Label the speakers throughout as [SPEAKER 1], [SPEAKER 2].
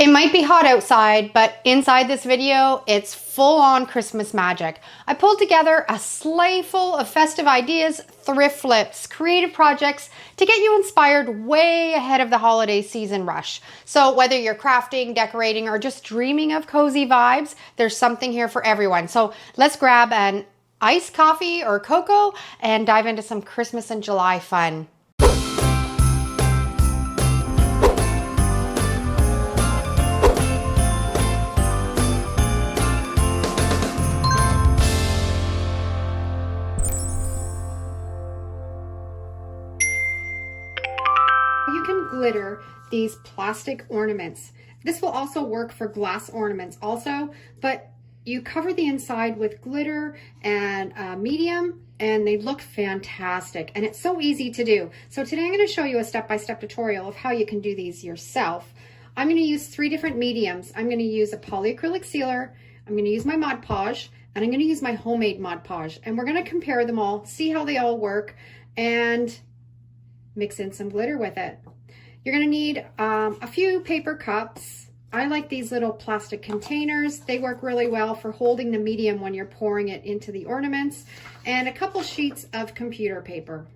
[SPEAKER 1] It might be hot outside, but inside this video, it's full-on Christmas magic. I pulled together a sleigh full of festive ideas, thrift flips, creative projects to get you inspired way ahead of the holiday season rush. So whether you're crafting, decorating, or just dreaming of cozy vibes, there's something here for everyone. So let's grab an iced coffee or cocoa and dive into some Christmas and July fun. Glitter these plastic ornaments. This will also work for glass ornaments also, but you cover the inside with glitter and medium and they look fantastic and it's so easy to do. So today I'm going to show you a step-by-step tutorial of how you can do these yourself. I'm going to use 3 different mediums. I'm going to use a polyacrylic sealer, I'm going to use my Mod Podge, and I'm going to use my homemade Mod Podge, and we're going to compare them all, see how they all work, and mix in some glitter with it. You're going to need a few paper cups. I like these little plastic containers. They work really well for holding the medium when you're pouring it into the ornaments. And a couple sheets of computer paper.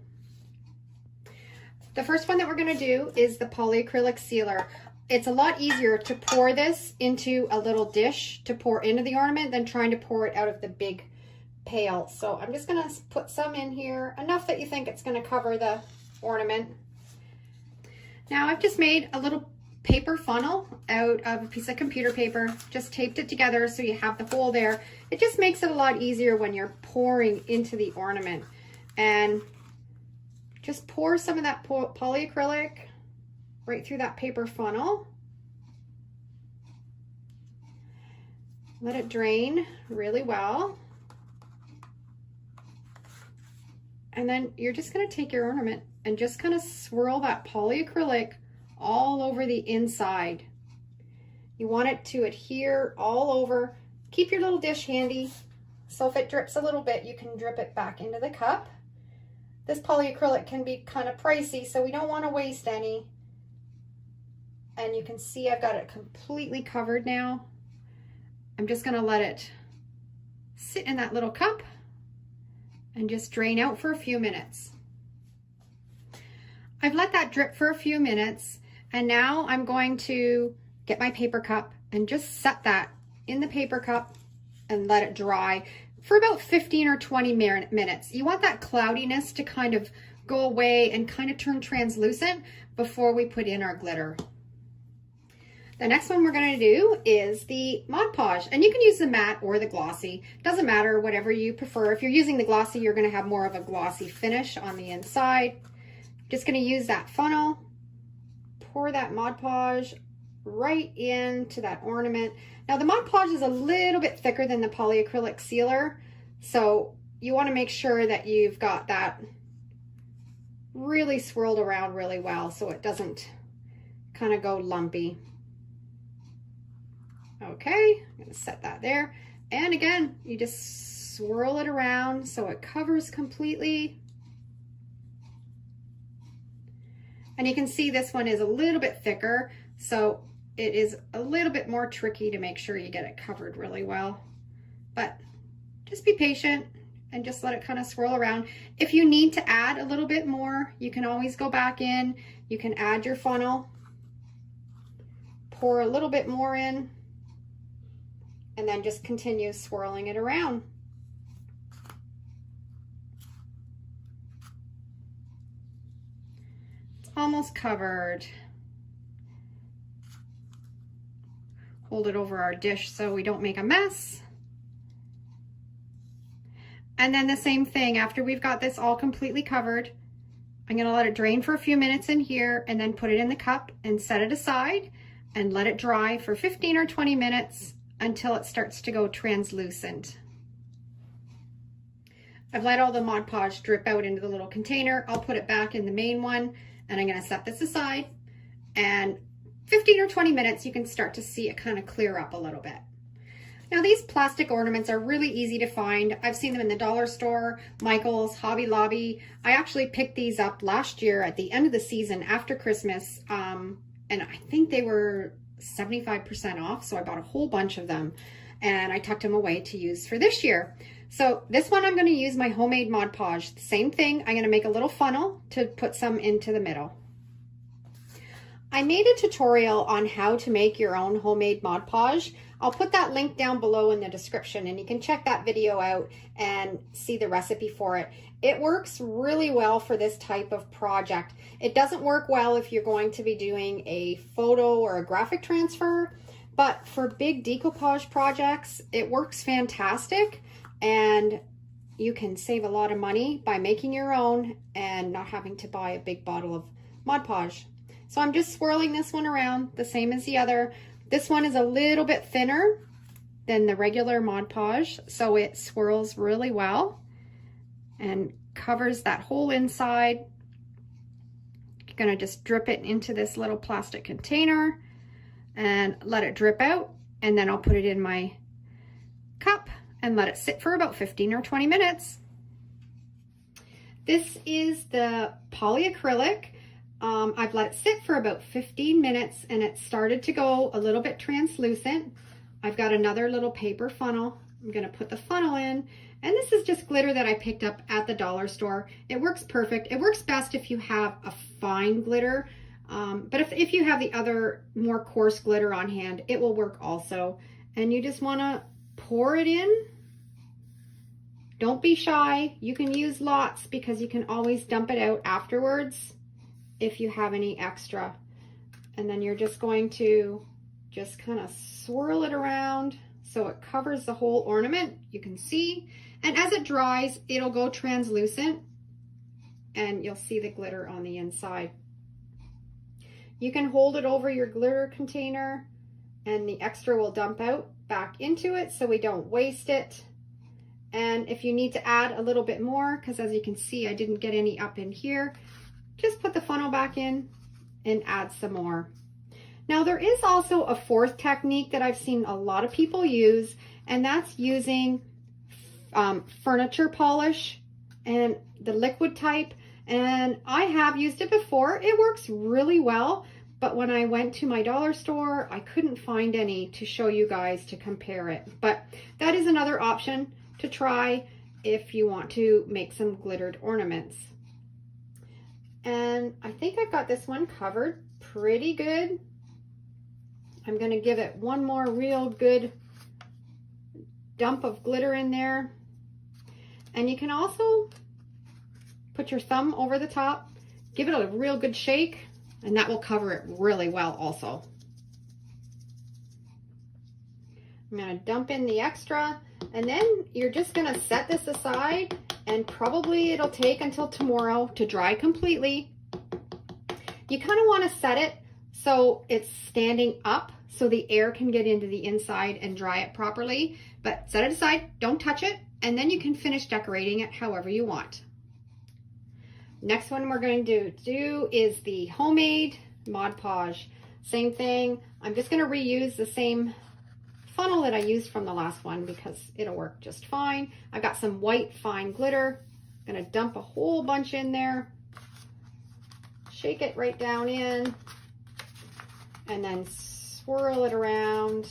[SPEAKER 1] The first one that we're going to do is the polyacrylic sealer. It's a lot easier to pour this into a little dish to pour into the ornament than trying to pour it out of the big pail. So I'm just going to put some in here, enough that you think it's going to cover the ornament. Now I've just made a little paper funnel out of a piece of computer paper, just taped it together so you have the hole there. It just makes it a lot easier when you're pouring into the ornament. And just pour some of that polyacrylic right through that paper funnel. Let it drain really well. And then you're just going to take your ornament and just kind of swirl that polyacrylic all over the inside. You want it to adhere all over. Keep your little dish handy, so if it drips a little bit, you can drip it back into the cup. This polyacrylic can be kind of pricey, so we don't want to waste any. And you can see I've got it completely covered now. I'm just going to let it sit in that little cup and just drain out for a few minutes. I've let that drip for a few minutes, and now I'm going to get my paper cup and just set that in the paper cup and let it dry for about 15 or 20 minutes. You want that cloudiness to kind of go away and kind of turn translucent before we put in our glitter. The next one we're going to do is the Mod Podge, and you can use the matte or the glossy. Doesn't matter, whatever you prefer. If you're using the glossy, you're going to have more of a glossy finish on the inside. Just going to use that funnel, pour that Mod Podge right into that ornament. Now the Mod Podge is a little bit thicker than the polyacrylic sealer, so you want to make sure that you've got that really swirled around really well so it doesn't kind of go lumpy. Okay, I'm going to set that there. And again, you just swirl it around so it covers completely. And you can see this one is a little bit thicker, so it is a little bit more tricky to make sure you get it covered really well. But just be patient and just let it kind of swirl around. If you need to add a little bit more, you can always go back in. You can add your funnel, pour a little bit more in, and then just continue swirling it around. Almost covered. Hold it over our dish so we don't make a mess. And then the same thing, after we've got this all completely covered, I'm going to let it drain for a few minutes in here and then put it in the cup and set it aside and let it dry for 15 or 20 minutes until it starts to go translucent. I've let all the Mod Podge drip out into the little container. I'll put it back in the main one. And I'm going to set this aside, and 15 or 20 minutes, you can start to see it kind of clear up a little bit. Now these plastic ornaments are really easy to find. I've seen them in the dollar store, Michael's, Hobby Lobby. I actually picked these up last year at the end of the season after Christmas, and I think they were 75% off. So I bought a whole bunch of them and I tucked them away to use for this year. So this one I'm going to use my homemade Mod Podge. Same thing, I'm going to make a little funnel to put some into the middle. I made a tutorial on how to make your own homemade Mod Podge. I'll put that link down below in the description and you can check that video out and see the recipe for it. It works really well for this type of project. It doesn't work well if you're going to be doing a photo or a graphic transfer, but for big decoupage projects, it works fantastic and you can save a lot of money by making your own and not having to buy a big bottle of Mod Podge. So I'm just swirling this one around the same as the other. This one is a little bit thinner than the regular Mod Podge, so it swirls really well and covers that whole inside. You're gonna just drip it into this little plastic container and let it drip out, and then I'll put it in my cup and let it sit for about 15 or 20 minutes. This is the polyacrylic. I've let it sit for about 15 minutes and it started to go a little bit translucent. I've got another little paper funnel. I'm going to put the funnel in, and this is just glitter that I picked up at the dollar store. It works perfect. It works best if you have a fine glitter, but if you have the other more coarse glitter on hand, it will work also. And you just want to pour it in. Don't be shy. You can use lots because you can always dump it out afterwards if you have any extra. And then you're just going to just kind of swirl it around so it covers the whole ornament, you can see. And as it dries, it'll go translucent and you'll see the glitter on the inside. You can hold it over your glitter container and the extra will dump out back into it so we don't waste it. And if you need to add a little bit more, because as you can see, I didn't get any up in here, just put the funnel back in and add some more. Now there is also a fourth technique that I've seen a lot of people use, and that's using furniture polish and the liquid type. And I have used it before. It works really well, but when I went to my dollar store, I couldn't find any to show you guys to compare it. But that is another option to try if you want to make some glittered ornaments. And I think I've got this one covered pretty good. I'm going to give it one more real good dump of glitter in there. And you can also put your thumb over the top, give it a real good shake, and that will cover it really well also. I'm going to dump in the extra, and then you're just going to set this aside, and probably it'll take until tomorrow to dry completely. You kind of want to set it so it's standing up so the air can get into the inside and dry it properly. But set it aside, don't touch it, and then you can finish decorating it however you want. Next one we're going to do is the homemade Mod Podge. Same thing. I'm just going to reuse the same funnel that I used from the last one because it'll work just fine. I've got some white fine glitter. I'm going to dump a whole bunch in there. Shake it right down in and then swirl it around.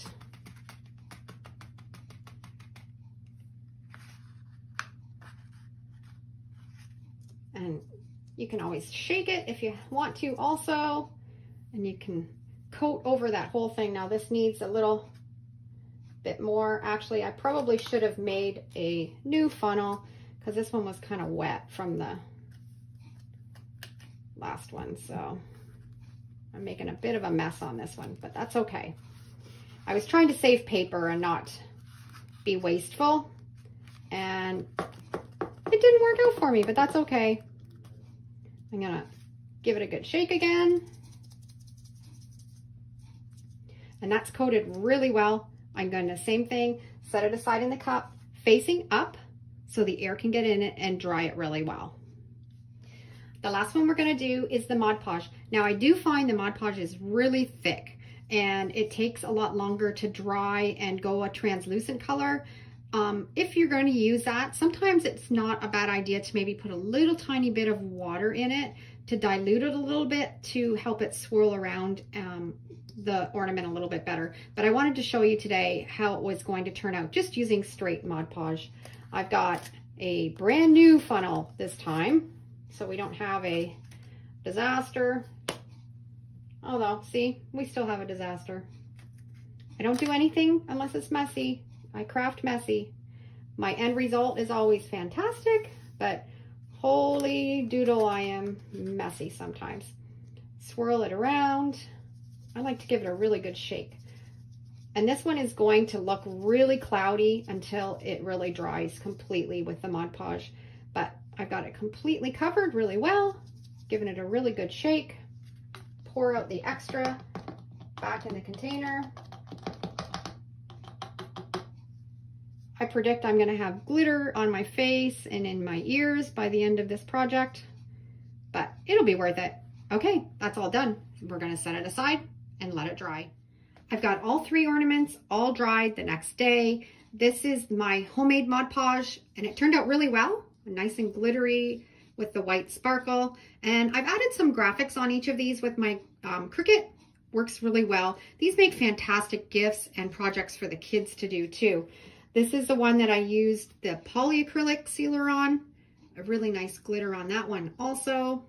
[SPEAKER 1] And you can always shake it if you want to also, and you can coat over that whole thing. Now this needs a little bit more. Actually, I probably should have made a new funnel because this one was kind of wet from the last one. So I'm making a bit of a mess on this one, but that's okay. I was trying to save paper and not be wasteful, and it didn't work out for me, but that's okay. I'm gonna give it a good shake again. And that's coated really well. I'm going to, same thing, set it aside in the cup, facing up so the air can get in it and dry it really well. The last one we're going to do is the Mod Podge. Now I do find the Mod Podge is really thick and it takes a lot longer to dry and go a translucent color. If you're going to use that, sometimes it's not a bad idea to maybe put a little tiny bit of water in it to dilute it a little bit to help it swirl around the ornament a little bit better. But I wanted to show you today how it was going to turn out just using straight Mod Podge. I've got a brand new funnel this time, so we don't have a disaster. Although, see, we still have a disaster. I don't do anything unless it's messy. I craft messy. My end result is always fantastic, but holy doodle, I am messy sometimes. Swirl it around. I like to give it a really good shake. And this one is going to look really cloudy until it really dries completely with the Mod Podge. But I've got it completely covered really well, giving it a really good shake. Pour out the extra back in the container. I predict I'm going to have glitter on my face and in my ears by the end of this project, but it'll be worth it. Okay, that's all done. We're going to set it aside and let it dry. I've got all 3 ornaments all dried the next day. This is my homemade Mod Podge, and it turned out really well, nice and glittery with the white sparkle. And I've added some graphics on each of these with my Cricut. Works really well. These make fantastic gifts and projects for the kids to do too. This is the one that I used the polyacrylic sealer on. A really nice glitter on that one also.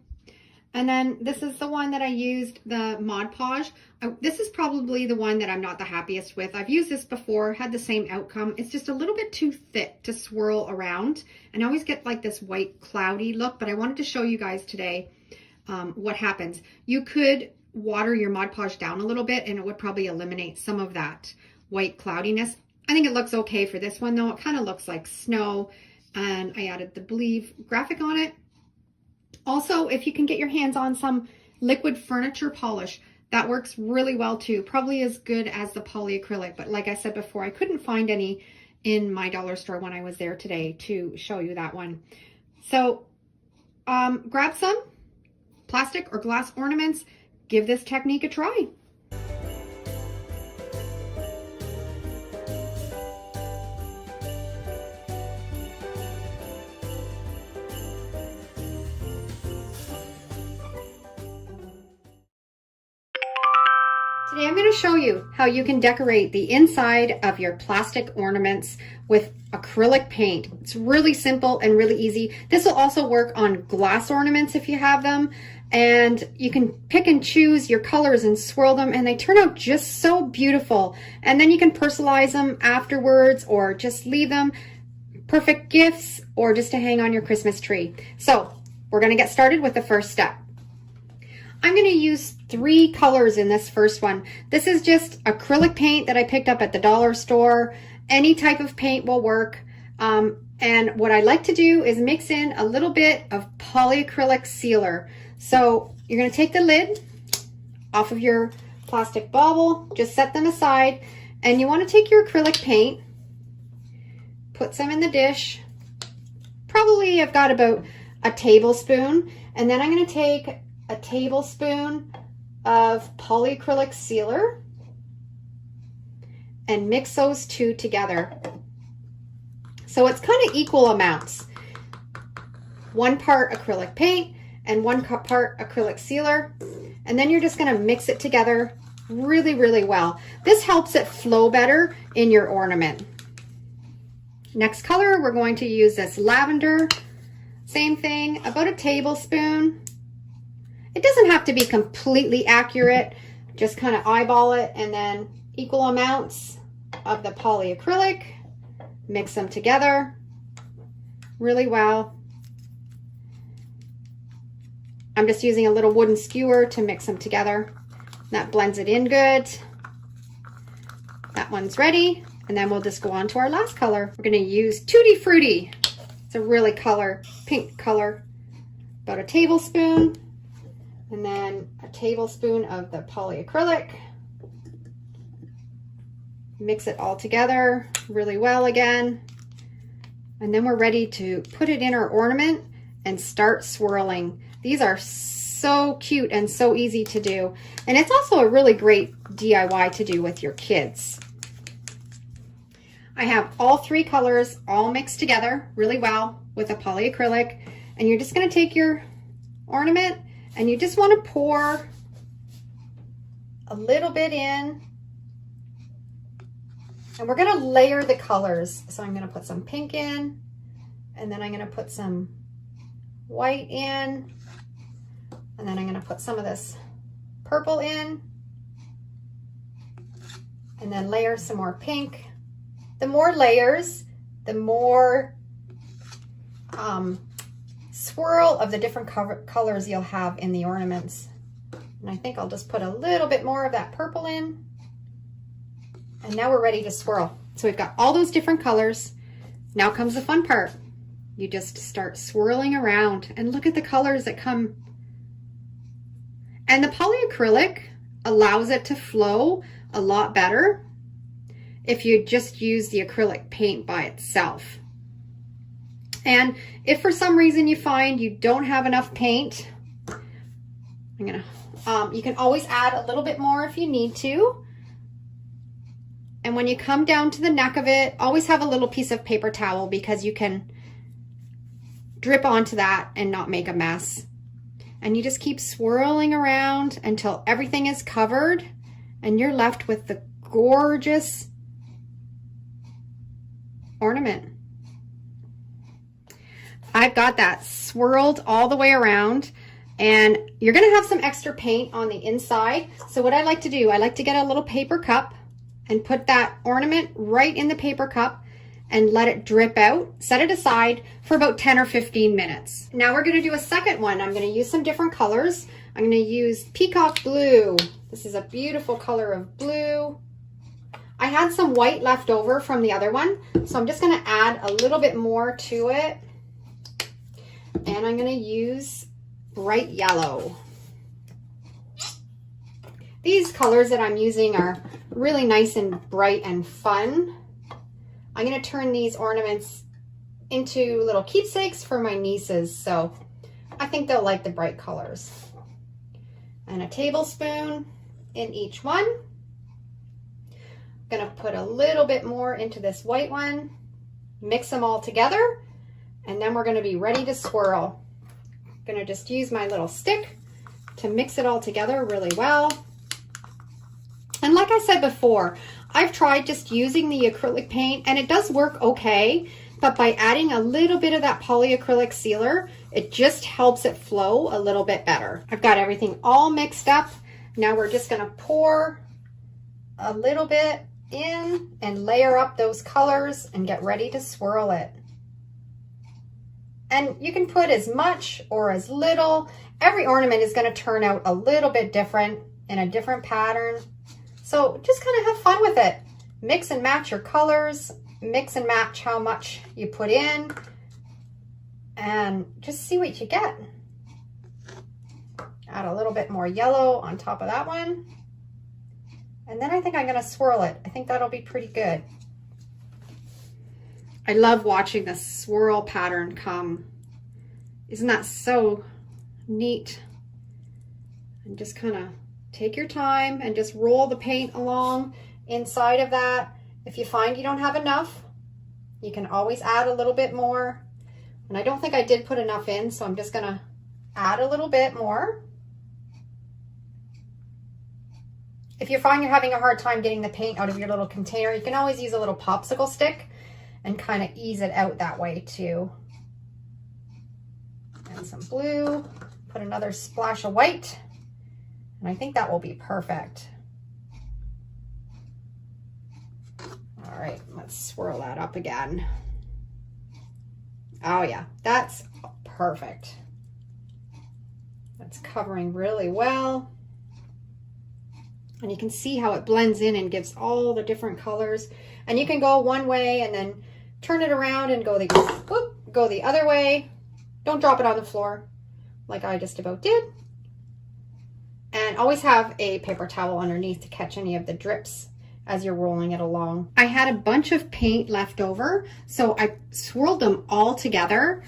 [SPEAKER 1] And then this is the one that I used the Mod Podge. This is probably the one that I'm not the happiest with. I've used this before, had the same outcome. It's just a little bit too thick to swirl around. And I always get like this white cloudy look, but I wanted to show you guys today what happens. You could water your Mod Podge down a little bit and it would probably eliminate some of that white cloudiness. I think it looks okay for this one though. It kind of looks like snow, and I added the Believe graphic on it. Also, if you can get your hands on some liquid furniture polish, that works really well too. Probably as good as the polyacrylic, but like I said before, I couldn't find any in my dollar store when I was there today to show you that one. So grab some plastic or glass ornaments, give this technique a try. Today I'm going to show you how you can decorate the inside of your plastic ornaments with acrylic paint. It's really simple and really easy. This will also work on glass ornaments if you have them, and you can pick and choose your colors and swirl them, and they turn out just so beautiful. And then you can personalize them afterwards or just leave them. Perfect gifts or just to hang on your Christmas tree. So we're going to get started with the first step. I'm going to use 3 colors in this first one. This is just acrylic paint that I picked up at the dollar store. Any type of paint will work. And what I like to do is mix in a little bit of polyacrylic sealer. So you're going to take the lid off of your plastic bauble, just set them aside, and you want to take your acrylic paint, put some in the dish. Probably I've got about a tablespoon, and then I'm going to take a tablespoon of polyacrylic sealer and mix those 2 together. So it's kind of equal amounts. 1 part acrylic paint and 1 part acrylic sealer. And then you're just going to mix it together really, really well. This helps it flow better in your ornament. Next color, we're going to use this lavender. Same thing, about a tablespoon. It doesn't have to be completely accurate, just kind of eyeball it, and then equal amounts of the polyacrylic, mix them together really well. I'm just using a little wooden skewer to mix them together. That blends it in good. That one's ready, and then we'll just go on to our last color. We're going to use Tutti Frutti. It's a really pink color, about a tablespoon. And then a tablespoon of the polyacrylic. Mix it all together really well again. And then we're ready to put it in our ornament and start swirling. These are so cute and so easy to do. And it's also a really great DIY to do with your kids. I have all 3 colors all mixed together really well with a polyacrylic. And you're just going to take your ornament and you just want to pour a little bit in. And we're gonna layer the colors. So I'm gonna put some pink in, and then I'm gonna put some white in, and then I'm gonna put some of this purple in, and then layer some more pink. The more layers, the more swirl of the different colors you'll have in the ornaments. And I think I'll just put a little bit more of that purple in. And now we're ready to swirl. So we've got all those different colors. Now comes the fun part. You just start swirling around and look at the colors that come. And the polyacrylic allows it to flow a lot better if you just use the acrylic paint by itself. And if for some reason you find you don't have enough paint, you can always add a little bit more if you need to. And when you come down to the neck of it, always have a little piece of paper towel because you can drip onto that and not make a mess. And you just keep swirling around until everything is covered and you're left with the gorgeous ornament. I've got that swirled all the way around, and you're gonna have some extra paint on the inside. So what I like to do, I like to get a little paper cup and put that ornament right in the paper cup and let it drip out. Set it aside for about 10 or 15 minutes. Now we're gonna do a second one. I'm gonna use some different colors. I'm gonna use peacock blue. This is a beautiful color of blue. I had some white left over from the other one, so I'm just gonna add a little bit more to it. And I'm gonna use bright yellow. These colors that I'm using are really nice and bright and fun. I'm gonna turn these ornaments into little keepsakes for my nieces, so I think they'll like the bright colors. And a tablespoon in each one. I'm gonna put a little bit more into this white one, mix them all together, and then we're gonna be ready to swirl. I'm gonna just use my little stick to mix it all together really well. And like I said before, I've tried just using the acrylic paint and it does work okay, but by adding a little bit of that polyacrylic sealer, it just helps it flow a little bit better. I've got everything all mixed up. Now we're just gonna pour a little bit in and layer up those colors and get ready to swirl it. And you can put as much or as little. Every ornament is gonna turn out a little bit different in a different pattern. So just kind of have fun with it. Mix and match your colors, mix and match how much you put in, and just see what you get. Add a little bit more yellow on top of that one. And then I think I'm gonna swirl it. I think that'll be pretty good. I love watching the swirl pattern come. Isn't that so neat? And just kind of take your time and just roll the paint along inside of that. If you find you don't have enough, you can always add a little bit more. And I don't think I did put enough in, so I'm just gonna add a little bit more. If you find you're having a hard time getting the paint out of your little container, you can always use a little popsicle stick and kind of ease it out that way too. And some blue, put another splash of white. And I think that will be perfect. All right, let's swirl that up again. Oh yeah, that's perfect. That's covering really well. And you can see how it blends in and gives all the different colors. And you can go one way and then turn it around and go the other way. Don't drop it on the floor like I just about did. And always have a paper towel underneath to catch any of the drips as you're rolling it along. I had a bunch of paint left over, so I swirled them all together.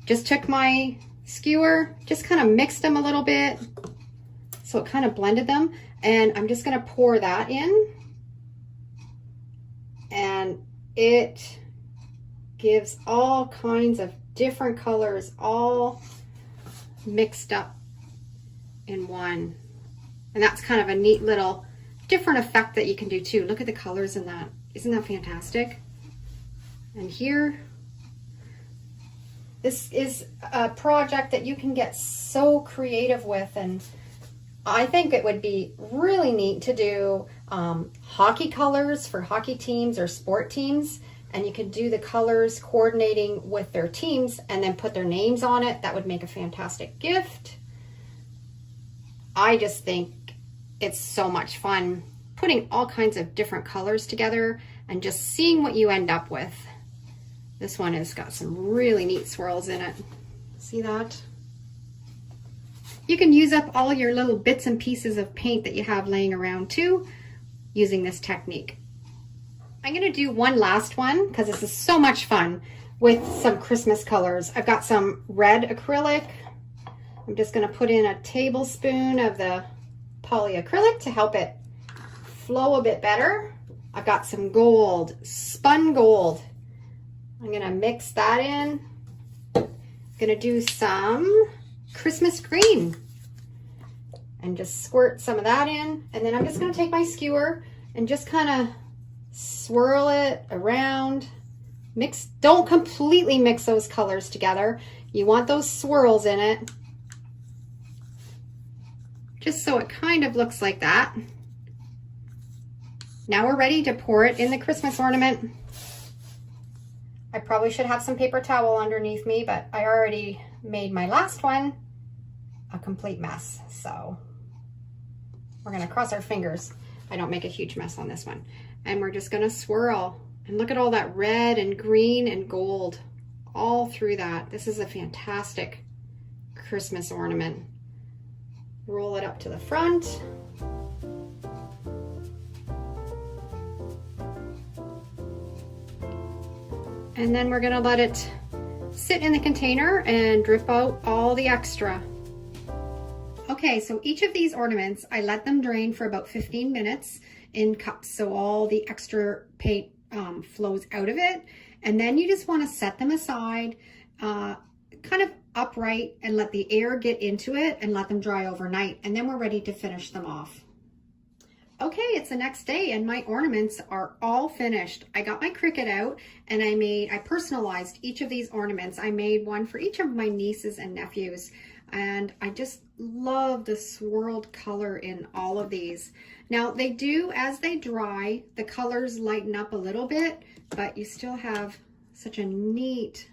[SPEAKER 1] Just took my skewer, just kind of mixed them a little bit, so it kind of blended them. And I'm just gonna pour that in. And it gives all kinds of different colors all mixed up in one. And that's kind of a neat little different effect that you can do too. Look at the colors in that. Isn't that fantastic? And here, this is a project that you can get so creative with, and I think it would be really neat to do hockey colors for hockey teams or sport teams, and you could do the colors coordinating with their teams and then put their names on it. That would make a fantastic gift. I just think it's so much fun putting all kinds of different colors together and just seeing what you end up with. This one has got some really neat swirls in it. See that? You can use up all your little bits and pieces of paint that you have laying around too, using this technique. I'm gonna do one last one because this is so much fun with some Christmas colors. I've got some red acrylic. I'm just gonna put in a tablespoon of the polyacrylic to help it flow a bit better. I've got some gold, spun gold. I'm gonna mix that in. I'm gonna do some Christmas green and just squirt some of that in. And then I'm just gonna take my skewer and just kind of swirl it around. Mix, don't completely mix those colors together. You want those swirls in it. Just so it kind of looks like that. Now we're ready to pour it in the Christmas ornament. I probably should have some paper towel underneath me, but I already made my last one a complete mess. So we're gonna cross our fingers I don't make a huge mess on this one. And we're just gonna swirl. And look at all that red and green and gold all through that. This is a fantastic Christmas ornament. Roll it up to the front. And then we're gonna let it sit in the container and drip out all the extra. Okay, so each of these ornaments, I let them drain for about 15 minutes in cups so all the extra paint flows out of it. And then you just wanna set them aside, kind of upright, and let the air get into it and let them dry overnight. And then we're ready to finish them off. Okay, it's the next day and my ornaments are all finished. I got my Cricut out and I personalized each of these ornaments. I made one for each of my nieces and nephews. And I just love the swirled color in all of these. Now they do, as they dry, the colors lighten up a little bit, but you still have such a neat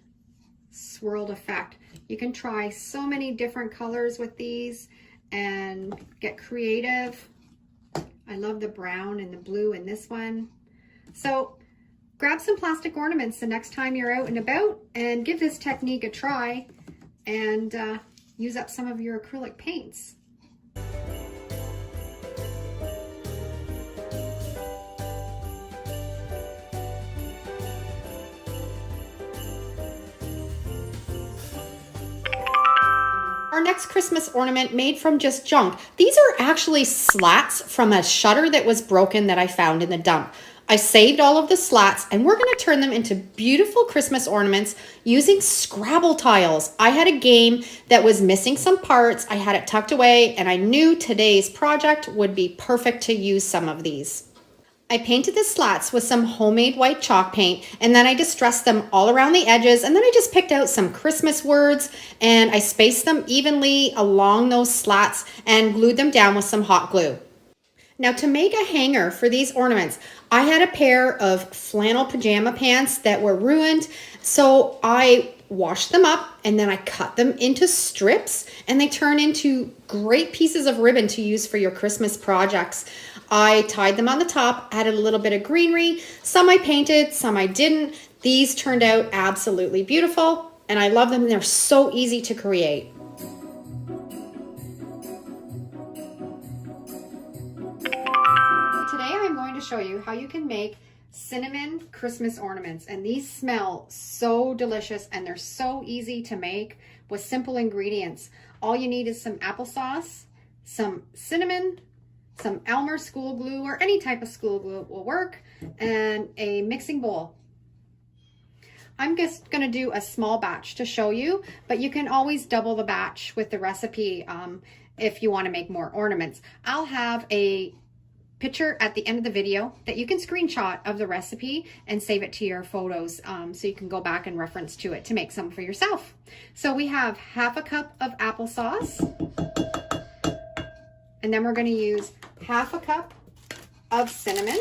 [SPEAKER 1] swirled effect. You can try so many different colors with these and get creative. I love the brown and the blue in this one. So grab some plastic ornaments the next time you're out and about and give this technique a try and use up some of your acrylic paints. Our next Christmas ornament made from just junk. These are actually slats from a shutter that was broken that I found in the dump. I saved all of the slats and we're gonna turn them into beautiful Christmas ornaments using Scrabble tiles. I had a game that was missing some parts. I had it tucked away and I knew today's project would be perfect to use some of these. I painted the slats with some homemade white chalk paint and then I distressed them all around the edges, and then I just picked out some Christmas words and I spaced them evenly along those slats and glued them down with some hot glue. Now to make a hanger for these ornaments, I had a pair of flannel pajama pants that were ruined, so I washed them up and then I cut them into strips and they turn into great pieces of ribbon to use for your Christmas projects. I tied them on the top, added a little bit of greenery. Some I painted, some I didn't. These turned out absolutely beautiful and I love them and they're so easy to create. Today I'm going to show you how you can make cinnamon Christmas ornaments, and these smell so delicious and they're so easy to make with simple ingredients. All you need is some applesauce, some cinnamon, some Elmer school glue or any type of school glue will work, and a mixing bowl. I'm just going to do a small batch to show you, but you can always double the batch with the recipe. if you want to make more ornaments. I'll have a picture at the end of the video that you can screenshot of the recipe and save it to your photos, so you can go back and reference to it to make some for yourself. So we have half a cup of applesauce, and then we're going to use half a cup of cinnamon.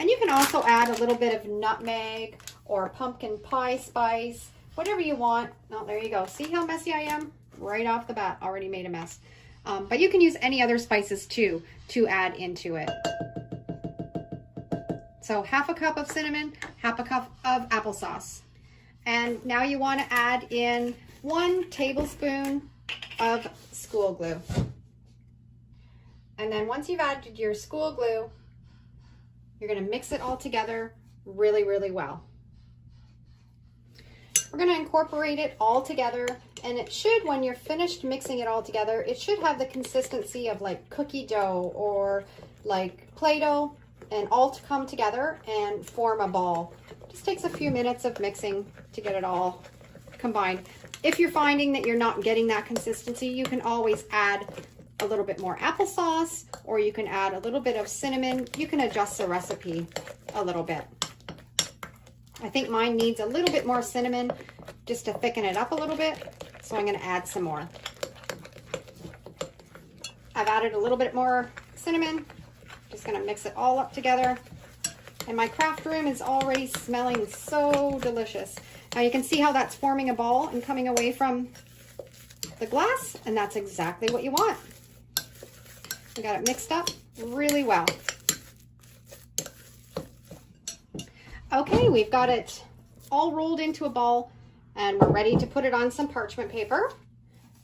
[SPEAKER 1] And you can also add a little bit of nutmeg or pumpkin pie spice, whatever you want. Oh, there you go. See how messy I am? Right off the bat, already made a mess. But you can use any other spices too to add into it. So half a cup of cinnamon, half a cup of applesauce. And now you want to add in 1 tablespoon of school glue. And then once you've added your school glue, you're going to mix it all together really, really well. We're going to incorporate it all together, and it should, when you're finished mixing it all together, it should have the consistency of like cookie dough or like Play-Doh, and all to come together and form a ball. Just takes a few minutes of mixing to get it all combined. If you're finding that you're not getting that consistency, you can always add a little bit more applesauce, or you can add a little bit of cinnamon. You can adjust the recipe a little bit. I think mine needs a little bit more cinnamon just to thicken it up a little bit, so I'm going to add some more. I've added a little bit more cinnamon. Just going to mix it all up together. And my craft room is already smelling so delicious. Now you can see how that's forming a ball and coming away from the glass, and that's exactly what you want. We got it mixed up really well. Okay, we've got it all rolled into a ball, and we're ready to put it on some parchment paper.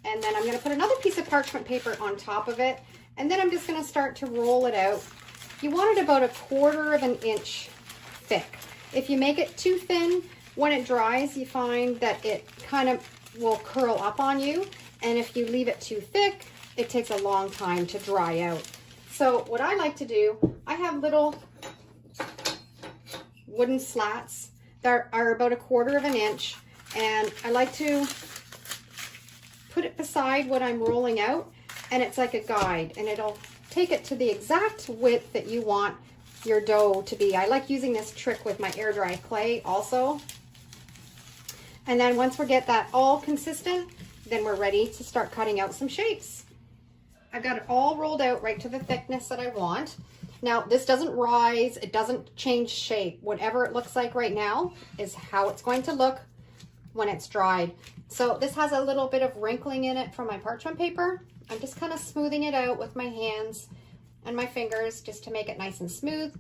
[SPEAKER 1] And then I'm going to put another piece of parchment paper on top of it, and then I'm just going to start to roll it out. You want it about 1/4 of an inch thick. If you make it too thin, when it dries, you find that it kind of will curl up on you, and if you leave it too thick, it takes a long time to dry out. So what I like to do, I have little wooden slats that are about 1/4 of an inch, and I like to put it beside what I'm rolling out, and it's like a guide, and it'll take it to the exact width that you want your dough to be. I like using this trick with my air dry clay also. And then once we get that all consistent, then we're ready to start cutting out some shapes. I've got it all rolled out right to the thickness that I want. Now, this doesn't rise, it doesn't change shape. Whatever it looks like right now is how it's going to look when it's dried. So this has a little bit of wrinkling in it from my parchment paper. I'm just kind of smoothing it out with my hands and my fingers just to make it nice and smooth,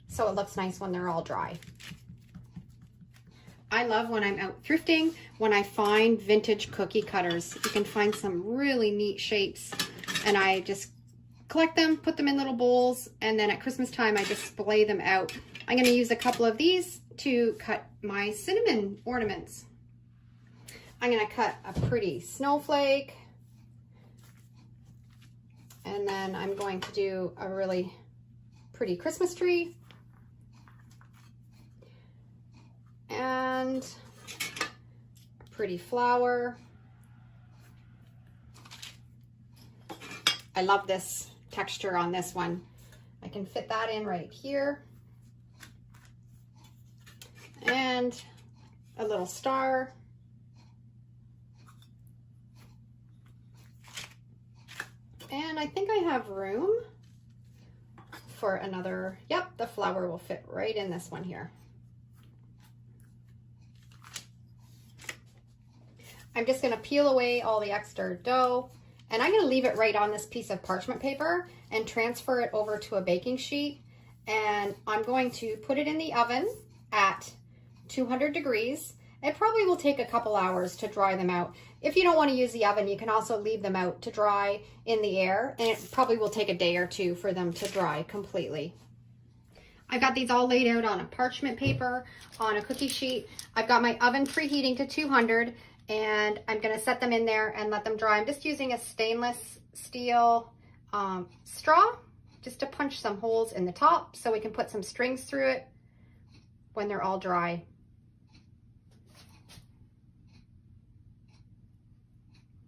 [SPEAKER 1] so it looks nice when they're all dry. I love when I'm out thrifting, when I find vintage cookie cutters. You can find some really neat shapes, and I just collect them, put them in little bowls, and then at Christmas time I display them out. I'm going to use a couple of these to cut my cinnamon ornaments. I'm going to cut a pretty snowflake, and then I'm going to do a really pretty Christmas tree, and a pretty flower. I love this texture on this one. I can fit that in right here. And a little star. And I think I have room for another, yep, the flower will fit right in this one here. I'm just gonna peel away all the extra dough, and I'm gonna leave it right on this piece of parchment paper and transfer it over to a baking sheet. And I'm going to put it in the oven at 200 degrees. It probably will take a couple hours to dry them out. If you don't want to use the oven, you can also leave them out to dry in the air, and it probably will take a day or two for them to dry completely. I've got these all laid out on a parchment paper, on a cookie sheet. I've got my oven preheating to 200, and I'm going to set them in there and let them dry. I'm just using a stainless steel straw just to punch some holes in the top so we can put some strings through it when they're all dry.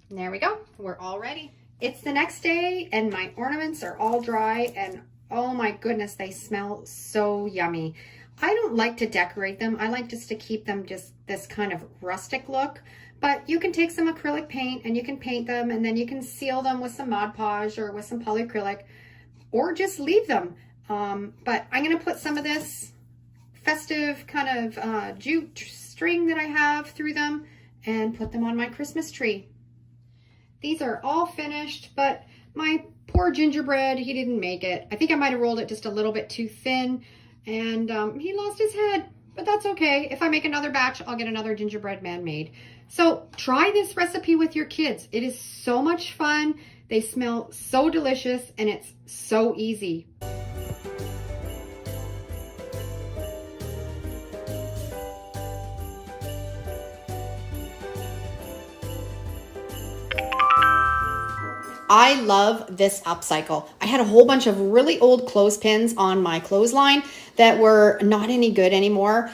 [SPEAKER 1] There we go. We're all ready. It's the next day and my ornaments are all dry and oh my goodness, they smell so yummy. I don't like to decorate them. I like just to keep them just this kind of rustic look, but you can take some acrylic paint and you can paint them and then you can seal them with some Mod Podge or with some polyacrylic or just leave them. But I'm going to put some of this festive kind of jute string that I have through them and put them on my Christmas tree. These are all finished, but my poor gingerbread, he didn't make it. I think I might have rolled it just a little bit too thin and he lost his head, but that's okay. If I make another batch, I'll get another gingerbread man made. So try this recipe with your kids. It is so much fun. They smell so delicious and it's so easy. I love this upcycle. I had a whole bunch of really old clothespins on my clothesline that were not any good anymore.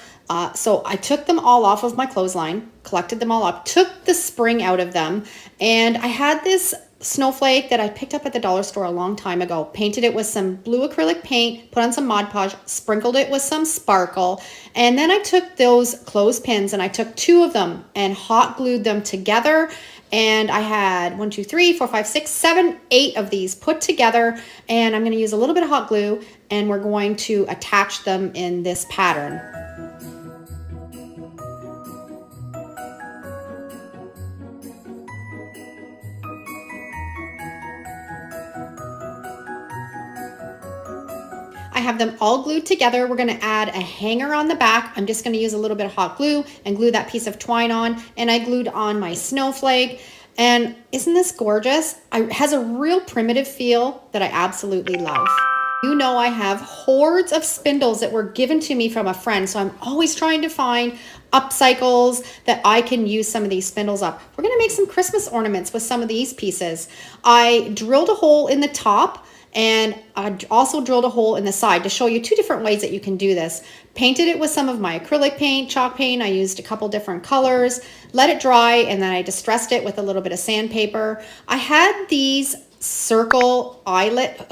[SPEAKER 1] So I took them all off of my clothesline, collected them all up, took the spring out of them, and I had this snowflake that I picked up at the dollar store a long time ago, painted it with some blue acrylic paint, put on some Mod Podge, sprinkled it with some sparkle, and then I took those clothespins and I took 2 of them and hot glued them together. And I had 1, 2, 3, 4, 5, 6, 7, 8 of these put together. And I'm going to use a little bit of hot glue and we're going to attach them in this pattern. I have them all glued together. We're going to add a hanger on the back. I'm just going to use a little bit of hot glue and glue that piece of twine on. And I glued on my snowflake. And isn't this gorgeous? It has a real primitive feel that I absolutely love. You know, I have hordes of spindles that were given to me from a friend. So I'm always trying to find upcycles that I can use some of these spindles up. We're going to make some Christmas ornaments with some of these pieces. I drilled a hole in the top. And I also drilled a hole in the side to show you 2 different ways that you can do this. Painted it with some of my acrylic paint, chalk paint. I used a couple different colors, let it dry, and then I distressed it with a little bit of sandpaper. I had these circle eyelet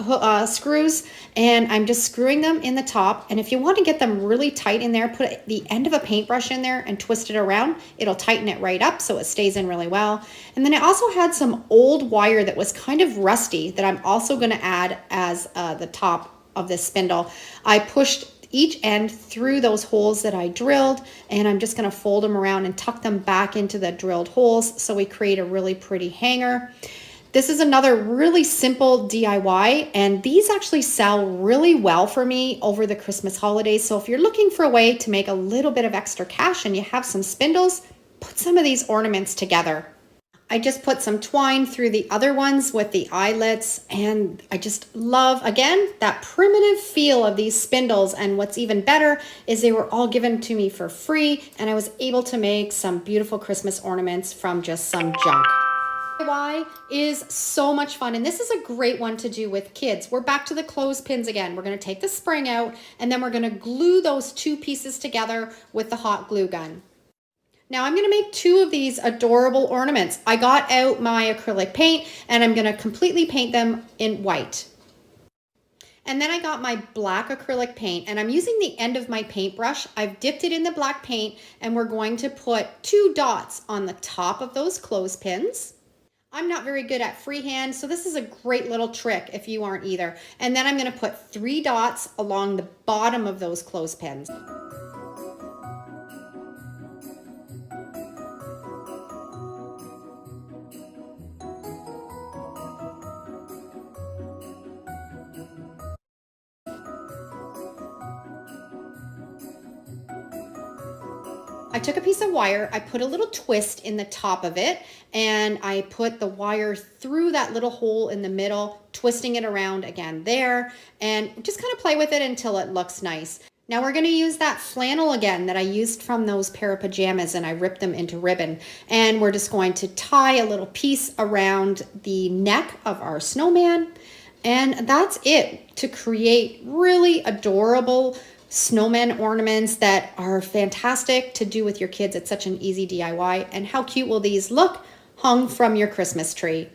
[SPEAKER 1] screws and I'm just screwing them in the top. And if you want to get them really tight in there, put the end of a paintbrush in there and twist it around. It'll tighten it right up so it stays in really well. And then I also had some old wire that was kind of rusty that I'm also going to add as the top of this spindle. I pushed each end through those holes that I drilled, and I'm just going to fold them around and tuck them back into the drilled holes so we create a really pretty hanger. This is another really simple DIY, and these actually sell really well for me over the Christmas holidays. So if you're looking for a way to make a little bit of extra cash and you have some spindles, put some of these ornaments together. I just put some twine through the other ones with the eyelets, and I just love, again, that primitive feel of these spindles. And what's even better is they were all given to me for free, and I was able to make some beautiful Christmas ornaments from just some junk. DIY is so much fun, and this is a great one to do with kids. We're back to the clothespins again. We're going to take the spring out, and then we're going to glue those 2 pieces together with the hot glue gun. Now I'm going to make 2 of these adorable ornaments. I got out my acrylic paint, and I'm going to completely paint them in white. And then I got my black acrylic paint, and I'm using the end of my paintbrush. I've dipped it in the black paint, and we're going to put 2 dots on the top of those clothespins. I'm not very good at freehand, so this is a great little trick if you aren't either. And then I'm going to put 3 dots along the bottom of those clothespins. I took a piece of wire, I put a little twist in the top of it, and I put the wire through that little hole in the middle, twisting it around again there, and just kind of play with it until it looks nice. Now we're going to use that flannel again that I used from those pair of pajamas, and I ripped them into ribbon. And we're just going to tie a little piece around the neck of our snowman. And that's it to create really adorable snowman ornaments that are fantastic to do with your kids. It's such an easy DIY. And how cute will these look hung from your Christmas tree.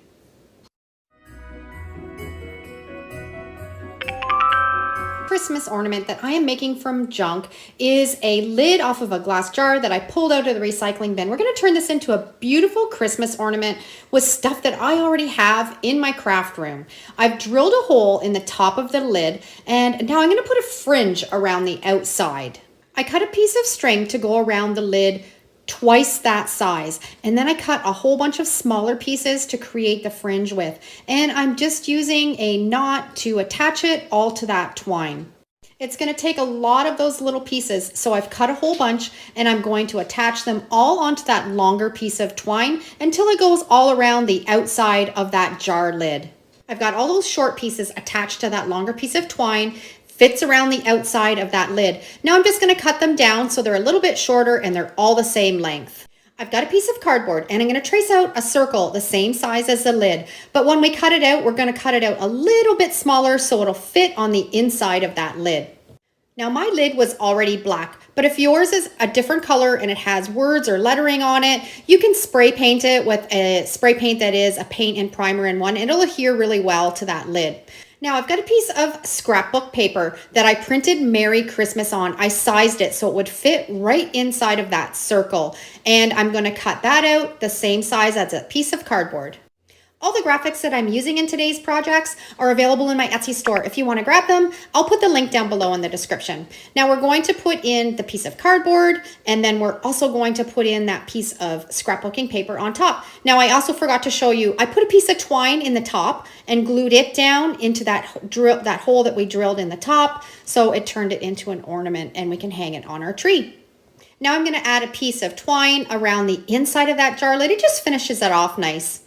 [SPEAKER 1] Christmas ornament that I am making from junk is a lid off of a glass jar that I pulled out of the recycling bin. We're going to turn this into a beautiful Christmas ornament with stuff that I already have in my craft room. I've drilled a hole in the top of the lid, and now I'm going to put a fringe around the outside. I cut a piece of string to go around the lid twice that size, and then I cut a whole bunch of smaller pieces to create the fringe with, and I'm just using a knot to attach it all to that twine. It's going to take a lot of those little pieces, so I've cut a whole bunch and I'm going to attach them all onto that longer piece of twine until it goes all around the outside of that jar lid. I've got all those short pieces attached to that longer piece of twine, fits around the outside of that lid. Now I'm just going to cut them down so they're a little bit shorter and they're all the same length. I've got a piece of cardboard and I'm going to trace out a circle the same size as the lid. But when we cut it out, we're going to cut it out a little bit smaller so it'll fit on the inside of that lid. Now my lid was already black, but if yours is a different color and it has words or lettering on it, you can spray paint it with a spray paint that is a paint and primer in one. It'll adhere really well to that lid. Now I've got a piece of scrapbook paper that I printed Merry Christmas on. I sized it so it would fit right inside of that circle. And I'm going to cut that out the same size as a piece of cardboard. All the graphics that I'm using in today's projects are available in my Etsy store. If you want to grab them, I'll put the link down below in the description. Now we're going to put in the piece of cardboard, and then we're also going to put in that piece of scrapbooking paper on top. Now I also forgot to show you, I put a piece of twine in the top and glued it down into that hole that we drilled in the top, so it turned it into an ornament and we can hang it on our tree. Now I'm going to add a piece of twine around the inside of that jar lid. It just finishes it off nice.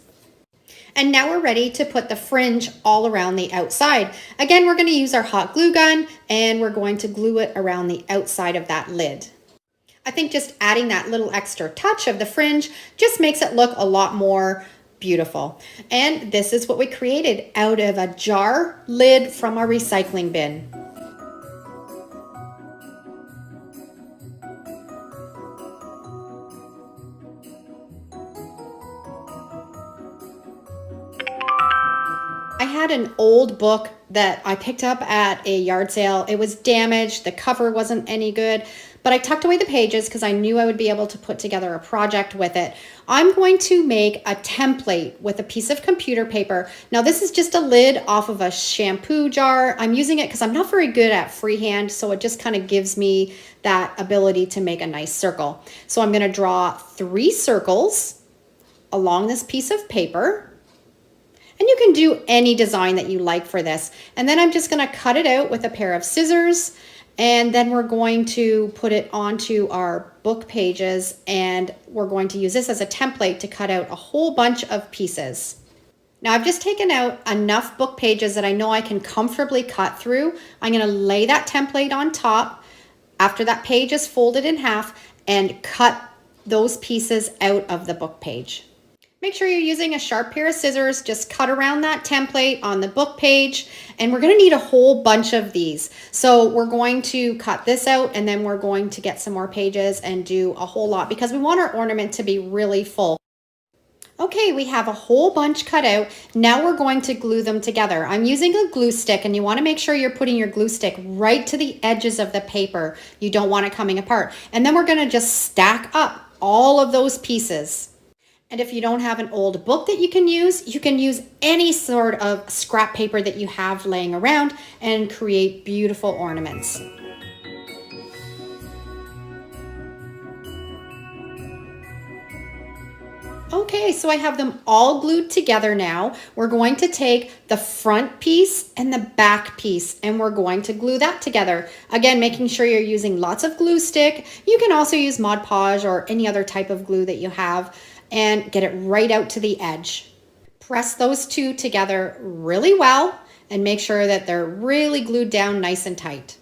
[SPEAKER 1] And now we're ready to put the fringe all around the outside. Again, we're going to use our hot glue gun and we're going to glue it around the outside of that lid. I think just adding that little extra touch of the fringe just makes it look a lot more beautiful. And this is what we created out of a jar lid from our recycling bin. I had an old book that I picked up at a yard sale. It was damaged, the cover wasn't any good, but I tucked away the pages because I knew I would be able to put together a project with it. I'm going to make a template with a piece of computer paper. Now this is just a lid off of a shampoo jar. I'm using it because I'm not very good at freehand, so it just kind of gives me that ability to make a nice circle. So I'm going to draw 3 circles along this piece of paper. And you can do any design that you like for this. And then I'm just going to cut it out with a pair of scissors. And then we're going to put it onto our book pages. And we're going to use this as a template to cut out a whole bunch of pieces. Now I've just taken out enough book pages that I know I can comfortably cut through. I'm going to lay that template on top after that page is folded in half and cut those pieces out of the book page. Make sure you're using a sharp pair of scissors. Just cut around that template on the book page, and we're going to need a whole bunch of these. So we're going to cut this out, and then we're going to get some more pages and do a whole lot because we want our ornament to be really full. Okay, we have a whole bunch cut out. Now we're going to glue them together. I'm using a glue stick, and you want to make sure you're putting your glue stick right to the edges of the paper. You don't want it coming apart. And then we're going to just stack up all of those pieces. And if you don't have an old book that you can use any sort of scrap paper that you have laying around and create beautiful ornaments. Okay, so I have them all glued together now. We're going to take the front piece and the back piece and we're going to glue that together. Again, making sure you're using lots of glue stick. You can also use Mod Podge or any other type of glue that you have, and get it right out to the edge. Press those two together really well and make sure that they're really glued down nice and tight.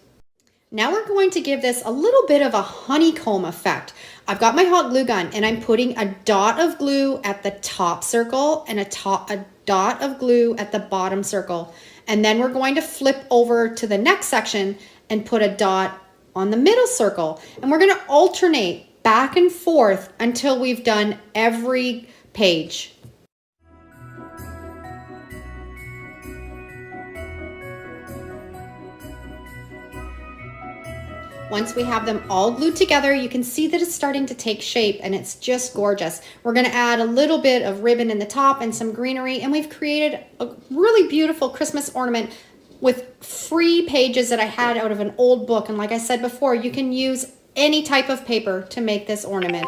[SPEAKER 1] Now we're going to give this a little bit of a honeycomb effect. I've got my hot glue gun and I'm putting a dot of glue at the top circle and a dot of glue at the bottom circle. And then we're going to flip over to the next section and put a dot on the middle circle. And we're going to alternate back and forth until we've done every
[SPEAKER 2] page. Once we have them all glued together, you can see that it's starting to take shape and it's just gorgeous. We're gonna add a little bit of ribbon in the top and some greenery, and we've created a really beautiful Christmas ornament with free pages that I had out of an old book. And like I said before, you can use any type of paper to make this ornament.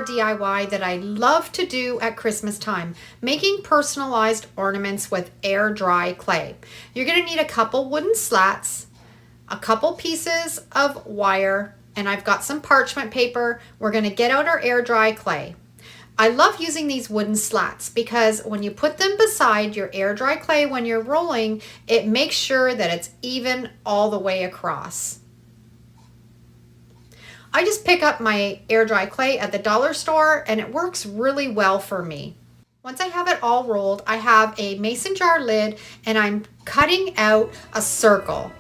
[SPEAKER 2] DIY that I love to do at Christmas time, making personalized ornaments with air dry clay. You're gonna need a couple wooden slats, a couple pieces of wire, and I've got some parchment paper. We're gonna get out our air dry clay. I love using these wooden slats because when you put them beside your air dry clay when you're rolling, it makes sure that it's even all the way across. I just pick up my air dry clay at the dollar store and it works really well for me. Once I have it all rolled, I have a mason jar lid and I'm cutting out a circle.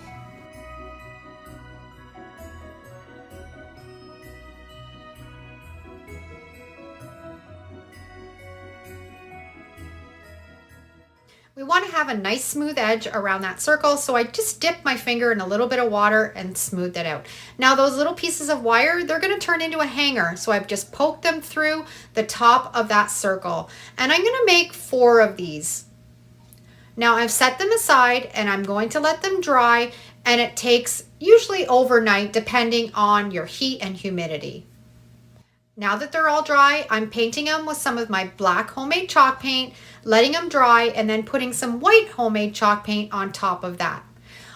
[SPEAKER 2] We want to have a nice smooth edge around that circle, so I just dip my finger in a little bit of water and smooth it out. Now those little pieces of wire, they're going to turn into a hanger, so I've just poked them through the top of that circle. And I'm going to make 4 of these. Now I've set them aside and I'm going to let them dry, and it takes usually overnight depending on your heat and humidity. Now that they're all dry, I'm painting them with some of my black homemade chalk paint, letting them dry, and then putting some white homemade chalk paint on top of that.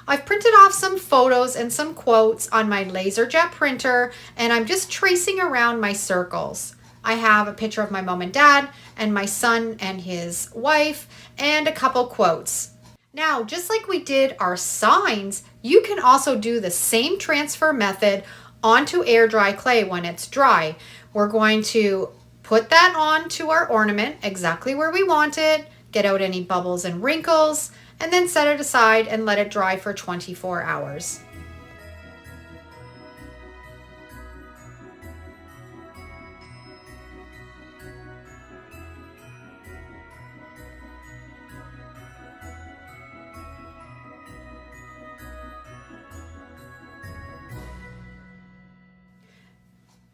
[SPEAKER 2] I've printed off some photos and some quotes on my LaserJet printer, and I'm just tracing around my circles. I have a picture of my mom and dad, and my son and his wife, and a couple quotes. Now, just like we did our signs, you can also do the same transfer method onto air dry clay when it's dry. We're going to put that onto our ornament exactly where we want it, get out any bubbles and wrinkles, and then set it aside and let it dry for 24 hours.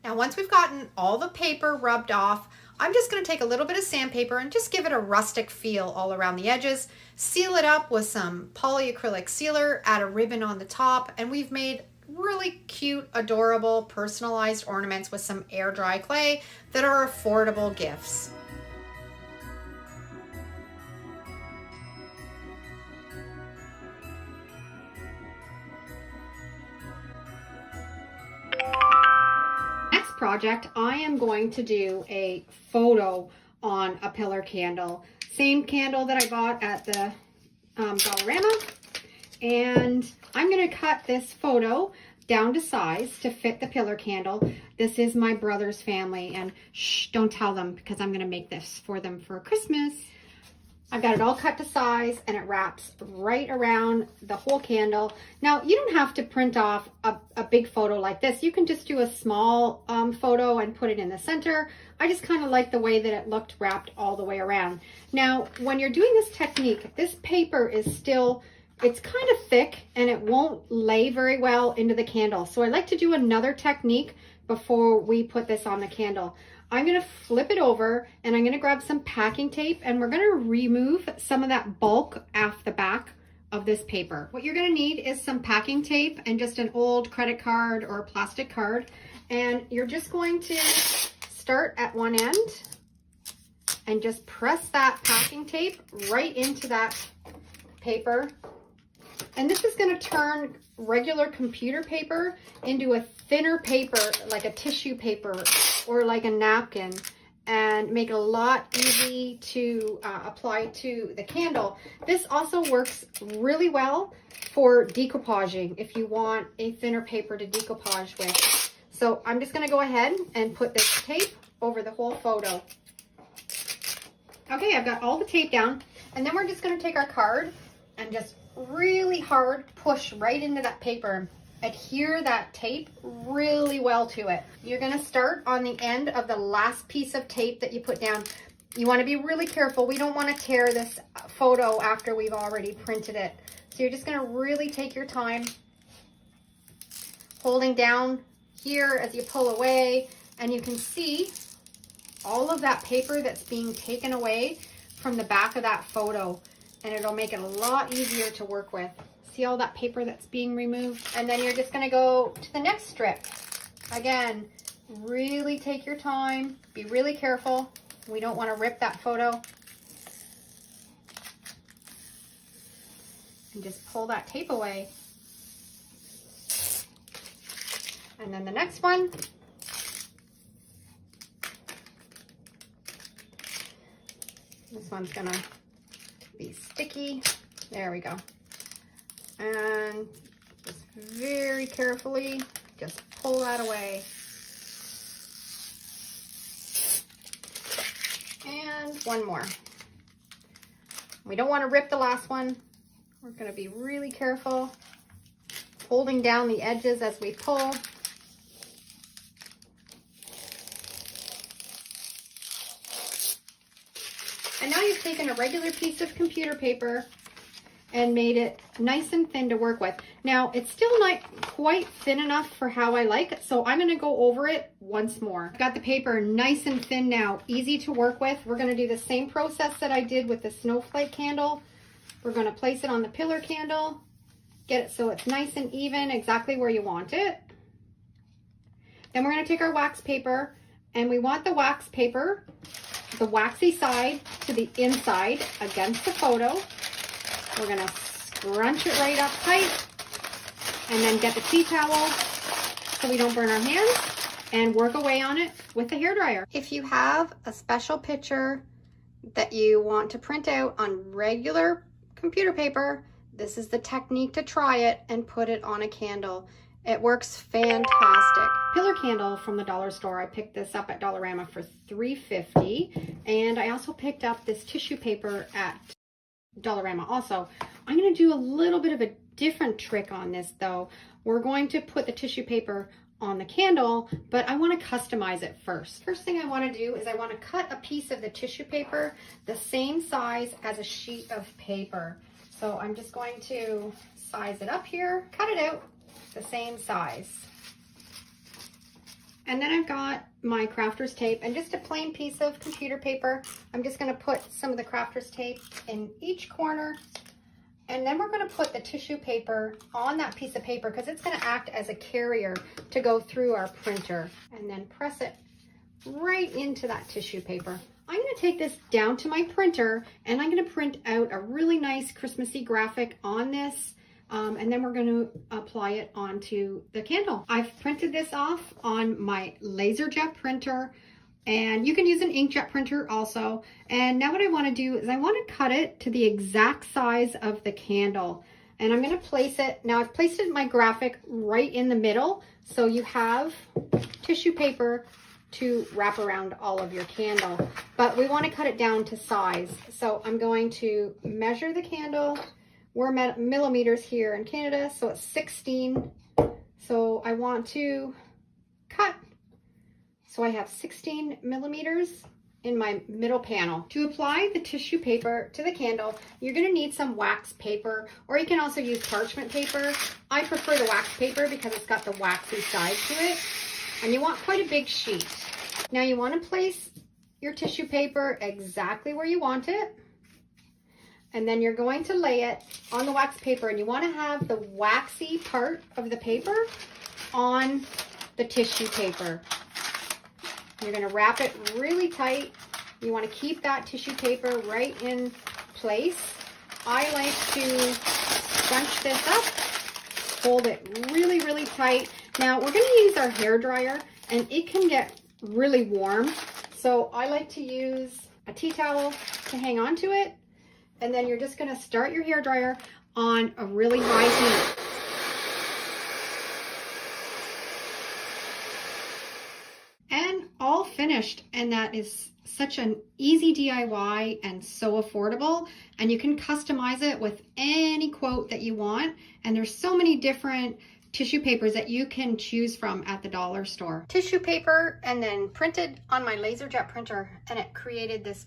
[SPEAKER 2] Now once we've gotten all the paper rubbed off, I'm just going to take a little bit of sandpaper and just give it a rustic feel all around the edges, seal it up with some polyacrylic sealer, add a ribbon on the top, and we've made really cute, adorable, personalized ornaments with some air dry clay that are affordable gifts.
[SPEAKER 1] Project, I am going to do a photo on a pillar candle. Same candle that I bought at the Dollarama. And I'm going to cut this photo down to size to fit the pillar candle. This is my brother's family, and shh, don't tell them because I'm going to make this for them for Christmas. I've got it all cut to size and it wraps right around the whole candle. Now, you don't have to print off a big photo like this. You can just do a small photo and put it in the center. I just kind of like the way that it looked wrapped all the way around. Now, when you're doing this technique, this paper is still, it's kind of thick and it won't lay very well into the candle. So I like to do another technique before we put this on the candle. I'm going to flip it over and I'm going to grab some packing tape and we're going to remove some of that bulk off the back of this paper. What you're going to need is some packing tape and just an old credit card or a plastic card. And you're just going to start at one end and just press that packing tape right into that paper. And this is going to turn regular computer paper into a thinner paper, like a tissue paper or like a napkin, and make it a lot easy to apply to the candle. This also works really well for decoupaging if you want a thinner paper to decoupage with. So I'm just going to go ahead and put this tape over the whole photo. Okay, I've got all the tape down, and then we're just going to take our card and just really hard push right into that paper. adhere that tape really well to it. You're gonna start on the end of the last piece of tape that you put down. You wanna be really careful. We don't wanna tear this photo after we've already printed it. So you're just gonna really take your time, holding down here as you pull away, and you can see all of that paper that's being taken away from the back of that photo, and it'll make it a lot easier to work with. See all that paper that's being removed? And then you're just gonna go to the next strip. Again, really take your time, be really careful. We don't wanna rip that photo. And just pull that tape away. And then the next one. This one's gonna be sticky. There we go. And just very carefully, just pull that away. And one more. We don't want to rip the last one. We're going to be really careful, holding down the edges as we pull. And now you've taken a regular piece of computer paper and made it nice and thin to work with. Now, it's still not quite thin enough for how I like it, so I'm gonna go over it once more. I've got the paper nice and thin now, easy to work with. We're gonna do the same process that I did with the snowflake candle. We're gonna place it on the pillar candle, get it so it's nice and even, exactly where you want it. Then we're gonna take our wax paper, and we want the wax paper, the waxy side to the inside against the photo. We're gonna scrunch it right up tight, and then get the tea towel so we don't burn our hands, and work away on it with the hairdryer. If you have a special picture that you want to print out on regular computer paper, this is the technique to try it and put it on a candle. It works fantastic. Pillar candle from the dollar store. I picked this up at Dollarama for $3.50, and I also picked up this tissue paper at Dollarama also. I'm going to do a little bit of a different trick on this though. We're going to put the tissue paper on the candle, but I want to customize it first. First thing I want to do is I want to cut a piece of the tissue paper the same size as a sheet of paper. So I'm just going to size it up here, cut it out the same size. And then I've got my crafter's tape and just a plain piece of computer paper. I'm just going to put some of the crafter's tape in each corner, and then we're going to put the tissue paper on that piece of paper because it's going to act as a carrier to go through our printer, and then press it right into that tissue paper. I'm going to take this down to my printer, and I'm going to print out a really nice Christmassy graphic on this. And then we're going to apply it onto the candle. I've printed this off on my LaserJet printer, and you can use an inkjet printer also. And now what I want to do is I want to cut it to the exact size of the candle. And I'm going to place it, now I've placed it in my graphic right in the middle, so you have tissue paper to wrap around all of your candle. But we want to cut it down to size. So I'm going to measure the candle. We're millimeters here in Canada, so it's 16. So I want to cut. So I have 16 millimeters in my middle panel. To apply the tissue paper to the candle, you're going to need some wax paper, or you can also use parchment paper. I prefer the wax paper because it's got the waxy side to it, and you want quite a big sheet. Now you want to place your tissue paper exactly where you want it. And then you're going to lay it on the wax paper, and you want to have the waxy part of the paper on the tissue paper. You're going to wrap it really tight. You want to keep that tissue paper right in place. I like to scrunch this up, hold it really, really tight. Now we're going to use our hair dryer, and it can get really warm. So I like to use a tea towel to hang on to it. And then you're just going to start your hair dryer on a really high heat. And all finished. And that is such an easy DIY and so affordable. And you can customize it with any quote that you want. And there's so many different tissue papers that you can choose from at the dollar store. Tissue paper, and then printed on my LaserJet printer, and it created this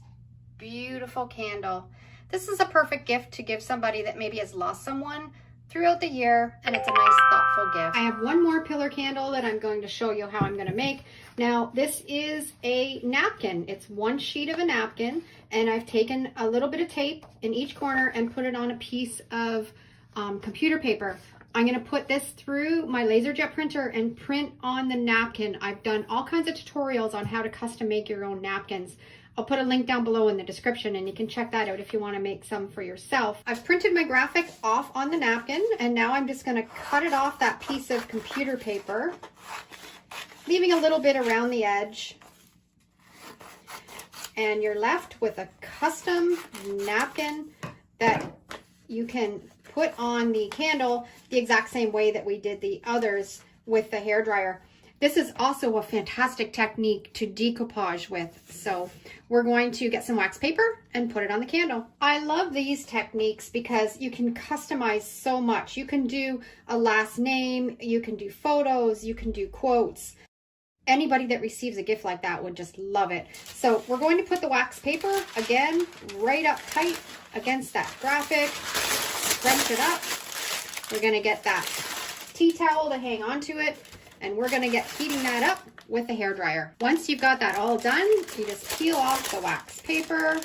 [SPEAKER 1] beautiful candle. This is a perfect gift to give somebody that maybe has lost someone throughout the year, and it's a nice thoughtful gift. I have one more pillar candle that I'm going to show you how I'm going to make. Now this is a napkin. It's one sheet of a napkin, and I've taken a little bit of tape in each corner and put it on a piece of computer paper. I'm going to put this through my LaserJet printer and print on the napkin. I've done all kinds of tutorials on how to custom make your own napkins. I'll put a link down below in the description, and you can check that out if you want to make some for yourself. I've printed my graphic off on the napkin, and now I'm just going to cut it off that piece of computer paper, leaving a little bit around the edge. And you're left with a custom napkin that you can put on the candle the exact same way that we did the others with the hairdryer. This is also a fantastic technique to decoupage with. So we're going to get some wax paper and put it on the candle. I love these techniques because you can customize so much. You can do a last name, you can do photos, you can do quotes. Anybody that receives a gift like that would just love it. So we're going to put the wax paper, again, right up tight against that graphic, scrunch it up. We're gonna get that tea towel to hang onto it, and we're gonna get heating that up with the hairdryer. Once you've got that all done, you just peel off the wax paper.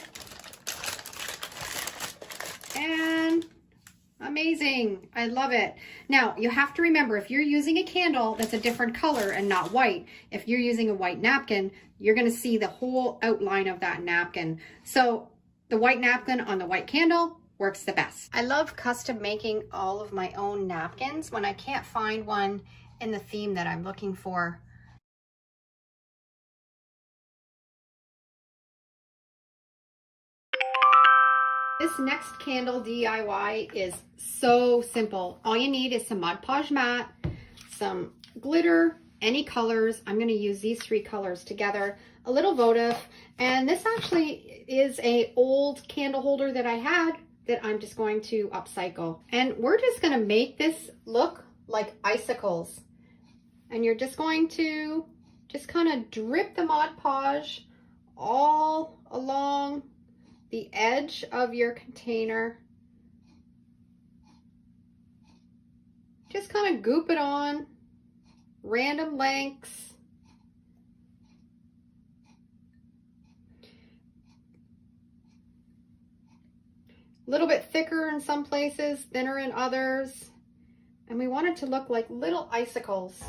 [SPEAKER 1] And amazing, I love it. Now, you have to remember, if you're using a candle that's a different color and not white, if you're using a white napkin, you're gonna see the whole outline of that napkin. So the white napkin on the white candle works the best. I love custom making all of my own napkins when I can't find one in the theme that I'm looking for. This next candle DIY is so simple. All you need is some Mod Podge matte, some glitter, any colors. I'm going to use these 3 colors together, a little votive, and this actually is a old candle holder that I had that I'm just going to upcycle. And we're just going to make this look like icicles. And you're just going to just kind of drip the Mod Podge all along the edge of your container. Just kind of goop it on, random lengths. A little bit thicker in some places, thinner in others. And we want it to look like little icicles.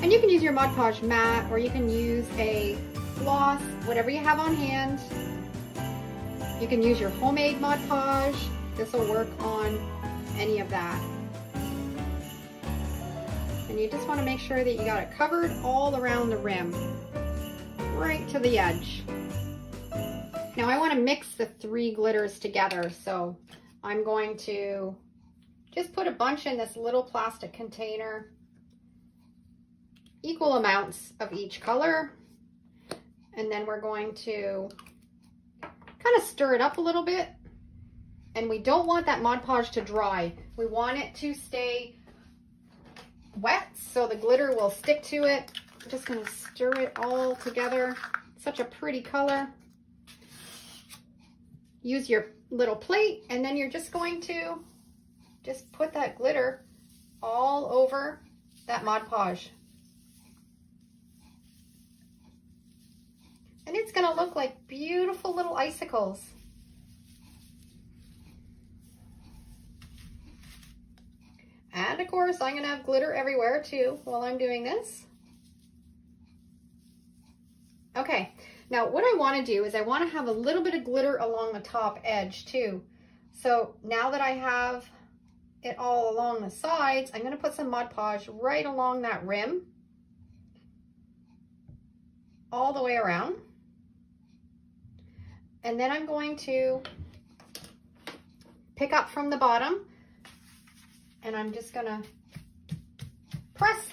[SPEAKER 1] And you can use your Mod Podge mat, or you can use a floss, whatever you have on hand. You can use your homemade Mod Podge. This will work on any of that. And you just want to make sure that you got it covered all around the rim, right to the edge. Now I want to mix the 3 glitters together, so I'm going to just put a bunch in this little plastic container. Equal amounts of each color, and then we're going to kind of stir it up a little bit. And we don't want that Mod Podge to dry. We want it to stay wet so the glitter will stick to it. I'm just going to stir it all together. Such a pretty color. Use your little plate, and then you're just going to just put that glitter all over that Mod Podge. And it's going to look like beautiful little icicles. And of course, I'm going to have glitter everywhere too while I'm doing this. Okay, now what I want to do is I want to have a little bit of glitter along the top edge too. So now that I have it all along the sides, I'm going to put some Mod Podge right along that rim, all the way around. And then I'm going to pick up from the bottom, and I'm just going to press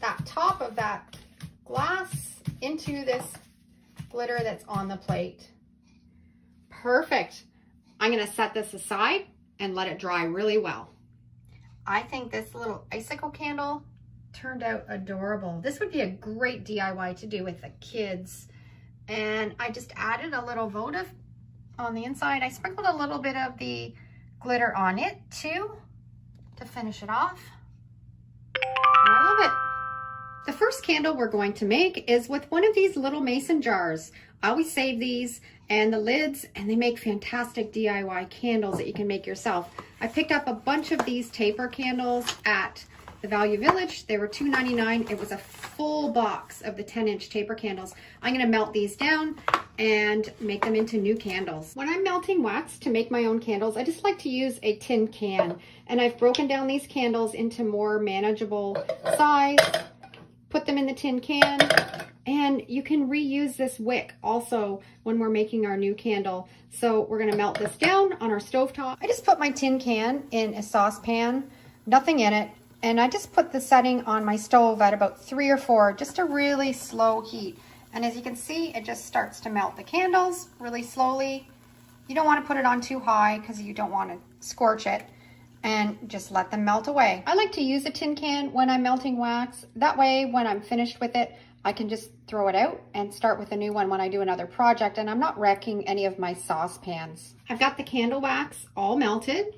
[SPEAKER 1] that top of that glass into this glitter that's on the plate. perfect. I'm gonna set this aside and let it dry really well. I think this little icicle candle turned out adorable. This would be a great DIY to do with the kids. And I just added a little votive on the inside. I sprinkled a little bit of the glitter on it too to finish it off. And I love it. The first candle we're going to make is with one of these little mason jars. I always save these and the lids, and they make fantastic DIY candles that you can make yourself. I picked up a bunch of these taper candles at the Value Village. They were $2.99. It was a full box of the 10-inch taper candles. I'm gonna melt these down and make them into new candles. When I'm melting wax to make my own candles, I just like to use a tin can. And I've broken down these candles into more manageable size, put them in the tin can, and you can reuse this wick also when we're making our new candle. So we're gonna melt this down on our stovetop. I just put my tin can in a saucepan, nothing in it, and I just put the setting on my stove at about 3 or 4, just a really slow heat. And as you can see, it just starts to melt the candles really slowly. You don't want to put it on too high because you don't want to scorch it, and just let them melt away. I like to use a tin can when I'm melting wax. That way, when I'm finished with it, I can just throw it out and start with a new one when I do another project, and I'm not wrecking any of my saucepans. I've got the candle wax all melted,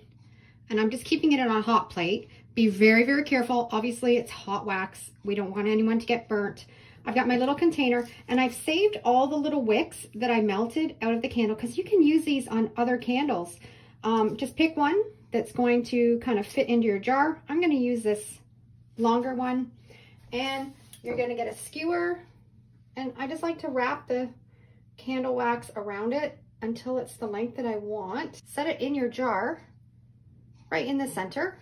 [SPEAKER 1] and I'm just keeping it on a hot plate. Be very, very careful. Obviously, it's hot wax. We don't want anyone to get burnt. I've got my little container, and I've saved all the little wicks that I melted out of the candle because you can use these on other candles. Just pick one that's going to kind of fit into your jar. I'm going to use this longer one, and you're going to get a skewer, and I just like to wrap the candle wax around it until it's the length that I want. Set it in your jar right in the center,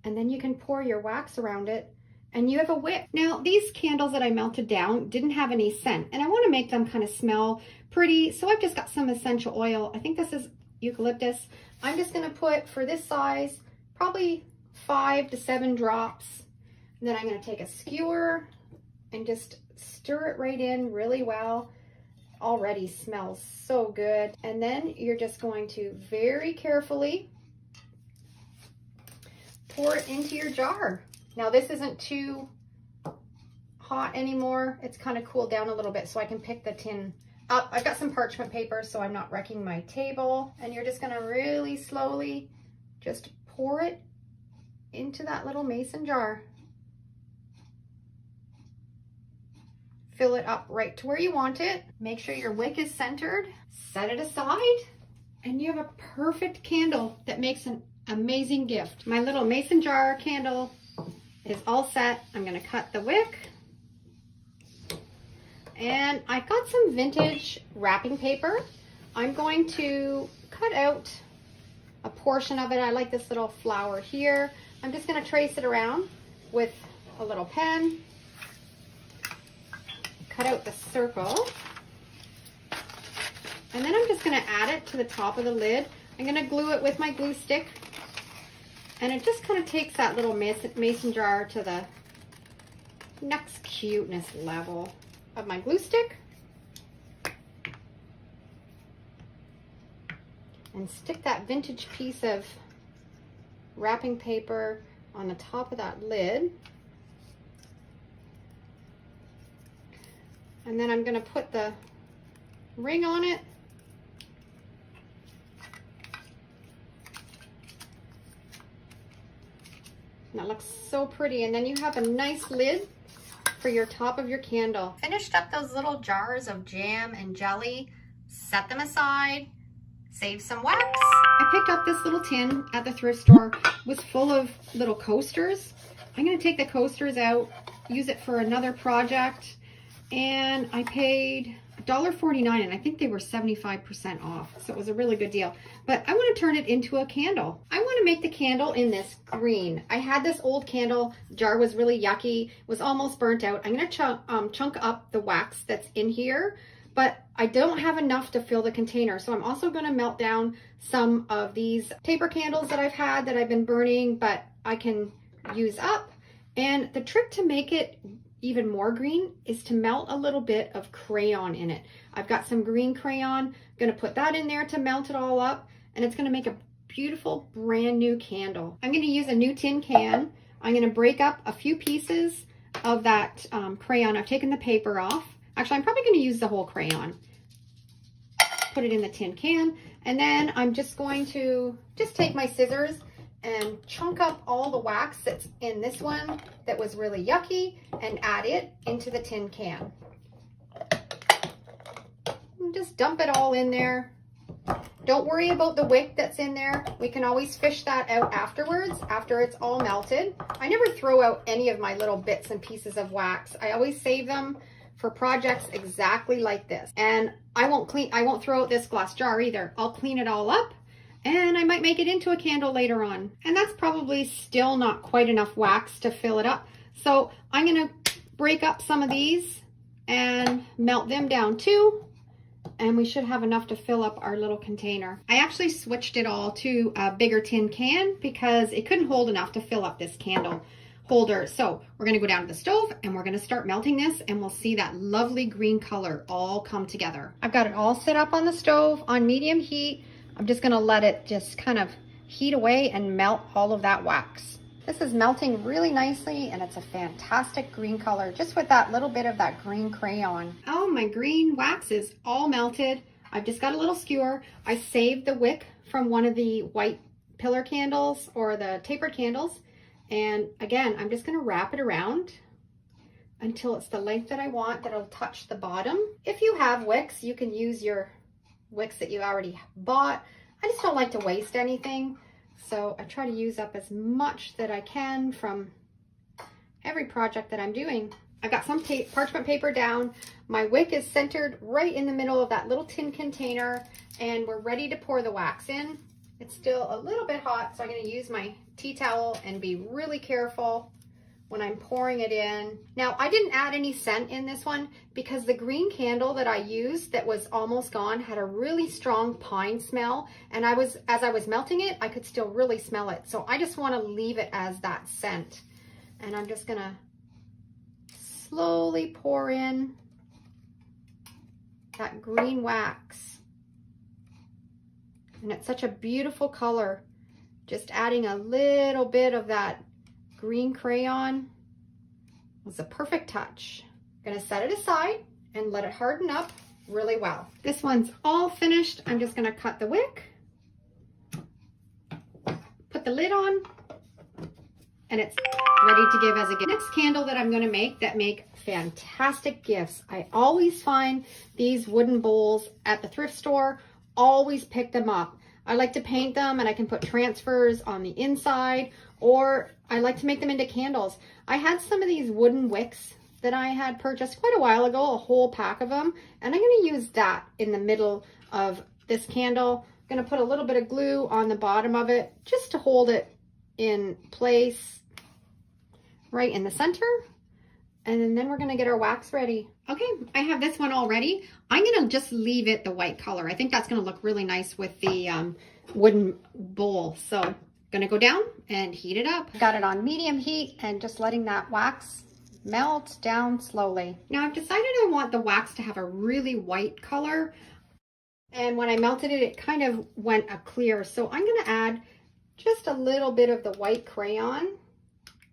[SPEAKER 1] and then you can pour your wax around it, and you have a wick. Now, these candles that I melted down didn't have any scent, and I want to make them kind of smell pretty, so I've just got some essential oil. I think this is eucalyptus. I'm just going to put, for this size, probably 5 to 7 drops. And then I'm going to take a skewer and just stir it right in really well. Already smells so good. And then you're just going to very carefully pour it into your jar. Now, this isn't too hot anymore. It's kind of cooled down a little bit so I can pick the tin up. I've got some parchment paper so I'm not wrecking my table. And you're just going to really slowly just pour it into that little mason jar. Fill it up right to where you want it. Make sure your wick is centered. Set it aside, and you have a perfect candle that makes an amazing gift. My little mason jar candle is all set. I'm gonna cut the wick. And I've got some vintage wrapping paper. I'm going to cut out a portion of it. I like this little flower here. I'm just gonna trace it around with a little pen. Cut out the circle, and then I'm just going to add it to the top of the lid. I'm going to glue it with my glue stick, and it just kind of takes that little mason jar to the next cuteness level of my glue stick, and stick that vintage piece of wrapping paper on the top of that lid. And then I'm going to put the ring on it. And that looks so pretty. And then you have a nice lid for your top of your candle. Finished up those little jars of jam and jelly. Set them aside. Save some wax. I picked up this little tin at the thrift store. It was full of little coasters. I'm going to take the coasters out, use it for another project. And I paid $1.49, and I think they were 75% off. So it was a really good deal. But I want to turn it into a candle. I want to make the candle in this green. I had this old candle. Jar was really yucky. It was almost burnt out. I'm going to chunk up the wax that's in here, but I don't have enough to fill the container. So I'm also going to melt down some of these taper candles that I've had that I've been burning, but I can use up. And the trick to make it even more green is to melt a little bit of crayon in it. I've got some green crayon Gonna put that in there to melt it all up, and it's gonna make a beautiful brand new candle. I'm gonna use a new tin can. I'm gonna break up a few pieces of that crayon. I've taken the paper off. Actually, I'm probably gonna use the whole crayon. Put it in the tin can, and then I'm just going to take my scissors and chunk up all the wax that's in this one that was really yucky and add it into the tin can. And just dump it all in there. Don't worry about the wick that's in there. We can always fish that out afterwards, after it's all melted. I never throw out any of my little bits and pieces of wax. I always save them for projects exactly like this. And I won't throw out this glass jar either. I'll clean it all up, and I might make it into a candle later on. And that's probably still not quite enough wax to fill it up. So I'm gonna break up some of these and melt them down too. And we should have enough to fill up our little container. I actually switched it all to a bigger tin can because it couldn't hold enough to fill up this candle holder. So we're gonna go down to the stove and we're gonna start melting this, and we'll see that lovely green color all come together. I've got it all set up on the stove on medium heat. I'm just gonna let it just kind of heat away and melt all of that wax. This is melting really nicely, and it's a fantastic green color, just with that little bit of that green crayon. Oh, my green wax is all melted. I've just got a little skewer. I saved the wick from one of the white pillar candles or the tapered candles. And again, I'm just gonna wrap it around until it's the length that I want, that'll touch the bottom. If you have wicks, you can use your wicks that you already bought. I just don't like to waste anything. So I try to use up as much that I can from every project that I'm doing. I've got some parchment paper down. My wick is centered right in the middle of that little tin container, and we're ready to pour the wax in. It's still a little bit hot, so I'm going to use my tea towel and be really careful when I'm pouring it in. Now, I didn't add any scent in this one because the green candle that I used that was almost gone had a really strong pine smell, and as I was melting it, I could still really smell it. So I just want to leave it as that scent. And I'm just gonna slowly pour in that green wax. And it's such a beautiful color. Just adding a little bit of that green crayon was a perfect touch. I'm gonna set it aside and let it harden up really well. This one's all finished. I'm just gonna cut the wick, put the lid on, and it's ready to give as a gift. Next candle that I'm gonna make that make fantastic gifts. I always find these wooden bowls at the thrift store, always pick them up. I like to paint them, and I can put transfers on the inside, or I like to make them into candles. I had some of these wooden wicks that I had purchased quite a while ago, a whole pack of them, and I'm going to use that in the middle of this candle. I'm going to put a little bit of glue on the bottom of it just to hold it in place right in the center, and then we're going to get our wax ready. Okay, I have this one all ready. I'm going to just leave it the white color. I think that's going to look really nice with the wooden bowl. So I'm going to go down and heat it up. Got it on medium heat and just letting that wax melt down slowly. Now I've decided I want the wax to have a really white color. And when I melted it, it kind of went a clear. So I'm going to add just a little bit of the white crayon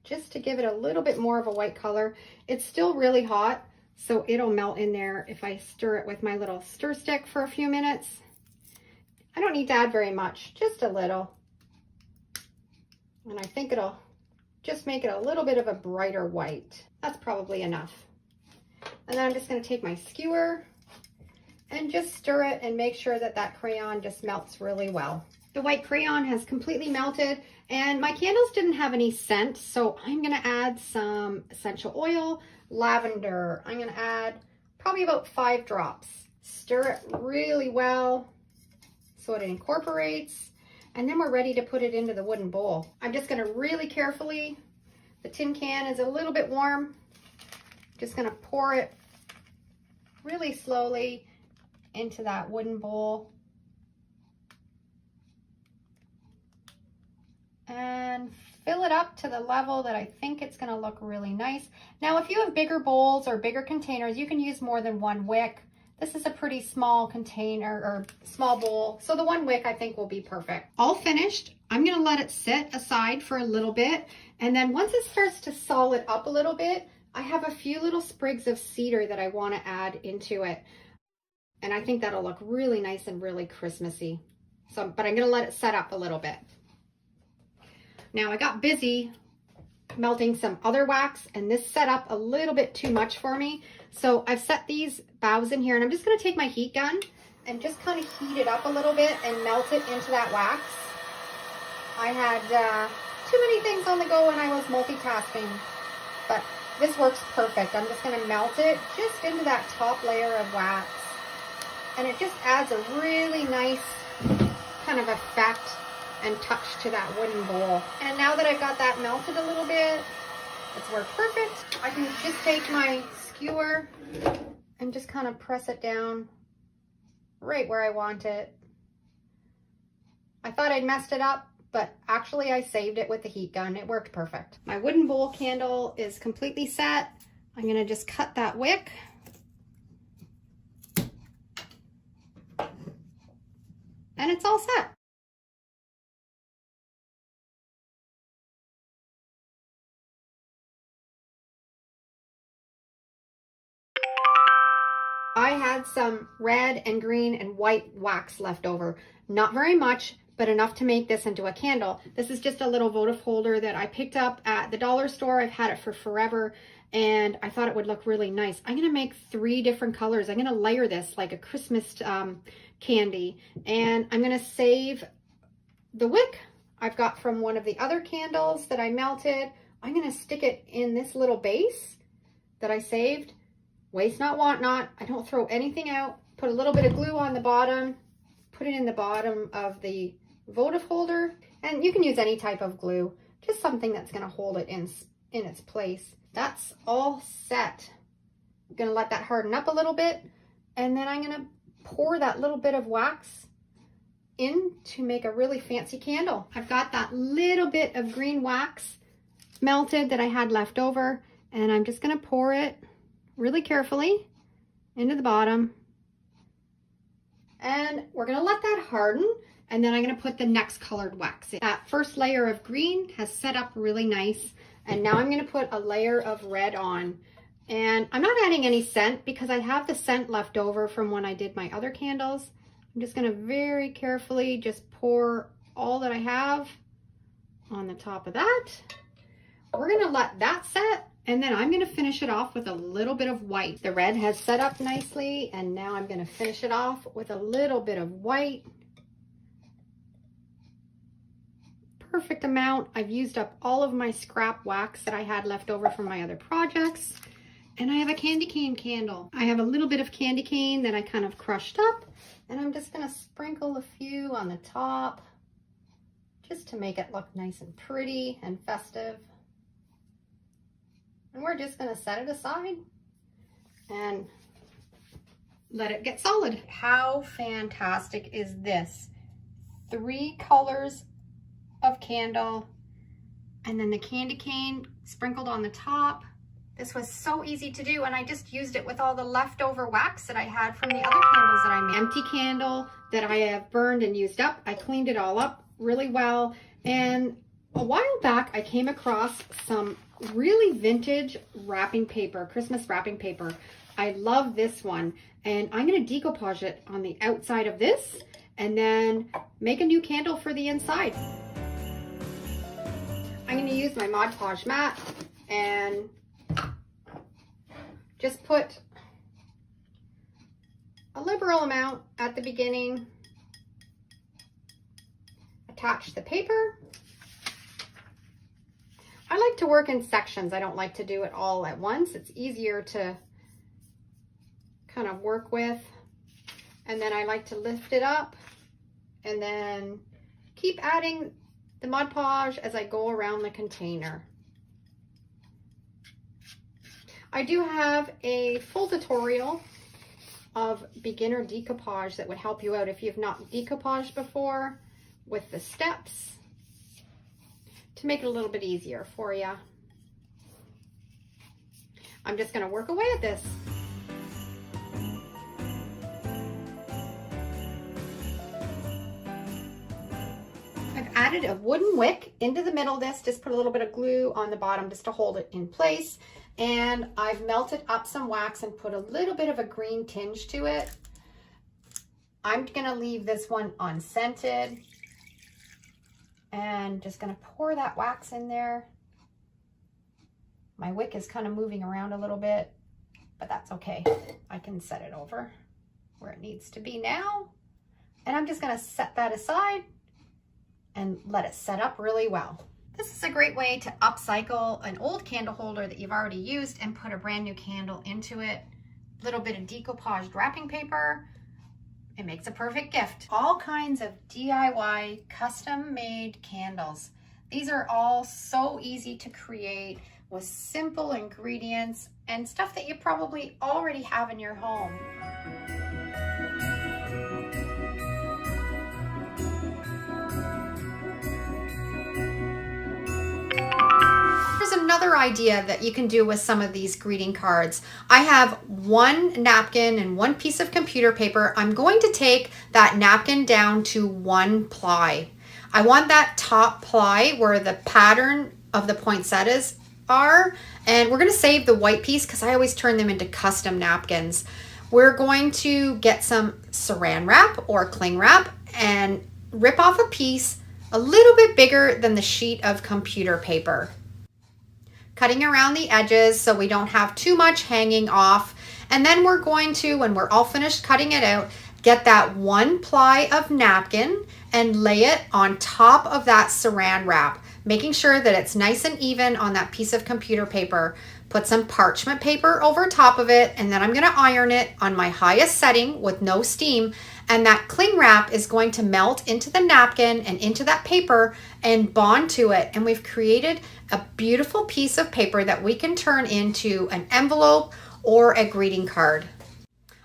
[SPEAKER 1] just to give it a little bit more of a white color. It's still really hot, so it'll melt in there if I stir it with my little stir stick for a few minutes. I don't need to add very much, just a little. And I think it'll just make it a little bit of a brighter white. That's probably enough. And then I'm just going to take my skewer and just stir it and make sure that that crayon just melts really well. The white crayon has completely melted, and my candles didn't have any scent, so I'm going to add some essential oil, lavender. I'm going to add probably about 5 drops. Stir it really well so it incorporates, and then we're ready to put it into the wooden bowl. I'm just going to really carefully, the tin can is a little bit warm, just going to pour it really slowly into that wooden bowl. And fill it up to the level that I think it's going to look really nice. Now, if you have bigger bowls or bigger containers, you can use more than one wick. This is a pretty small container or small bowl, so the one wick I think will be perfect. All finished. I'm gonna let it sit aside for a little bit, and then once it starts to solid up a little bit, I have a few little sprigs of cedar that I want to add into it. And I think that'll look really nice and really Christmassy. So, but I'm gonna let it set up a little bit. Now I got busy melting some other wax, and this set up a little bit too much for me. So I've set these boughs in here, and I'm just gonna take my heat gun and just kind of heat it up a little bit and melt it into that wax. I had too many things on the go when I was multitasking, but this works perfect. I'm just gonna melt it just into that top layer of wax. And it just adds a really nice kind of effect and touch to that wooden bowl. And now that I've got that melted a little bit, it's worked perfect. I can just take my skewer and just kind of press it down right where I want it. I thought I'd messed it up, but actually I saved it with the heat gun. It worked perfect. My wooden bowl candle is completely set. I'm gonna just cut that wick. And it's all set. I had some red and green and white wax left over. Not very much, but enough to make this into a candle. This is just a little votive holder that I picked up at the dollar store. I've had it for forever, and I thought it would look really nice. I'm gonna make 3 different colors. I'm gonna layer this like a Christmas candy, and I'm gonna save the wick I've got from one of the other candles that I melted. I'm gonna stick it in this little base that I saved. Waste not, want not. I don't throw anything out. Put a little bit of glue on the bottom, put it in the bottom of the votive holder, and you can use any type of glue, just something that's gonna hold it in its place. That's all set. I'm gonna let that harden up a little bit, and then I'm gonna pour that little bit of wax in to make a really fancy candle. I've got that little bit of green wax melted that I had left over, and I'm just gonna pour it really carefully into the bottom. And we're gonna let that harden, and then I'm gonna put the next colored wax in. That first layer of green has set up really nice, and now I'm gonna put a layer of red on. And I'm not adding any scent because I have the scent left over from when I did my other candles. I'm just gonna very carefully just pour all that I have on the top of that. We're gonna let that set, and then I'm gonna finish it off with a little bit of white. The red has set up nicely, and now I'm gonna finish it off with a little bit of white. Perfect amount. I've used up all of my scrap wax that I had left over from my other projects. And I have a candy cane candle. I have a little bit of candy cane that I kind of crushed up, and I'm just gonna sprinkle a few on the top just to make it look nice and pretty and festive. And we're just gonna set it aside and let it get solid. How fantastic is this? 3 colors of candle, and then the candy cane sprinkled on the top. This was so easy to do, and I just used it with all the leftover wax that I had from the other candles that I made. Empty candle that I have burned and used up. I cleaned it all up really well, and a while back I came across some really vintage wrapping paper, Christmas wrapping paper. I love this one, and I'm gonna decoupage it on the outside of this and then make a new candle for the inside. I'm gonna use my Mod Podge mat and just put a liberal amount at the beginning, attach the paper. I like to work in sections. I don't like to do it all at once. It's easier to kind of work with. And then I like to lift it up and then keep adding the Mod Podge as I go around the container. I do have a full tutorial of beginner decoupage that would help you out if you've not decoupaged before, with the steps to make it a little bit easier for you. I'm just going to work away at this. added a wooden wick into the middle of this, just put a little bit of glue on the bottom just to hold it in place. And I've melted up some wax and put a little bit of a green tinge to it. I'm gonna leave this one unscented and just gonna pour that wax in there. My wick is kind of moving around a little bit, but that's okay. I can set it over where it needs to be now. And I'm just gonna set that aside and let it set up really well. This is a great way to upcycle an old candle holder that you've already used and put a brand new candle into it. A little bit of decoupaged wrapping paper. It makes a perfect gift. All kinds of DIY custom made candles. These are all so easy to create with simple ingredients and stuff that you probably already have in your home. Another idea that you can do with some of these greeting cards. I have one napkin and one piece of computer paper. I'm going to take that napkin down to 1 ply. I want that top ply where the pattern of the poinsettias are, and we're going to save the white piece because I always turn them into custom napkins. We're going to get some saran wrap or cling wrap and rip off a piece a little bit bigger than the sheet of computer paper. Cutting around the edges so we don't have too much hanging off. And then we're going to, when we're all finished cutting it out, get that 1 ply of napkin and lay it on top of that saran wrap, making sure that it's nice and even on that piece of computer paper. Put some parchment paper over top of it, and then I'm gonna iron it on my highest setting with no steam. And that cling wrap is going to melt into the napkin and into that paper and bond to it. And we've created a beautiful piece of paper that we can turn into an envelope or a greeting card.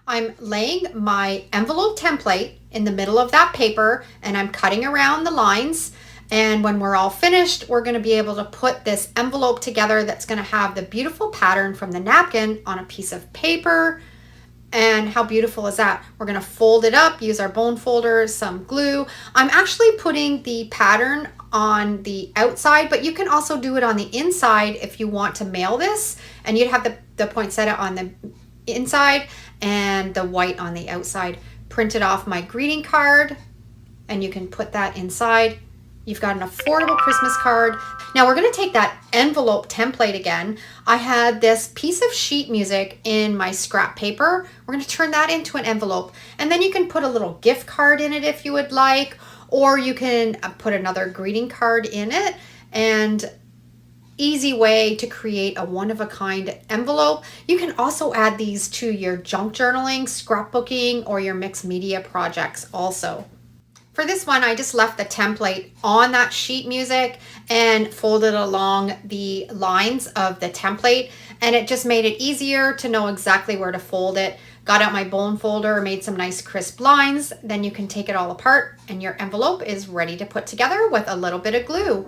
[SPEAKER 1] I'm laying my envelope template in the middle of that paper and I'm cutting around the lines. And when we're all finished, we're going to be able to put this envelope together that's going to have the beautiful pattern from the napkin on a piece of paper. And how beautiful is that? We're going to fold it up, use our bone folders, some glue. I'm actually putting the pattern on the outside, but you can also do it on the inside if you want to mail this. And you'd have the poinsettia on the inside and the white on the outside. Printed off my greeting card, and you can put that inside. You've got an affordable Christmas card. Now we're going to take that envelope template again. I had this piece of sheet music in my scrap paper. We're going to turn that into an envelope, and then you can put a little gift card in it if you would like, or you can put another greeting card in it. And easy way to create a one-of-a-kind envelope. You can also add these to your junk journaling, scrapbooking, or your mixed media projects also. For this one, I just left the template on that sheet music and folded along the lines of the template, and it just made it easier to know exactly where to fold it. Got out my bone folder, made some nice crisp lines, then you can take it all apart and your envelope is ready to put together with a little bit of glue.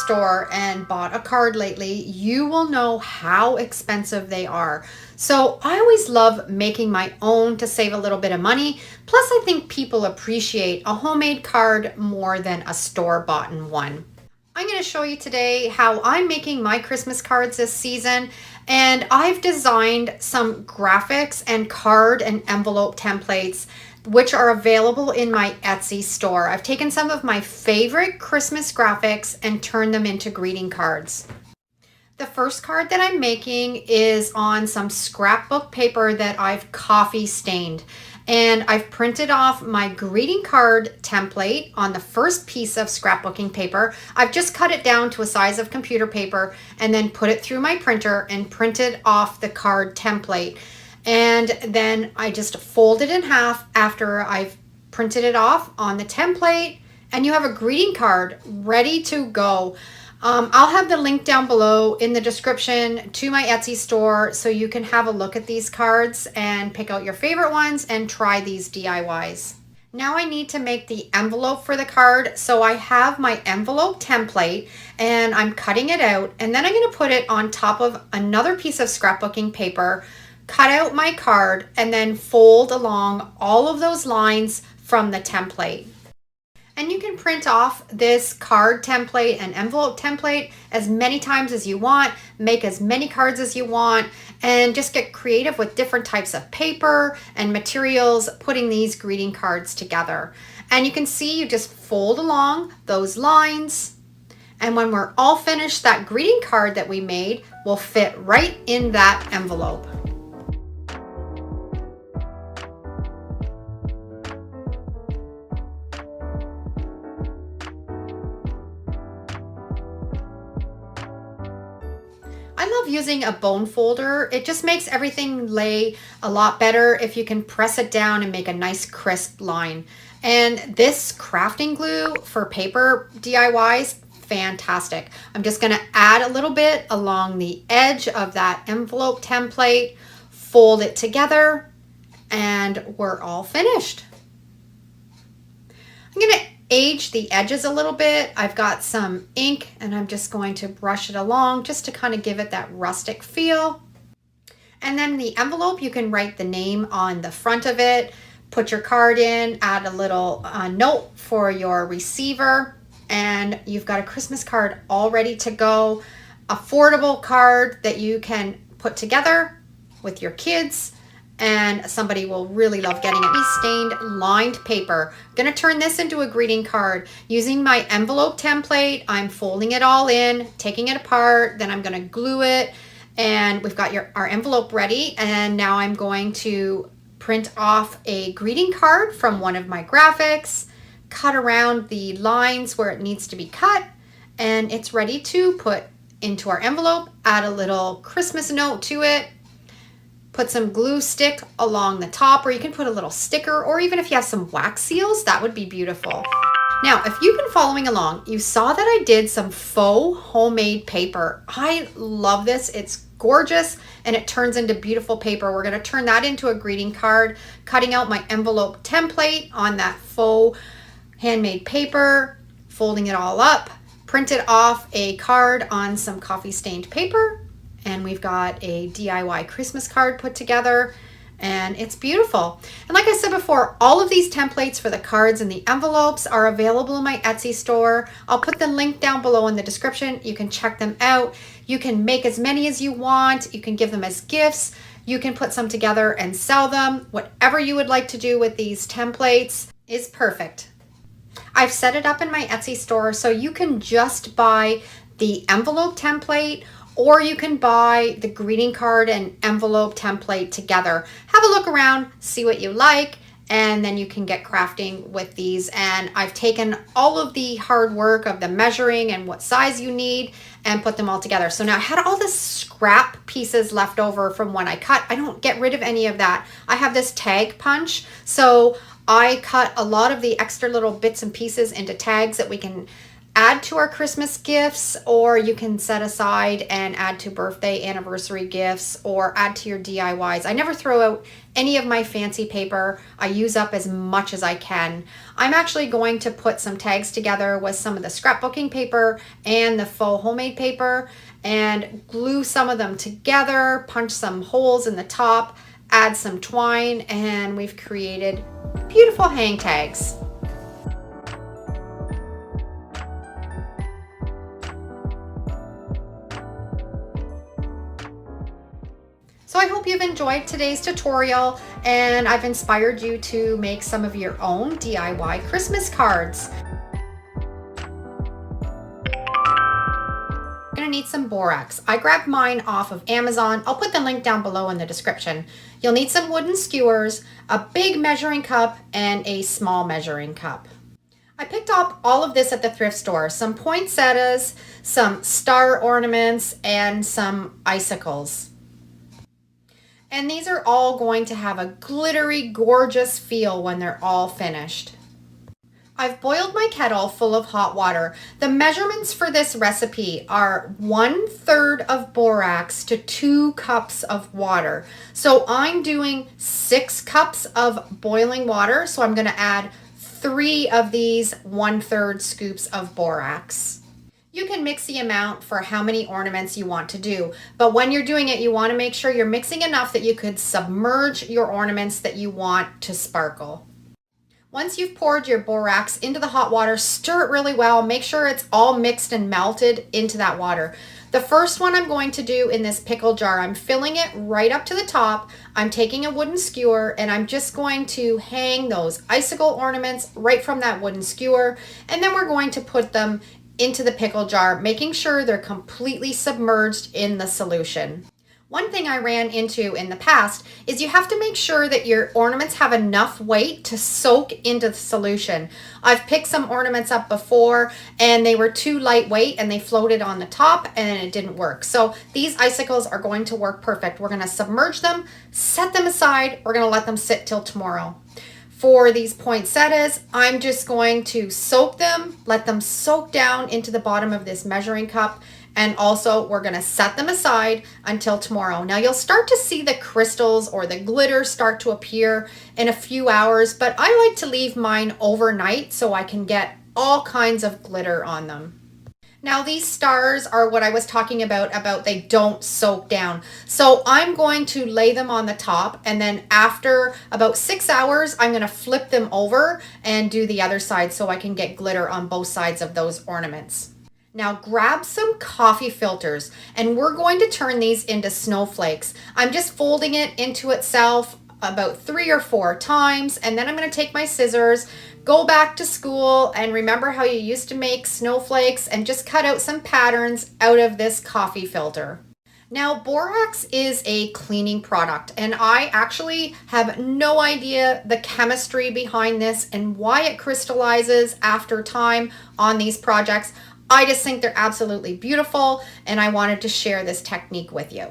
[SPEAKER 1] Store and bought a card lately, you will know how expensive they are. So I always love making my own to save a little bit of money. Plus, I think people appreciate a homemade card more than a store-bought one. I'm going to show you today how I'm making my Christmas cards this season, and I've designed some graphics and card and envelope templates which are available in my Etsy store. I've taken some of my favorite Christmas graphics and turned them into greeting cards. The first card that I'm making is on some scrapbook paper that I've coffee stained. And I've printed off my greeting card template on the first piece of scrapbooking paper. I've just cut it down to a size of computer paper and then put it through my printer and printed off the card template. And then I just fold it in half after I've printed it off on the template, and you have a greeting card ready to go. I'll have the link down below in the description to my Etsy store so you can have a look at these cards and pick out your favorite ones and try these DIYs.
[SPEAKER 2] Now I need to make the envelope for the card. So I have my envelope template and I'm cutting it out, and then I'm going to put it on top of another piece of scrapbooking paper, cut out my card, and then fold along all of those lines from the template. And you can print off this card template and envelope template as many times as you want, make as many cards as you want, and just get creative with different types of paper and materials, putting these greeting cards together. And you can see you just fold along those lines. And when we're all finished, that greeting card that we made will fit right in that envelope. I love using a bone folder. It just makes everything lay a lot better if you can press it down and make a nice crisp line. And this crafting glue for paper DIYs, fantastic. I'm just going to add a little bit along the edge of that envelope template, fold it together, and we're all finished. I'm going to age the edges a little bit. I've got some ink and I'm just going to brush it along just to kind of give it that rustic feel. And then the envelope, you can write the name on the front of it, put your card in, add a little note for your receiver, and you've got a Christmas card all ready to go. Affordable card that you can put together with your kids, and somebody will really love getting it. Stained lined paper. I'm gonna turn this into a greeting card. Using my envelope template, I'm folding it all in, taking it apart, then I'm gonna glue it, and we've got our envelope ready. And now I'm going to print off a greeting card from one of my graphics, cut around the lines where it needs to be cut, and it's ready to put into our envelope. Add a little Christmas note to it, put some glue stick along the top, or you can put a little sticker, or even if you have some wax seals, that would be beautiful. Now, if you've been following along, you saw that I did some faux homemade paper. I love this. It's gorgeous and it turns into beautiful paper. We're going to turn that into a greeting card, cutting out my envelope template on that faux handmade paper, folding it all up, printed off a card on some coffee stained paper, and we've got a DIY Christmas card put together, and it's beautiful. And like I said before, all of these templates for the cards and the envelopes are available in my Etsy store. I'll put the link down below in the description. You can check them out. You can make as many as you want. You can give them as gifts. You can put some together and sell them. Whatever you would like to do with these templates is perfect. I've set it up in my Etsy store, so you can just buy the envelope template, or you can buy the greeting card and envelope template together. Have a look around, see what you like, and then you can get crafting with these. And I've taken all of the hard work of the measuring and what size you need and put them all together. So now I had all the scrap pieces left over from when I cut. I don't get rid of any of that. I have this tag punch, so I cut a lot of the extra little bits and pieces into tags that we can add to our Christmas gifts, or you can set aside and add to birthday, anniversary gifts, or add to your DIYs. I never throw out any of my fancy paper. I use up as much as I can. I'm actually going to put some tags together with some of the scrapbooking paper and the faux homemade paper and glue some of them together, punch some holes in the top, add some twine, and we've created beautiful hang tags. So I hope you've enjoyed today's tutorial and I've inspired you to make some of your own DIY Christmas cards. You're gonna need some borax. I grabbed mine off of Amazon. I'll put the link down below in the description. You'll need some wooden skewers, a big measuring cup, and a small measuring cup. I picked up all of this at the thrift store, some poinsettias, some star ornaments, and some icicles. And these are all going to have a glittery, gorgeous feel when they're all finished. I've boiled my kettle full of hot water. The measurements for this recipe are 1/3 of borax to 2 cups of water. So I'm doing 6 cups of boiling water. So I'm gonna add 3 of these 1/3 scoops of borax. You can mix the amount for how many ornaments you want to do, but when you're doing it, you want to make sure you're mixing enough that you could submerge your ornaments that you want to sparkle. Once you've poured your borax into the hot water, stir it really well. Make sure it's all mixed and melted into that water. The first one I'm going to do in this pickle jar, I'm filling it right up to the top. I'm taking a wooden skewer and I'm just going to hang those icicle ornaments right from that wooden skewer. And then we're going to put them into the pickle jar, making sure they're completely submerged in the solution. One thing I ran into in the past is you have to make sure that your ornaments have enough weight to soak into the solution. I've picked some ornaments up before and they were too lightweight and they floated on the top and it didn't work. So these icicles are going to work perfect. We're going to submerge them, set them aside. We're going to let them sit till tomorrow. For these poinsettias, I'm just going to soak them, let them soak down into the bottom of this measuring cup. And also we're going to set them aside until tomorrow. Now you'll start to see the crystals or the glitter start to appear in a few hours, but I like to leave mine overnight so I can get all kinds of glitter on them. Now these stars are what I was talking about they don't soak down. So I'm going to lay them on the top and then after about 6 hours, I'm going to flip them over and do the other side so I can get glitter on both sides of those ornaments. Now grab some coffee filters and we're going to turn these into snowflakes. I'm just folding it into itself about 3 or 4 times and then I'm going to take my scissors, go back to school and remember how you used to make snowflakes and just cut out some patterns out of this coffee filter. Now borax is a cleaning product and I actually have no idea the chemistry behind this and why it crystallizes after time on these projects. I just think they're absolutely beautiful and I wanted to share this technique with you.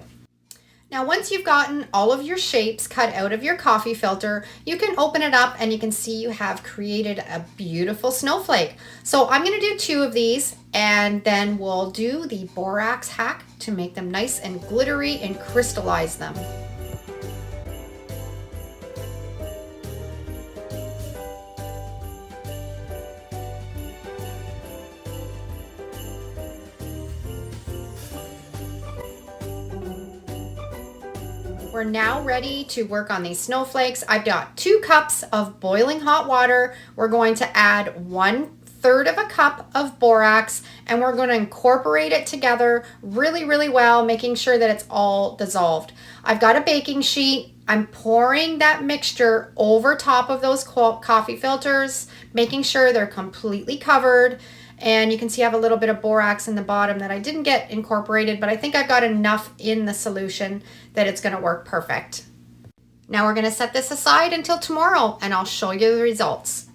[SPEAKER 2] Now once you've gotten all of your shapes cut out of your coffee filter, you can open it up and you can see you have created a beautiful snowflake. So I'm going to do 2 of these and then we'll do the borax hack to make them nice and glittery and crystallize them. We're now ready to work on these snowflakes. I've got 2 cups of boiling hot water. We're going to add 1/3 of a cup of borax and we're going to incorporate it together really well, making sure that it's all dissolved. I've got a baking sheet. I'm pouring that mixture over top of those coffee filters, making sure they're completely covered. And you can see I have a little bit of borax in the bottom that I didn't get incorporated, but I think I've got enough in the solution that it's going to work perfect. Now we're going to set this aside until tomorrow and I'll show you the results.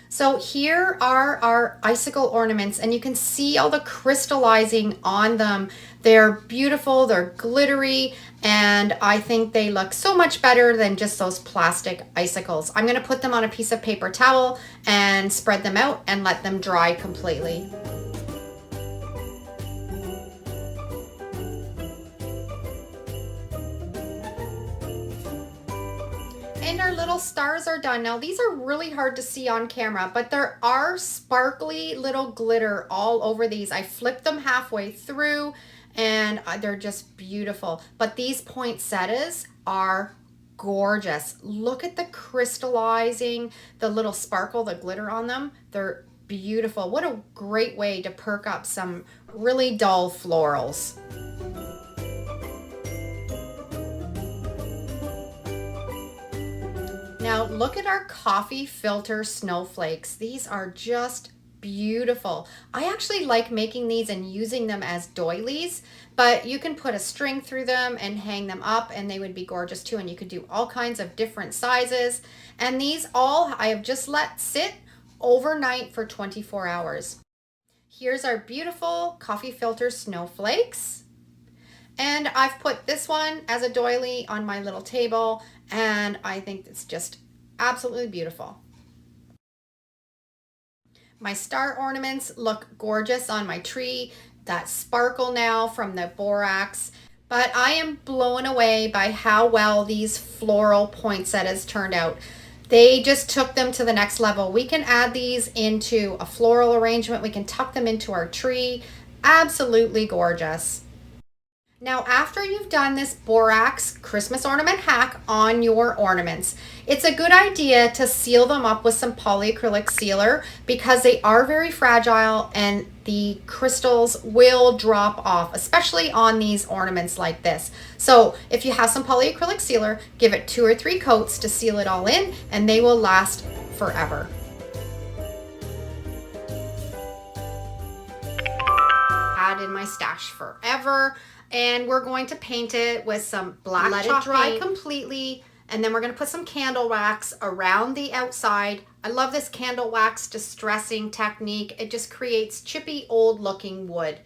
[SPEAKER 2] So here are our icicle ornaments and you can see all the crystallizing on them. They're beautiful, they're glittery, and I think they look so much better than just those plastic icicles. I'm going to put them on a piece of paper towel and spread them out and let them dry completely. And our little stars are done. Now these are really hard to see on camera, but there are sparkly little glitter all over these. I flipped them halfway through and they're just beautiful. But these poinsettias are gorgeous. Look at the crystallizing, the little sparkle, the glitter on them. They're beautiful. What a great way to perk up some really dull florals. Now look at our coffee filter snowflakes. These are just beautiful. I actually like making these and using them as doilies, but you can put a string through them and hang them up and they would be gorgeous too. And you could do all kinds of different sizes. And these all I have just let sit overnight for 24 hours. Here's our beautiful coffee filter snowflakes. And I've put this one as a doily on my little table and I think it's just absolutely beautiful. My star ornaments look gorgeous on my tree. That sparkle now from the borax. But I am blown away by how well these floral poinsettias turned out. They just took them to the next level. We can add these into a floral arrangement. We can tuck them into our tree. Absolutely gorgeous. Now, after you've done this borax Christmas ornament hack on your ornaments, it's a good idea to seal them up with some polyacrylic sealer because they are very fragile and the crystals will drop off, especially on these ornaments like this. So if you have some polyacrylic sealer, give it 2 or 3 coats to seal it all in and they will last forever. Had in my stash forever. And we're going to paint it with some black chalk paint. Let it dry completely. And then we're going to put some candle wax around the outside. I love this candle wax distressing technique. It just creates chippy, old looking wood.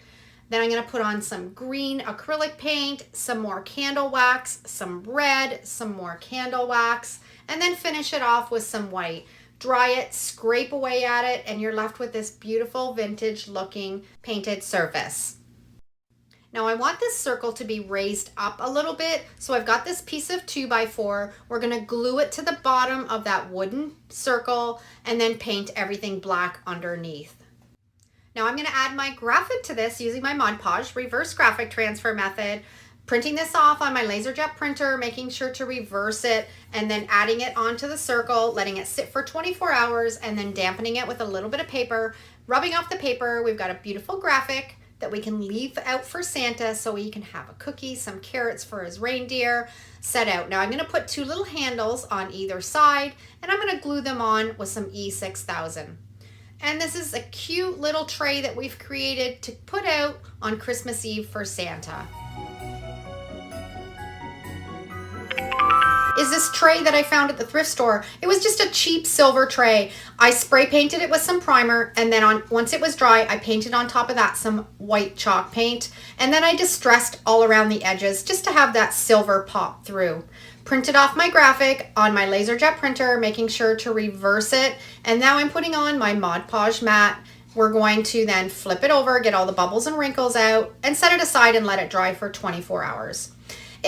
[SPEAKER 2] Then I'm going to put on some green acrylic paint, some more candle wax, some red, some more candle wax, and then finish it off with some white. Dry it, scrape away at it, and you're left with this beautiful vintage looking painted surface. Now I want this circle to be raised up a little bit, so I've got this piece of 2x4. We're going to glue it to the bottom of that wooden circle and then paint everything black underneath. Now I'm going to add my graphic to this using my Mod Podge reverse graphic transfer method, printing this off on my LaserJet printer, making sure to reverse it, and then adding it onto the circle, letting it sit for 24 hours, and then dampening it with a little bit of paper, rubbing off the paper. We've got a beautiful graphic that we can leave out for Santa so he can have a cookie, some carrots for his reindeer set out. Now I'm going to put 2 little handles on either side and I'm going to glue them on with some E6000. And this is a cute little tray that we've created to put out on Christmas Eve for Santa. Is this tray that I found at the thrift store. It was just a cheap silver tray. I spray painted it with some primer, and then once it was dry, I painted on top of that some white chalk paint, and then I distressed all around the edges just to have that silver pop through. Printed off my graphic on my LaserJet printer, making sure to reverse it, and now I'm putting on my Mod Podge mat. We're going to then flip it over, get all the bubbles and wrinkles out, and set it aside and let it dry for 24 hours.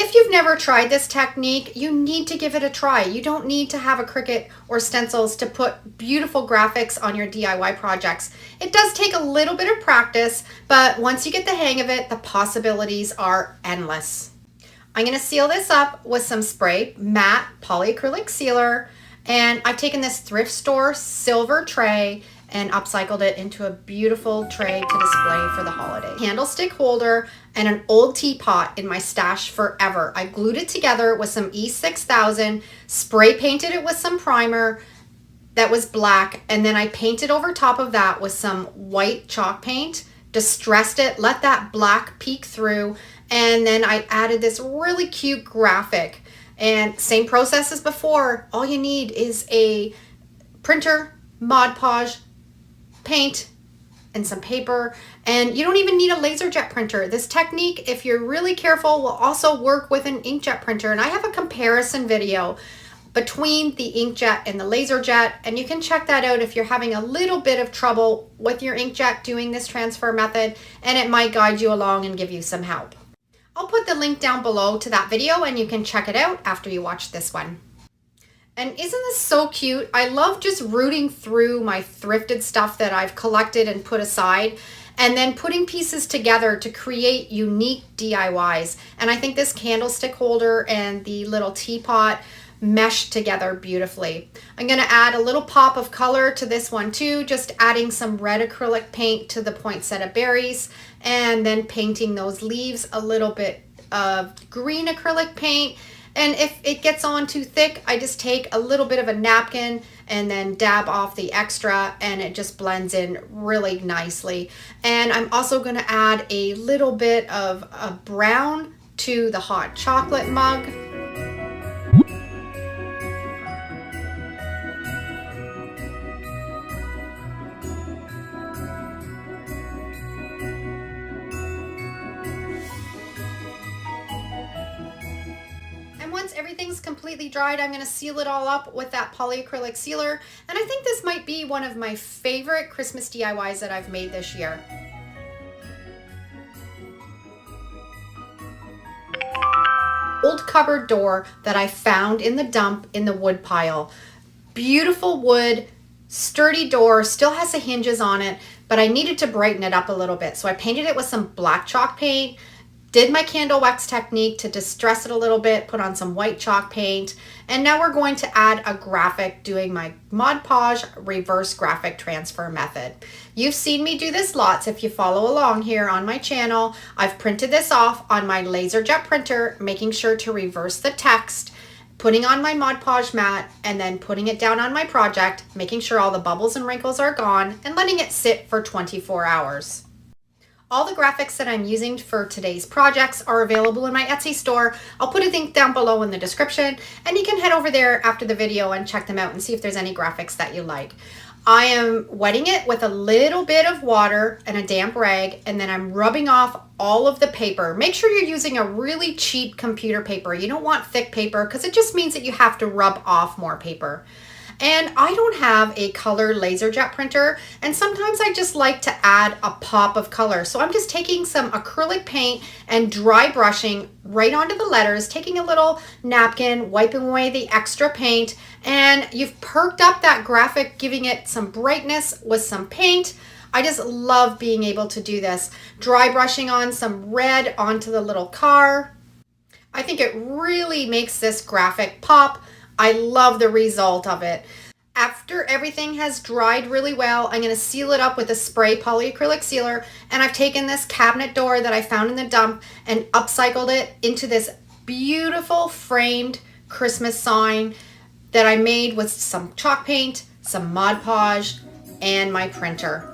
[SPEAKER 2] If you've never tried this technique, you need to give it a try. You don't need to have a Cricut or stencils to put beautiful graphics on your DIY projects. It does take a little bit of practice, but once you get the hang of it, the possibilities are endless. I'm going to seal this up with some spray matte polyacrylic sealer, and I've taken this thrift store silver tray and upcycled it into a beautiful tray to display for the holiday. Candlestick holder and an old teapot in my stash forever. I glued it together with some E6000, spray painted it with some primer that was black, and then I painted over top of that with some white chalk paint, distressed it, let that black peek through, and then I added this really cute graphic. And same process as before. All you need is a printer, Mod Podge, paint, and some paper, and you don't even need a LaserJet printer. This technique, if you're really careful, will also work with an inkjet printer, and I have a comparison video between the inkjet and the LaserJet, and you can check that out if you're having a little bit of trouble with your inkjet doing this transfer method, and it might guide you along and give you some help. I'll put the link down below to that video and you can check it out after you watch this one. And isn't this so cute? I love just rooting through my thrifted stuff that I've collected and put aside, and then putting pieces together to create unique DIYs. And I think this candlestick holder and the little teapot mesh together beautifully. I'm going to add a little pop of color to this one too, just adding some red acrylic paint to the poinsettia berries, and then painting those leaves a little bit of green acrylic paint. And if it gets on too thick, I just take a little bit of a napkin and then dab off the extra, and it just blends in really nicely. And I'm also going to add a little bit of a brown to the hot chocolate mug. Once everything's completely dried, I'm going to seal it all up with that polyacrylic sealer, and I think this might be one of my favorite Christmas DIYs that I've made this year. Old cupboard door that I found in the dump in the wood pile. beautiful wood, sturdy door, still has the hinges on it, but I needed to brighten it up a little bit. So I painted it with some black chalk paint, did my candle wax technique to distress it a little bit, put on some white chalk paint, and now we're going to add a graphic doing my Mod Podge reverse graphic transfer method. You've seen me do this lots if you follow along here on my channel. I've printed this off on my LaserJet printer, making sure to reverse the text, putting on my Mod Podge mat, and then putting it down on my project, making sure all the bubbles and wrinkles are gone, and letting it sit for 24 hours. All the graphics that I'm using for today's projects are available in my Etsy store. I'll put a link down below in the description, and you can head over there after the video and check them out and see if there's any graphics that you like. I am wetting it with a little bit of water and a damp rag, and then I'm rubbing off all of the paper. Make sure you're using a really cheap computer paper. You don't want thick paper because it just means that you have to rub off more paper. And I don't have a color LaserJet printer, and sometimes I just like to add a pop of color. So I'm just taking some acrylic paint and dry brushing right onto the letters, taking a little napkin, wiping away the extra paint, and you've perked up that graphic, giving it some brightness with some paint. I just love being able to do this. Dry brushing on some red onto the little car. I think it really makes this graphic pop. I love the result of it. After everything has dried really well, I'm going to seal it up with a spray polyacrylic sealer, and I've taken this cabinet door that I found in the dump and upcycled it into this beautiful framed Christmas sign that I made with some chalk paint, some Mod Podge, and my printer.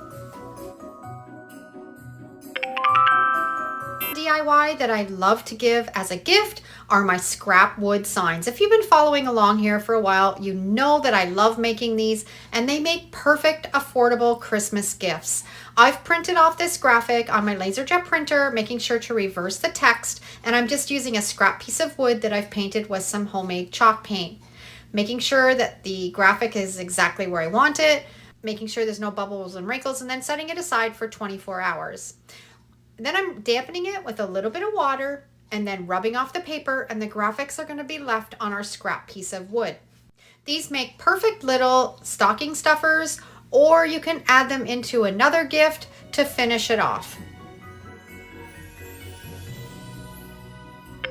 [SPEAKER 2] DIY that I love to give as a gift are my scrap wood signs. If you've been following along here for a while, you know that I love making these, and they make perfect, affordable Christmas gifts. I've printed off this graphic on my LaserJet printer, making sure to reverse the text, and I'm just using a scrap piece of wood that I've painted with some homemade chalk paint. Making sure that the graphic is exactly where I want it, making sure there's no bubbles and wrinkles, and then setting it aside for 24 hours. Then I'm dampening it with a little bit of water and then rubbing off the paper, and the graphics are going to be left on our scrap piece of wood. These make perfect little stocking stuffers, or you can add them into another gift to finish it off.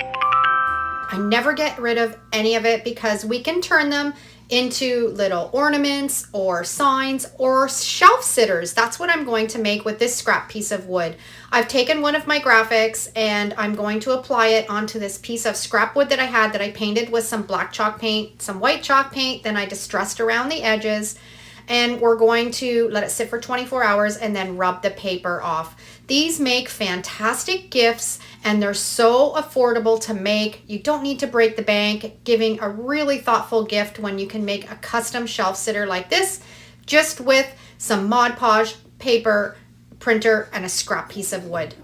[SPEAKER 2] I never get rid of any of it because we can turn them into little ornaments or signs or shelf sitters. That's what I'm going to make with this scrap piece of wood. I've taken one of my graphics and I'm going to apply it onto this piece of scrap wood that I had that I painted with some black chalk paint, some white chalk paint, then I distressed around the edges, and we're going to let it sit for 24 hours and then rub the paper off. These make fantastic gifts and they're so affordable to make. You don't need to break the bank, giving a really thoughtful gift when you can make a custom shelf sitter like this just with some Mod Podge, paper, printer, and a scrap piece of wood.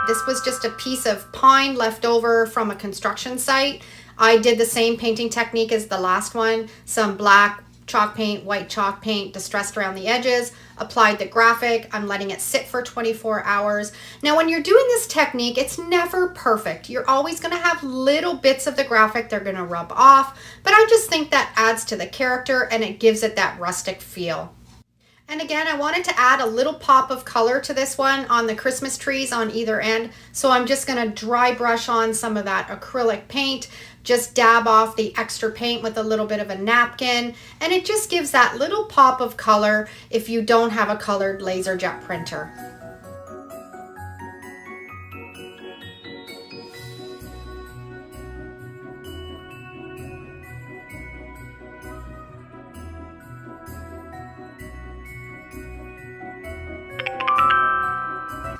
[SPEAKER 2] This was just a piece of pine left over from a construction site. I did the same painting technique as the last one. Some black chalk paint, white chalk paint, distressed around the edges, applied the graphic. I'm letting it sit for 24 hours. Now, when you're doing this technique, it's never perfect. You're always gonna have little bits of the graphic they're gonna rub off, but I just think that adds to the character and it gives it that rustic feel. And again, I wanted to add a little pop of color to this one on the Christmas trees on either end. So I'm just gonna dry brush on some of that acrylic paint, just dab off the extra paint with a little bit of a napkin, and it just gives that little pop of color if you don't have a colored LaserJet printer.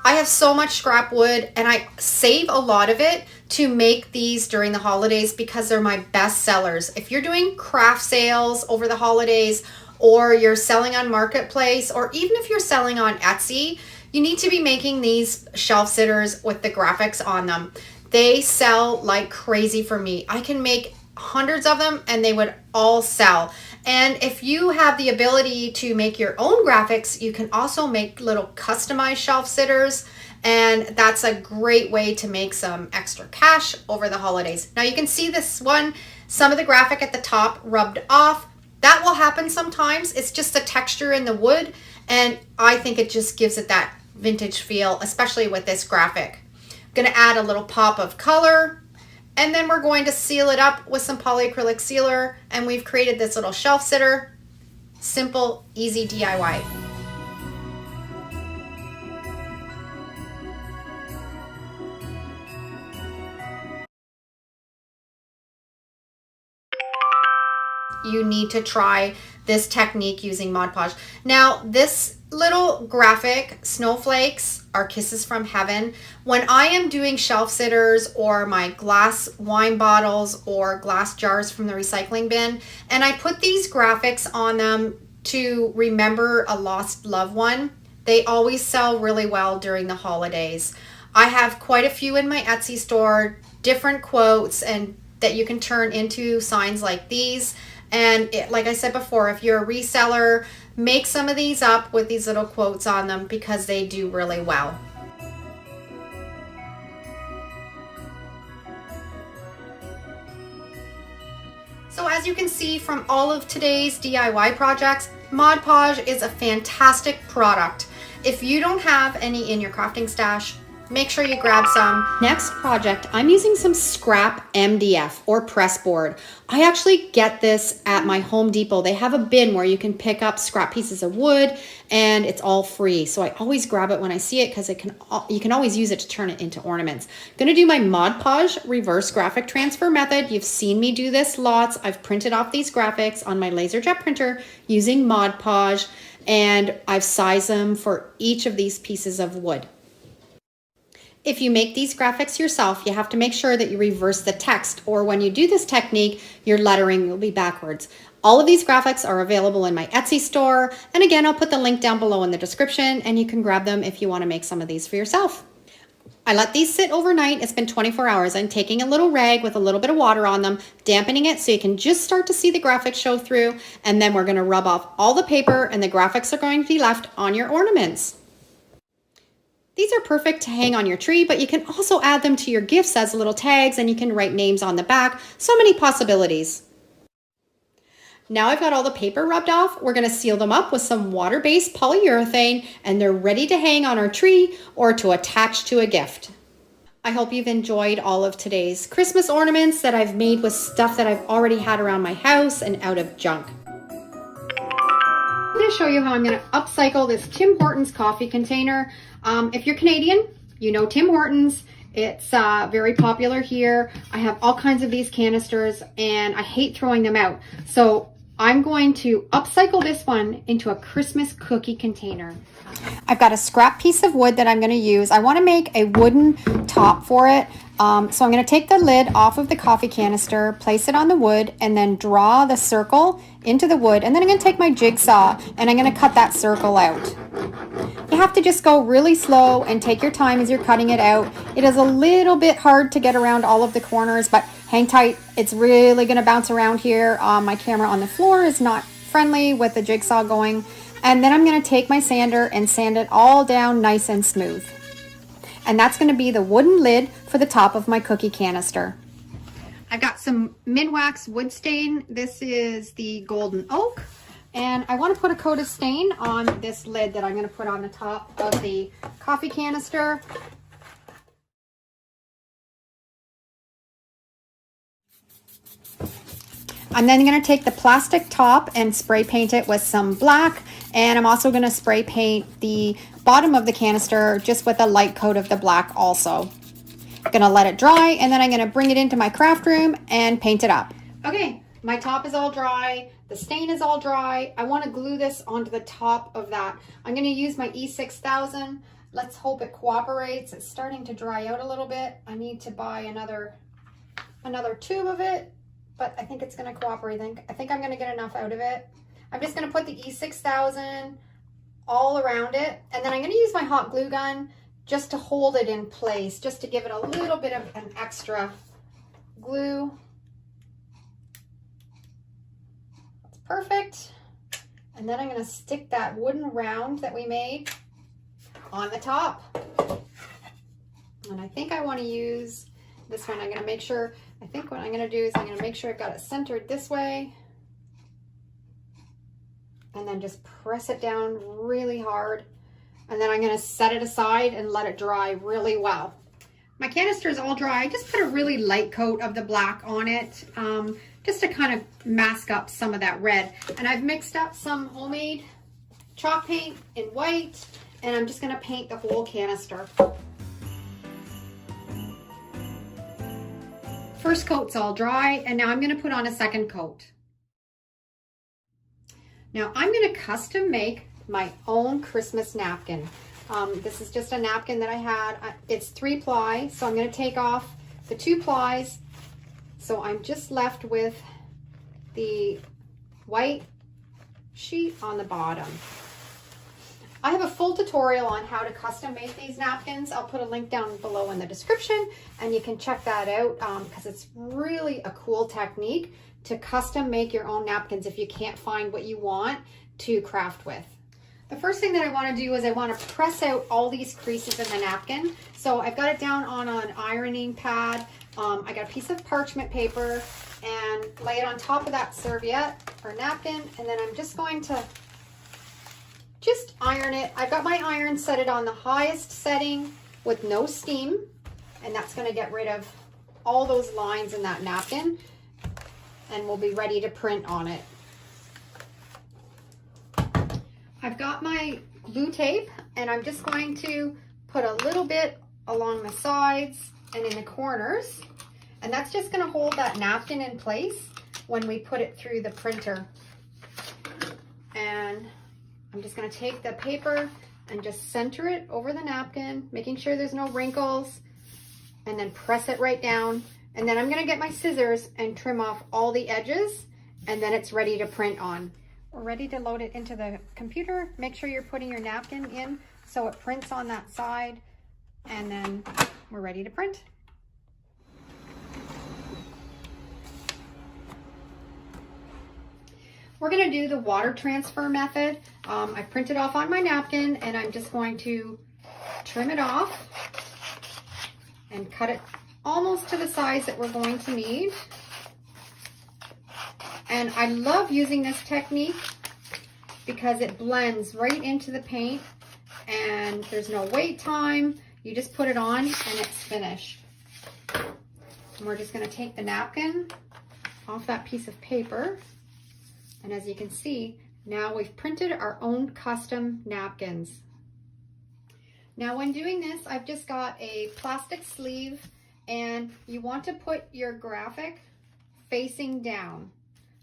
[SPEAKER 2] I have so much scrap wood and I save a lot of it to make these during the holidays because they're my best sellers. If you're doing craft sales over the holidays, or you're selling on Marketplace, or even if you're selling on Etsy, you need to be making these shelf sitters with the graphics on them. They sell like crazy for me. I can make hundreds of them and they would all sell. And if you have the ability to make your own graphics, you can also make little customized shelf sitters. And that's a great way to make some extra cash over the holidays. Now you can see this one, some of the graphic at the top rubbed off. That will happen sometimes. It's just the texture in the wood. And I think it just gives it that vintage feel, especially with this graphic. I'm going to add a little pop of color. And then we're going to seal it up with some polyacrylic sealer. And we've created this little shelf sitter. Simple, easy DIY. You need to try this technique using Mod Podge. Now, this little graphic, snowflakes are kisses from heaven. When I am doing shelf sitters or my glass wine bottles or glass jars from the recycling bin, and I put these graphics on them to remember a lost loved one, they always sell really well during the holidays. I have quite a few in my Etsy store, different quotes, and that you can turn into signs like these. And like I said before, if you're a reseller, make some of these up with these little quotes on them because they do really well. So as you can see from all of today's DIY projects, Mod Podge is a fantastic product. If you don't have any in your crafting stash, make sure you grab some. Next project, I'm using some scrap MDF or pressboard. I actually get this at my Home Depot. They have a bin where you can pick up scrap pieces of wood and it's all free. So I always grab it when I see it because you can always use it to turn it into ornaments. I'm gonna do my Mod Podge reverse graphic transfer method. You've seen me do this lots. I've printed off these graphics on my LaserJet printer using Mod Podge, and I've sized them for each of these pieces of wood. If you make these graphics yourself, you have to make sure that you reverse the text, or when you do this technique, your lettering will be backwards. All of these graphics are available in my Etsy store. And again, I'll put the link down below in the description and you can grab them if you want to make some of these for yourself. I let these sit overnight. It's been 24 hours. I'm taking a little rag with a little bit of water on them, dampening it so you can just start to see the graphics show through. And then we're going to rub off all the paper and the graphics are going to be left on your ornaments. These are perfect to hang on your tree, but you can also add them to your gifts as little tags and you can write names on the back. So many possibilities. Now I've got all the paper rubbed off. We're going to seal them up with some water-based polyurethane and they're ready to hang on our tree or to attach to a gift. I hope you've enjoyed all of today's Christmas ornaments that I've made with stuff that I've already had around my house and out of junk. I'm going to show you how I'm going to upcycle this Tim Hortons coffee container. If you're Canadian, you know Tim Hortons. It's very popular here. I have all kinds of these canisters and I hate throwing them out. So I'm going to upcycle this one into a Christmas cookie container. I've got a scrap piece of wood that I'm going to use. I want to make a wooden top for it. So I'm going to take the lid off of the coffee canister, place it on the wood, and then draw the circle into the wood. And then I'm going to take my jigsaw and I'm going to cut that circle out. You have to just go really slow and take your time as you're cutting it out. It is a little bit hard to get around all of the corners, but hang tight. It's really going to bounce around here. My camera on the floor is not friendly with the jigsaw going. And then I'm going to take my sander and sand it all down nice and smooth. And that's going to be the wooden lid for the top of my cookie canister. I've got some Minwax wood stain. This is the golden oak. And I want to put a coat of stain on this lid that I'm going to put on the top of the coffee canister. I'm then going to take the plastic top and spray paint it with some black. And I'm also going to spray paint the bottom of the canister just with a light coat of the black also. I'm going to let it dry and then I'm going to bring it into my craft room and paint it up. Okay, my top is all dry. The stain is all dry. I want to glue this onto the top of that. I'm going to use my E6000. Let's hope it cooperates. It's starting to dry out a little bit. I need to buy another tube of it, but I think it's going to cooperate. I think I'm going to get enough out of it. I'm just going to put the E6000 all around it, and then I'm going to use my hot glue gun just to hold it in place, just to give it a little bit of an extra glue.
[SPEAKER 1] perfect. And then I'm going to stick that wooden round that we made on the top. And I think I want to use this one. I'm going to make sure, I think what I'm going to do is I'm going to make sure I've got it centered this way. And then just press it down really hard. And then I'm going to set it aside and let it dry really well. My canister is all dry. I just put a really light coat of the black on it, just to kind of mask up some of that red. And I've mixed up some homemade chalk paint in white, and I'm just going to paint the whole canister. First coat's all dry, and now I'm going to put on a second coat. Now I'm going to custom make my own Christmas napkin. This is just a napkin that I had. It's 3-ply, so I'm going to take off the 2 plies. So I'm just left with the white sheet on the bottom. I have a full tutorial on how to custom make these napkins. I'll put a link down below in the description, and you can check that out because it's really a cool technique to custom make your own napkins if you can't find what you want to craft with. The first thing that I want to do is I want to press out all these creases in the napkin. So I've got it down on an ironing pad. I got a piece of parchment paper and lay it on top of that serviette or napkin, and then I'm just going to just iron it. I've got my iron set it on the highest setting with no steam, and that's going to get rid of all those lines in that napkin, and we'll be ready to print on it. I've got my glue tape, and I'm just going to put a little bit along the sides and in the corners, and that's just going to hold that napkin in place when we put it through the printer. And I'm just going to take the paper and just center it over the napkin, making sure there's no wrinkles, and then press it right down. And then I'm going to get my scissors and trim off all the edges, and then it's ready to print on. We're ready to load it into the computer. Make sure you're putting your napkin in so it prints on that side, and then we're ready to print. We're going to do the water transfer method. I printed off on my napkin, and I'm just going to trim it off and cut it almost to the size that we're going to need. And I love using this technique because it blends right into the paint, and there's no wait time. You just put it on and it's finished. And we're just going to take the napkin off that piece of paper. And as you can see, now we've printed our own custom napkins. Now when doing this, I've just got a plastic sleeve, and you want to put your graphic facing down.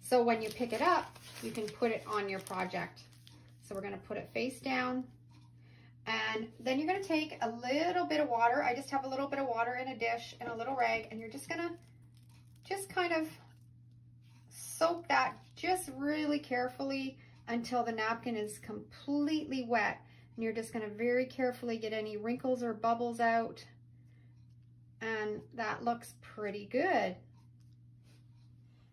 [SPEAKER 1] So when you pick it up, you can put it on your project. So we're going to put it face down. And then you're going to take a little bit of water. I just have a little bit of water in a dish and a little rag, and you're just going to just kind of soak that just really carefully until the napkin is completely wet. And you're just going to very carefully get any wrinkles or bubbles out. And that looks pretty good.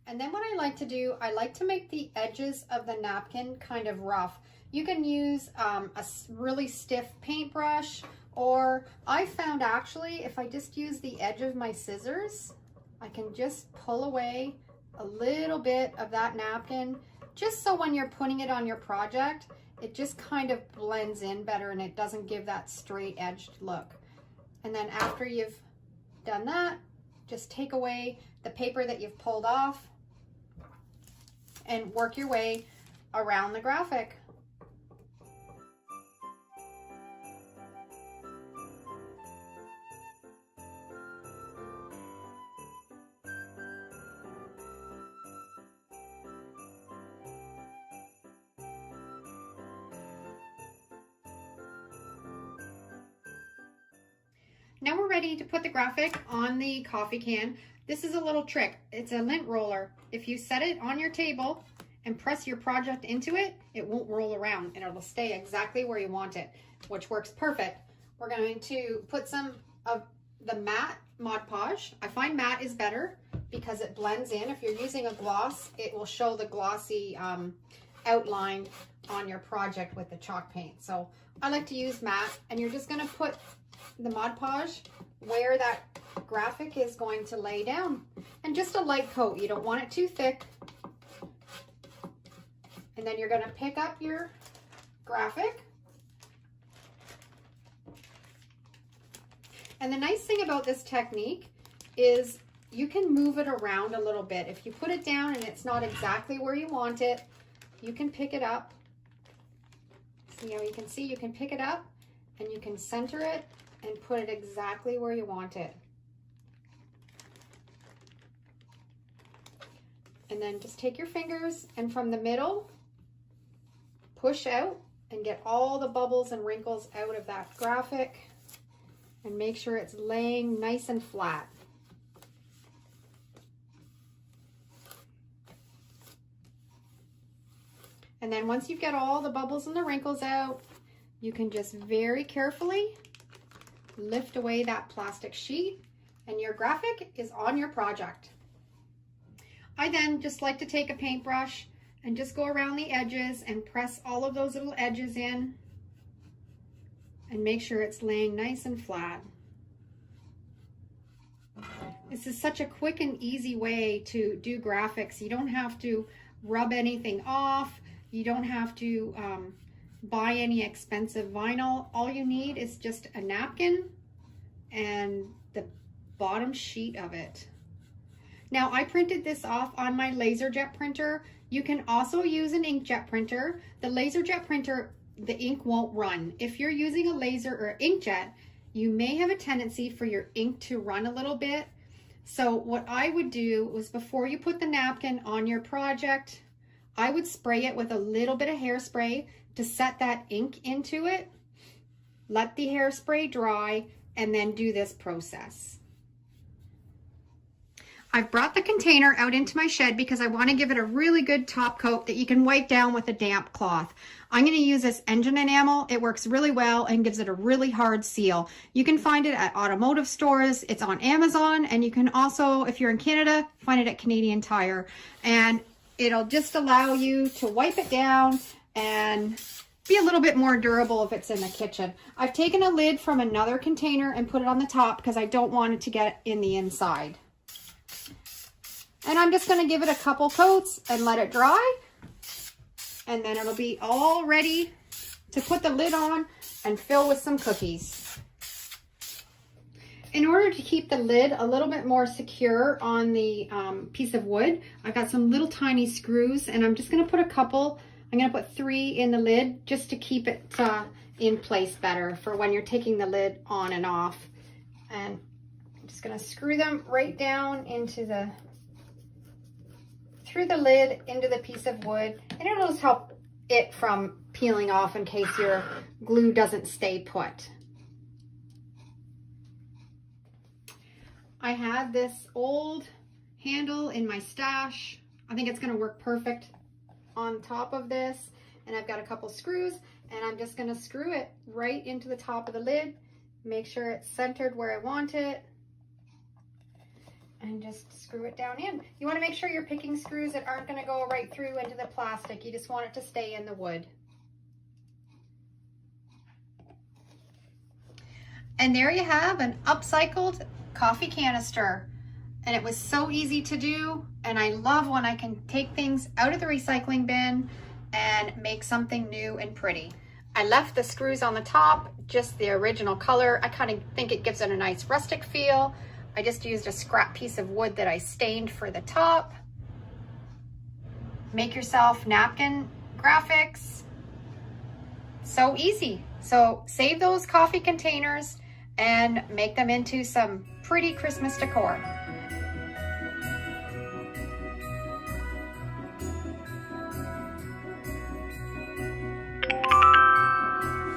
[SPEAKER 1] And then what I like to do, I like to make the edges of the napkin kind of rough. You can use a really stiff paintbrush, or I found actually if I just use the edge of my scissors, I can just pull away a little bit of that napkin, just so when you're putting it on your project, it just kind of blends in better and it doesn't give that straight edged look. And then after you've done that, just take away the paper that you've pulled off and work your way around the graphic. Now we're ready to put the graphic on the coffee can. This is a little trick. It's a lint roller. If you set it on your table and press your project into it, it won't roll around and it'll stay exactly where you want it, which works perfect. We're going to put some of the matte Mod Podge. I find matte is better, because it blends in. If you're using a gloss, it will show the glossy outline on your project with the chalk paint. So I like to use matte, and you're just going to put the Mod Podge where that graphic is going to lay down, and just a light coat. You don't want it too thick. And then you're going to pick up your graphic. And the nice thing about this technique is you can move it around a little bit. If you put it down and it's not exactly where you want it, you can pick it up. See how you can see, you can pick it up and you can center it and put it exactly where you want it. And then just take your fingers and from the middle, push out and get all the bubbles and wrinkles out of that graphic and make sure it's laying nice and flat. And then once you've got all the bubbles and the wrinkles out, you can just very carefully lift away that plastic sheet and your graphic is on your project. I then just like to take a paintbrush and just go around the edges and press all of those little edges in and make sure it's laying nice and flat. This is such a quick and easy way to do graphics. You don't have to rub anything off. You don't have to buy any expensive vinyl. All you need is just a napkin and the bottom sheet of it. Now I printed this off on my LaserJet printer. You can also use an inkjet printer. The LaserJet printer, the ink won't run. If you're using a laser or inkjet, you may have a tendency for your ink to run a little bit. So what I would do was before you put the napkin on your project, I would spray it with a little bit of hairspray to set that ink into it. Let the hairspray dry and then do this process. I've brought the container out into my shed because I want to give it a really good top coat that you can wipe down with a damp cloth. I'm going to use this engine enamel. It works really well and gives it a really hard seal. You can find it at automotive stores. It's on Amazon, and you can also, if you're in Canada, find it at Canadian Tire. And it'll just allow you to wipe it down and be a little bit more durable if it's in the kitchen. I've taken a lid from another container and put it on the top because I don't want it to get in the inside. And I'm just going to give it a couple coats and let it dry. And then it'll be all ready to put the lid on and fill with some cookies. In order to keep the lid a little bit more secure on the piece of wood, I've got some little tiny screws, and I'm just going to put a couple. I'm going to put 3 in the lid just to keep it in place better for when you're taking the lid on and off. And I'm just going to screw them right down into through the lid into the piece of wood, and it'll just help it from peeling off in case your glue doesn't stay put. I have this old handle in my stash. I think it's going to work perfect on top of this, and I've got a couple screws, and I'm just going to screw it right into the top of the lid, make sure it's centered where I want it, and just screw it down in. You want to make sure you're picking screws that aren't going to go right through into the plastic. You just want it to stay in the wood. And there you have an upcycled coffee canister. And it was so easy to do, and I love when I can take things out of the recycling bin and make something new and pretty. I left the screws on the top, just the original color. I kind of think it gives it a nice rustic feel. I just used a scrap piece of wood that I stained for the top. Make yourself napkin graphics. So easy. So save those coffee containers and make them into some pretty Christmas decor.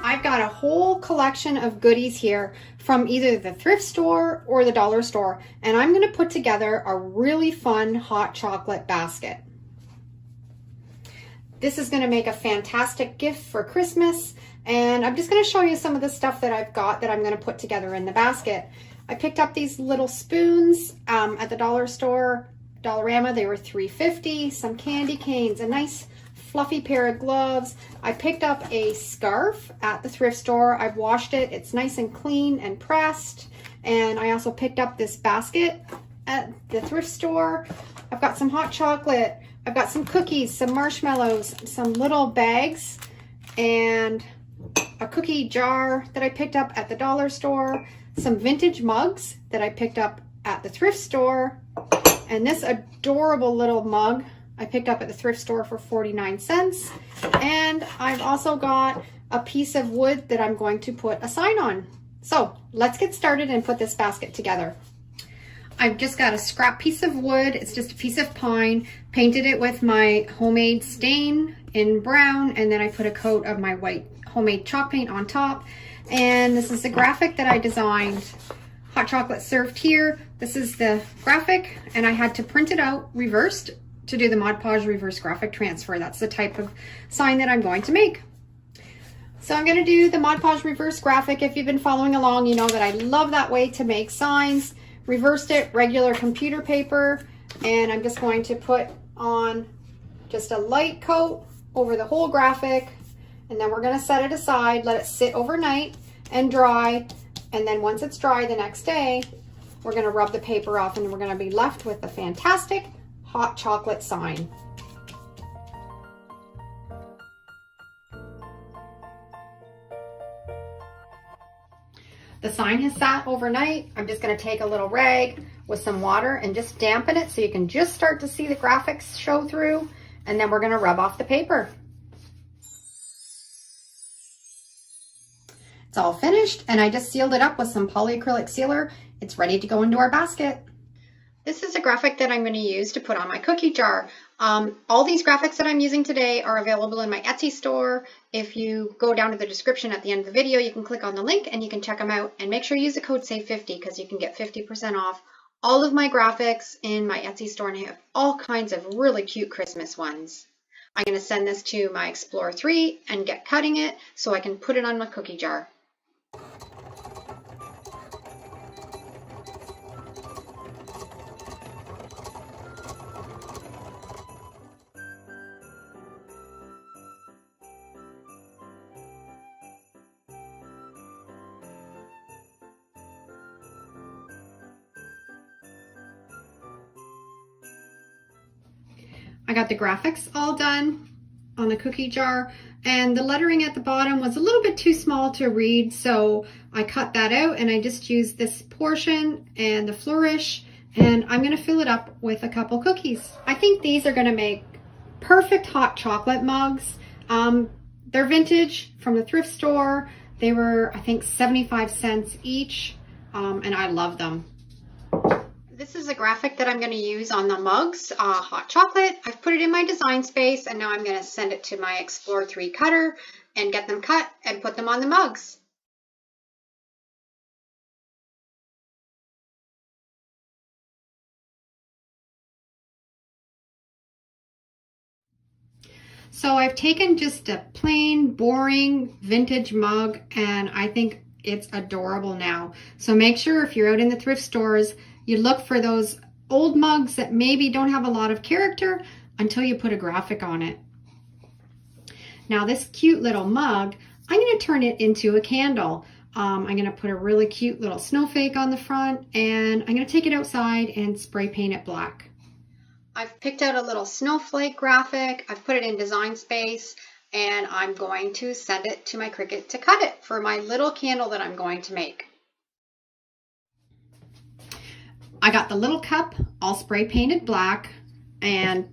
[SPEAKER 1] I've got a whole collection of goodies here from either the thrift store or the dollar store, and I'm going to put together a really fun hot chocolate basket. This is going to make a fantastic gift for Christmas, and I'm just going to show you some of the stuff that I've got that I'm going to put together in the basket. I picked up these little spoons at the dollar store, Dollarama. They were $3.50. Some candy canes, a nice fluffy pair of gloves. I picked up a scarf at the thrift store. I've washed it. It's nice and clean and pressed. And I also picked up this basket at the thrift store. I've got some hot chocolate. I've got some cookies, some marshmallows, some little bags, and a cookie jar that I picked up at the dollar store, some vintage mugs that I picked up at the thrift store, and this adorable little mug I picked up at the thrift store for 49 cents. And I've also got a piece of wood that I'm going to put a sign on. So let's get started and put this basket together. I've just got a scrap piece of wood. It's just a piece of pine. Painted it with my homemade stain in brown, and then I put a coat of my white homemade chalk paint on top. And this is the graphic that I designed. Hot chocolate served here. This is the graphic, and I had to print it out reversed to do the Mod Podge reverse graphic transfer. That's the type of sign that I'm going to make. So I'm going to do the Mod Podge reverse graphic. If you've been following along, you know that I love that way to make signs. Reversed it, regular computer paper, and I'm just going to put on just a light coat over the whole graphic, and then we're going to set it aside, let it sit overnight and dry, and then once it's dry the next day, we're going to rub the paper off, and we're going to be left with a fantastic hot chocolate sign. The sign has sat overnight. I'm just going to take a little rag with some water and just dampen it so you can just start to see the graphics show through, and then we're going to rub off the paper. It's all finished, and I just sealed it up with some polyacrylic sealer. It's ready to go into our basket. This is a graphic that I'm going to use to put on my cookie jar. All these graphics that I'm using today are available in my Etsy store. If you go down to the description at the end of the video, you can click on the link and you can check them out. And make sure you use the code SAVE50 because you can get 50% off all of my graphics in my Etsy store, and I have all kinds of really cute Christmas ones. I'm going to send this to my Explorer 3 and get cutting it so I can put it on my cookie jar. I got the graphics all done on the cookie jar, and the lettering at the bottom was a little bit too small to read, so I cut that out and I just used this portion and the flourish, and I'm going to fill it up with a couple cookies. I think these are going to make perfect hot chocolate mugs. They're vintage from the thrift store. They were, I think, 75 cents each, and I love them. This is a graphic that I'm going to use on the mugs, hot chocolate. I've put it in my design space, and now I'm going to send it to my Explorer 3 cutter and get them cut and put them on the mugs. So I've taken just a plain, boring, vintage mug, and I think it's adorable now. So make sure if you're out in the thrift stores, you look for those old mugs that maybe don't have a lot of character until you put a graphic on it. Now this cute little mug, I'm going to turn it into a candle. I'm going to put a really cute little snowflake on the front, and I'm going to take it outside and spray paint it black. I've picked out a little snowflake graphic. I've put it in design space, and I'm going to send it to my Cricut to cut it for my little candle that I'm going to make. I got the little cup all spray painted black, and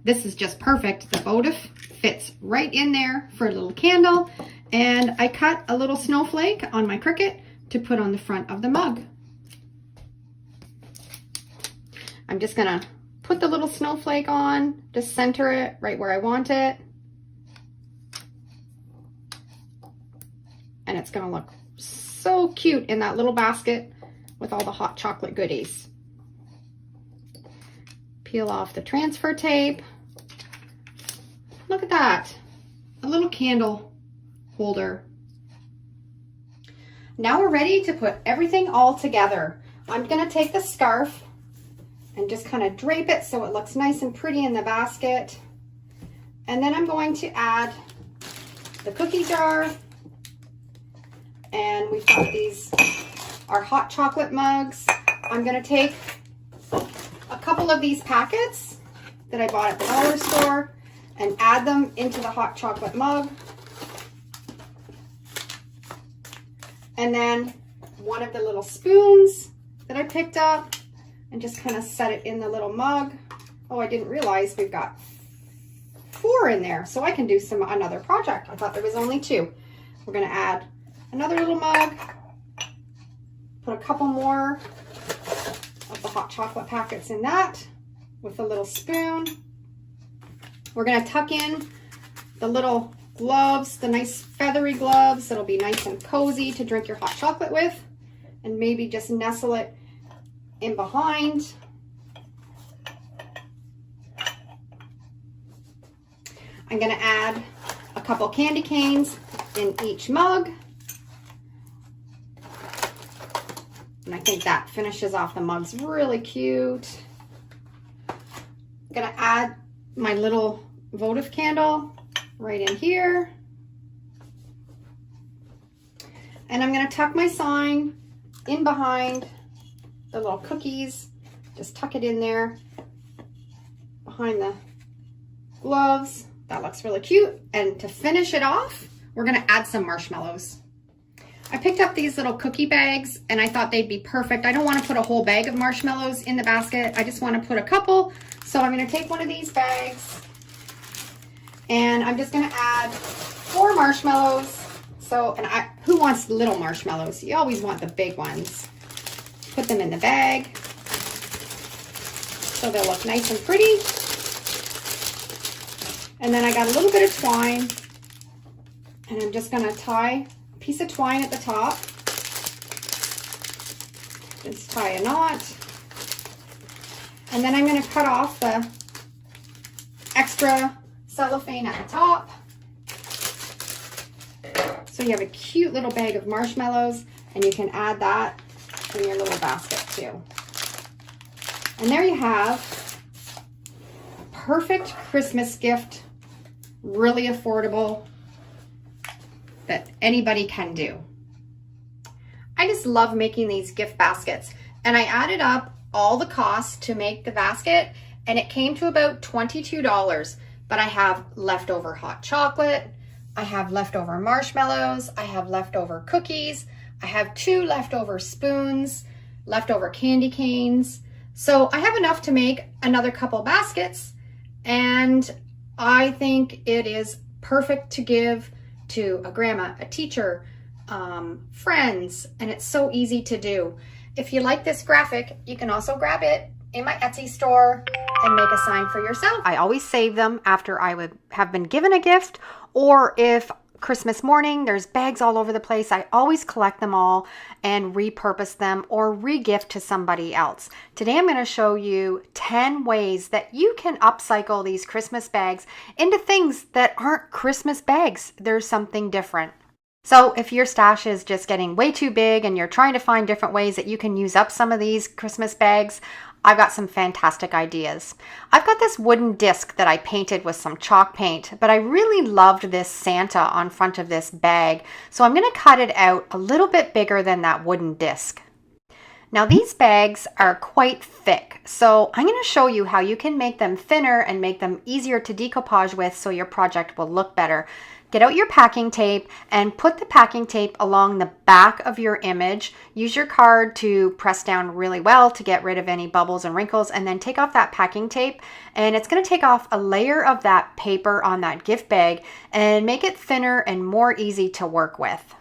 [SPEAKER 1] this is just perfect. The votive fits right in there for a little candle, and I cut a little snowflake on my Cricut to put on the front of the mug. I'm just gonna put the little snowflake on, just center it right where I want it, and it's gonna look so cute in that little basket with all the hot chocolate goodies. Peel off the transfer tape. Look at that, a little candle holder. Now we're ready to put everything all together. I'm gonna take the scarf and just kind of drape it so it looks nice and pretty in the basket. And then I'm going to add the cookie jar. And we've got these, our hot chocolate mugs. I'm gonna take a couple of these packets that I bought at the dollar store and add them into the hot chocolate mug. And then one of the little spoons that I picked up and just kind of set it in the little mug. Oh, I didn't realize we've got 4 in there, so I can do another project. I thought there was only 2. We're gonna add another little mug, put a couple more of the hot chocolate packets in that with a little spoon. We're gonna tuck in the little gloves, the nice feathery gloves that'll be nice and cozy to drink your hot chocolate with, and maybe just nestle it in behind. I'm gonna add a couple candy canes in each mug. And I think that finishes off the mugs really cute. I'm gonna add my little votive candle right in here. And I'm gonna tuck my sign in behind the little cookies. Just tuck it in there behind the gloves. That looks really cute. And to finish it off, we're gonna add some marshmallows. I picked up these little cookie bags and I thought they'd be perfect. I don't wanna put a whole bag of marshmallows in the basket. I just wanna put a couple. So I'm gonna take one of these bags and I'm just gonna add 4 marshmallows. So, and who wants little marshmallows? You always want the big ones. Put them in the bag so they'll look nice and pretty. And then I got a little bit of twine and I'm just gonna tie a piece of twine at the top. Just tie a knot. And then I'm gonna cut off the extra cellophane at the top. So you have a cute little bag of marshmallows and you can add that in your little basket too. And there you have a perfect Christmas gift, really affordable, that anybody can do. I just love making these gift baskets, and I added up all the costs to make the basket and it came to about $22, but I have leftover hot chocolate, I have leftover marshmallows, I have leftover cookies, I have 2 leftover spoons, leftover candy canes. So I have enough to make another couple baskets, and I think it is perfect to give to a grandma, a teacher, friends, and it's so easy to do. If you like this graphic, you can also grab it in my Etsy store and make a sign for yourself. I always save them after I would have been given a gift, or if Christmas morning there's bags all over the place, I always collect them all and repurpose them or re-gift to somebody else. Today I'm going to show you 10 ways that you can upcycle these Christmas bags into things that aren't Christmas bags. There's something different. So if your stash is just getting way too big and you're trying to find different ways that you can use up some of these Christmas bags, I've got some fantastic ideas. I've got this wooden disc that I painted with some chalk paint, but I really loved this Santa on front of this bag, so I'm going to cut it out a little bit bigger than that wooden disc. Now these bags are quite thick, so I'm going to show you how you can make them thinner and make them easier to decoupage with so your project will look better. Get out your packing tape and put the packing tape along the back of your image. Use your card to press down really well to get rid of any bubbles and wrinkles, and then take off that packing tape, and it's going to take off a layer of that paper on that gift bag and make it thinner and more easy to work with.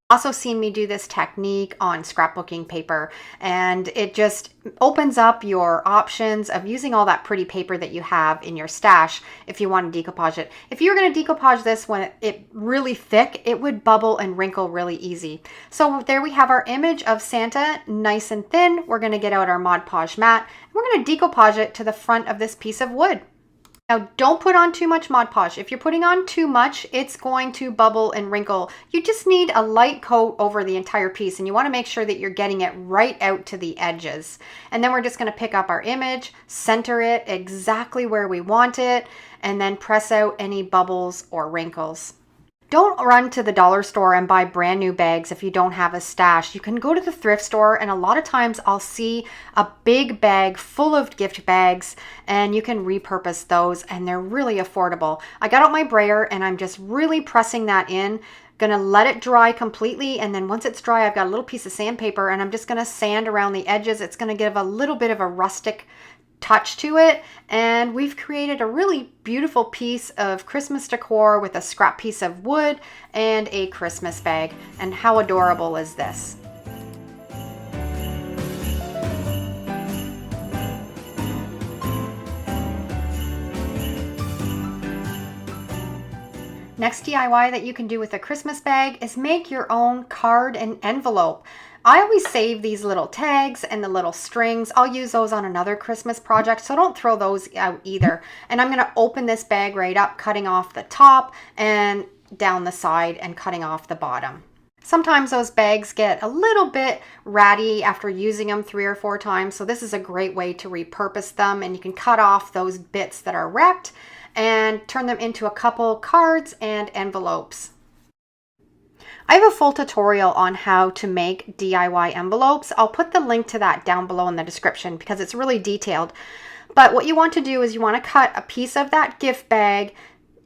[SPEAKER 1] Also seen me do this technique on scrapbooking paper, and it just opens up your options of using all that pretty paper that you have in your stash if you want to decoupage it. If you're going to decoupage this when it's really thick, it would bubble and wrinkle really easy. So there we have our image of Santa, nice and thin. We're going to get out our Mod Podge mat and we're going to decoupage it to the front of this piece of wood.
[SPEAKER 2] Now, don't put on too much Mod Podge. If you're putting on too much, it's going to bubble and wrinkle. You just need a light coat over the entire piece, and you want to make sure that you're getting it right out to the edges. And then we're just going to pick up our image, center it exactly where we want it, and then press out any bubbles or wrinkles. Don't run to the dollar store and buy brand new bags if you don't have a stash. You can go to the thrift store, and a lot of times I'll see a big bag full of gift bags, and you can repurpose those, and they're really affordable. I got out my brayer and I'm just really pressing that in. Gonna let it dry completely, and then once it's dry, I've got a little piece of sandpaper and I'm just gonna sand around the edges. It's gonna give a little bit of a rustic touch to it, and we've created a really beautiful piece of Christmas decor with a scrap piece of wood and a Christmas bag. And how adorable is this? Next DIY that you can do with a Christmas bag is make your own card and envelope. I always save these little tags and the little strings. I'll use those on another Christmas project, so don't throw those out either. And I'm going to open this bag right up, cutting off the top and down the side and cutting off the bottom. Sometimes those bags get a little bit ratty after using them 3 or 4 times, so this is a great way to repurpose them, and you can cut off those bits that are wrecked and turn them into a couple cards and envelopes. I have a full tutorial on how to make DIY envelopes. I'll put the link to that down below in the description because it's really detailed. But what you want to do is you want to cut a piece of that gift bag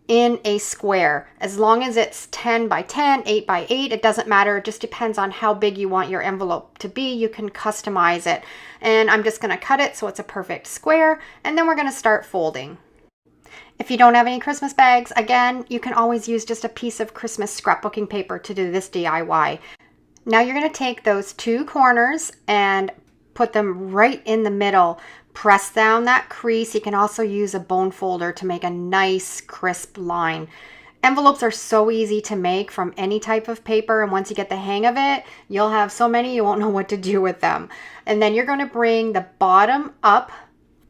[SPEAKER 2] in a square. As long as it's 10 by 10, 8 by 8, it doesn't matter. It just depends on how big you want your envelope to be. You can customize it. And I'm just going to cut it so it's a perfect square, and then we're going to start folding. If you don't have any Christmas bags, again, you can always use just a piece of Christmas scrapbooking paper to do this DIY. Now you're going to take those 2 corners and put them right in the middle. Press down that crease. You can also use a bone folder to make a nice crisp line. Envelopes are so easy to make from any type of paper, and once you get the hang of it, you'll have so many you won't know what to do with them. And then you're going to bring the bottom up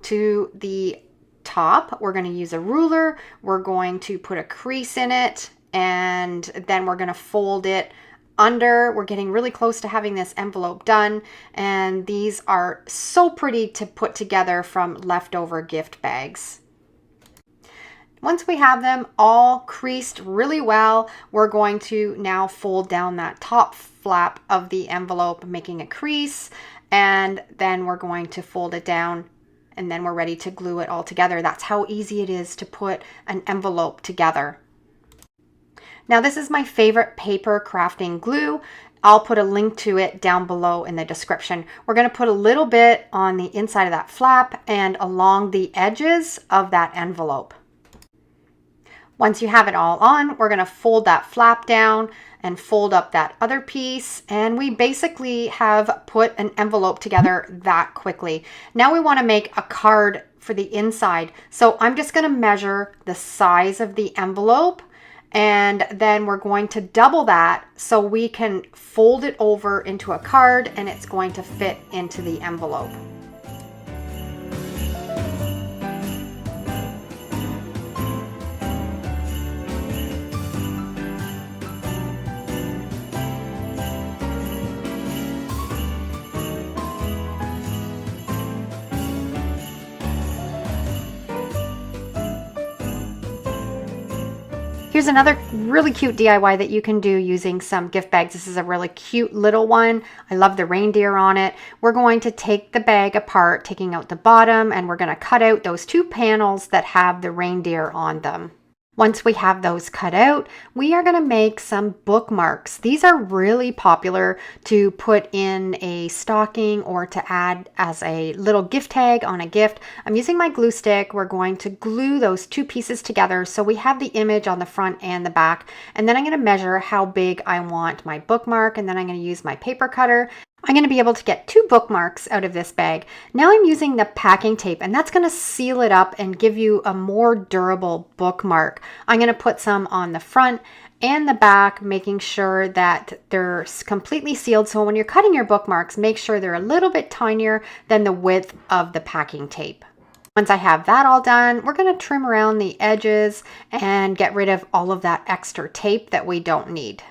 [SPEAKER 2] to the top. We're going to use a ruler. We're going to put a crease in it, and then we're going to fold it under. We're getting really close to having this envelope done, and these are so pretty to put together from leftover gift bags. Once we have them all creased really well, we're going to now fold down that top flap of the envelope, making a crease, and then we're going to fold it down, and then we're ready to glue it all together. That's how easy it is to put an envelope together. Now this is my favorite paper crafting glue. I'll put a link to it down below in the description. We're going to put a little bit on the inside of that flap and along the edges of that envelope. Once you have it all on, we're going to fold that flap down and fold up that other piece, and we basically have put an envelope together that quickly. Now we want to make a card for the inside, so I'm just going to measure the size of the envelope, and then we're going to double that so we can fold it over into a card and it's going to fit into the envelope. Here's another really cute DIY that you can do using some gift bags. This is a really cute little one. I love the reindeer on it. We're going to take the bag apart, taking out the bottom, and we're going to cut out those 2 panels that have the reindeer on them. Once we have those cut out, we are going to make some bookmarks. These are really popular to put in a stocking or to add as a little gift tag on a gift. I'm using my glue stick. We're going to glue those 2 pieces together so we have the image on the front and the back. And then I'm going to measure how big I want my bookmark, and then I'm going to use my paper cutter. I'm going to be able to get 2 bookmarks out of this bag. Now I'm using the packing tape, and that's going to seal it up and give you a more durable bookmark. I'm going to put some on the front and the back, making sure that they're completely sealed. So when you're cutting your bookmarks, make sure they're a little bit tinier than the width of the packing tape.
[SPEAKER 1] Once I have that all done, we're going to trim around the edges and get rid of all of that extra tape that we don't need.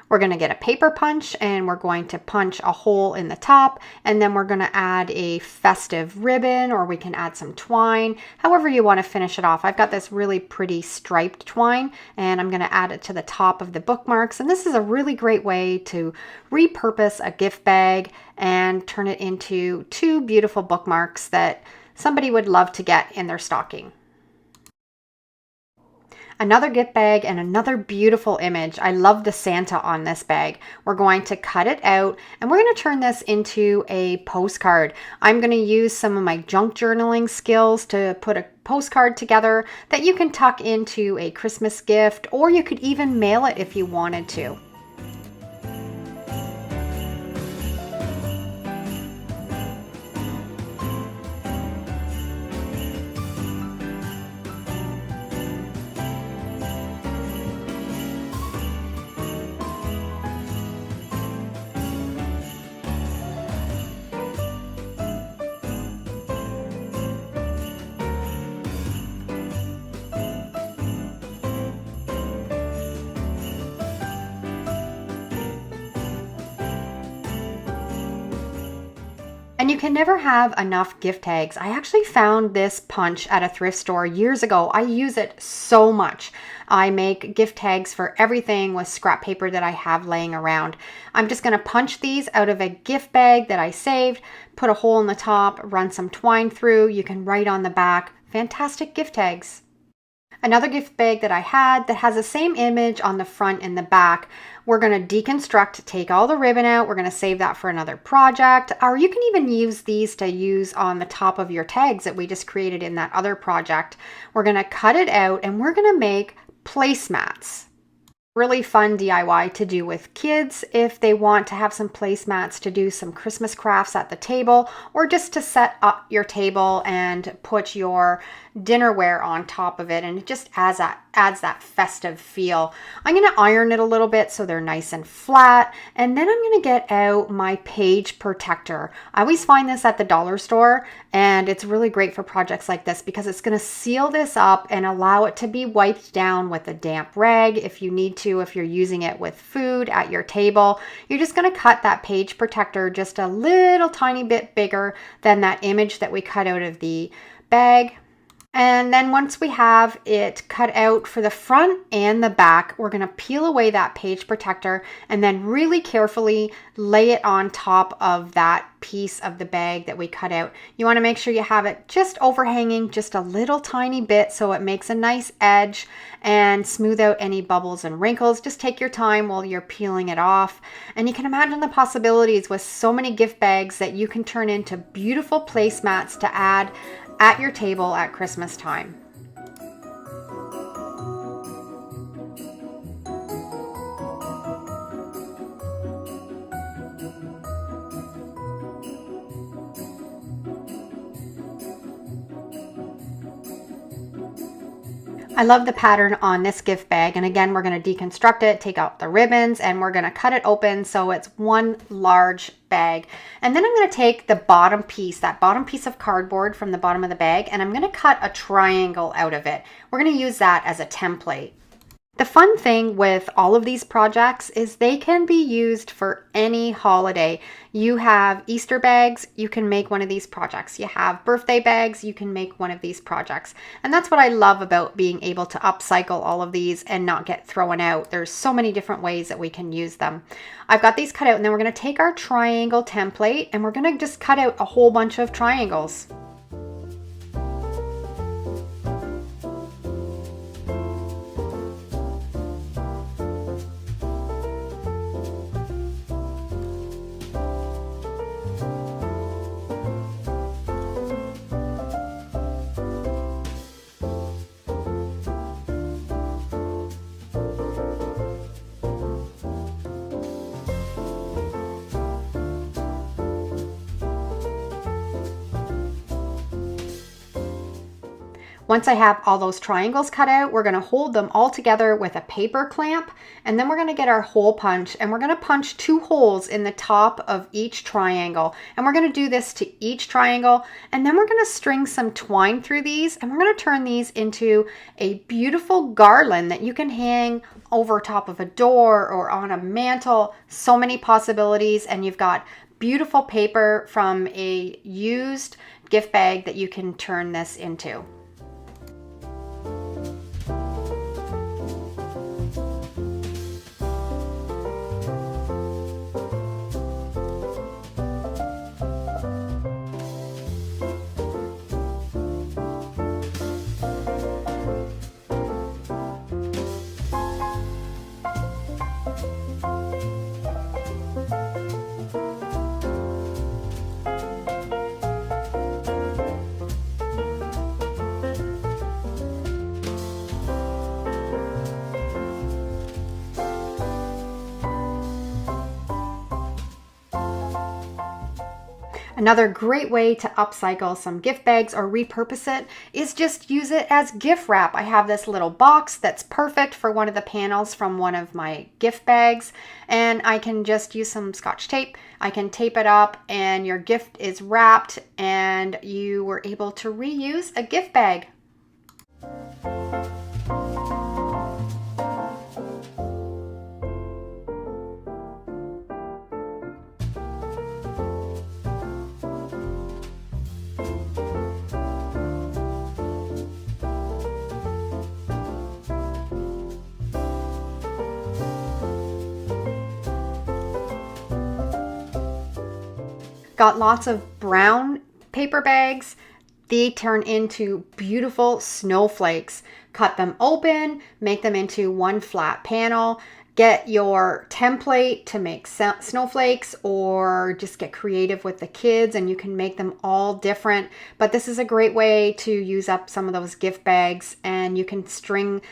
[SPEAKER 1] We're going to get a paper punch and we're going to punch a hole in the top, and then we're going to add a festive ribbon, or we can add some twine, however you want to finish it off. I've got this really pretty striped twine and I'm going to add it to the top of the bookmarks, and this is a really great way to repurpose a gift bag and turn it into 2 beautiful bookmarks that somebody would love to get in their stocking. Another gift bag and another beautiful image. I love the Santa on this bag. We're going to cut it out and we're going to turn this into a postcard. I'm going to use some of my junk journaling skills to put a postcard together that you can tuck into a Christmas gift, or you could even mail it if you wanted to. And you can never have enough gift tags. I actually found this punch at a thrift store years ago. I use it so much. I make gift tags for everything with scrap paper that I have laying around. I'm just going to punch these out of a gift bag that I saved, put a hole in the top, run some twine through. You can write on the back. Fantastic gift tags. Another gift bag that I had that has the same image on the front and the back. We're going to deconstruct, take all the ribbon out. We're going to save that for another project, or you can even use these to use on the top of your tags that we just created in that other project. We're going to cut it out and we're going to make placemats. Really fun DIY to do with kids if they want to have some placemats to do some Christmas crafts at the table, or just to set up your table and put your dinnerware on top of it, and it just adds that festive feel. I'm going to iron it a little bit so they're nice and flat, and then I'm going to get out my page protector. I always find this at the dollar store, and it's really great for projects like this because it's going to seal this up and allow it to be wiped down with a damp rag if you need to, if you're using it with food at your table. You're just going to cut that page protector just a little tiny bit bigger than that image that we cut out of the bag. And then once we have it cut out for the front and the back, we're going to peel away that page protector and then really carefully lay it on top of that piece of the bag that we cut out. You want to make sure you have it just overhanging just a little tiny bit so it makes a nice edge and smooth out any bubbles and wrinkles. Just take your time while you're peeling it off. And you can imagine the possibilities with so many gift bags that you can turn into beautiful placemats to add at your table at Christmas time. I love the pattern on this gift bag, and again we're going to deconstruct it, take out the ribbons, and we're going to cut it open so it's one large bag. And then I'm going to take the bottom piece, that bottom piece of cardboard from the bottom of the bag, and I'm going to cut a triangle out of it. We're going to use that as a template. The fun thing with all of these projects is they can be used for any holiday. You have Easter bags, you can make one of these projects. You have birthday bags, you can make one of these projects. And that's what I love about being able to upcycle all of these and not get thrown out. There's so many different ways that we can use them. I've got these cut out, and then we're going to take our triangle template and we're going to just cut out a whole bunch of triangles. Once I have all those triangles cut out, we're going to hold them all together with a paper clamp, and then we're going to get our hole punch, and we're going to punch 2 holes in the top of each triangle. And we're going to do this to each triangle, and then we're going to string some twine through these, and we're going to turn these into a beautiful garland that you can hang over top of a door or on a mantle. So many possibilities, and you've got beautiful paper from a used gift bag that you can turn this into. Another great way to upcycle some gift bags or repurpose it is just use it as gift wrap. I have this little box that's perfect for one of the panels from one of my gift bags, and I can just use some Scotch tape. I can tape it up and your gift is wrapped and you were able to reuse a gift bag. Got lots of brown paper bags. They turn into beautiful snowflakes. Cut them open, make them into one flat panel. Get your template to make snowflakes, or just get creative with the kids and you can make them all different. But this is a great way to use up some of those gift bags, and you can string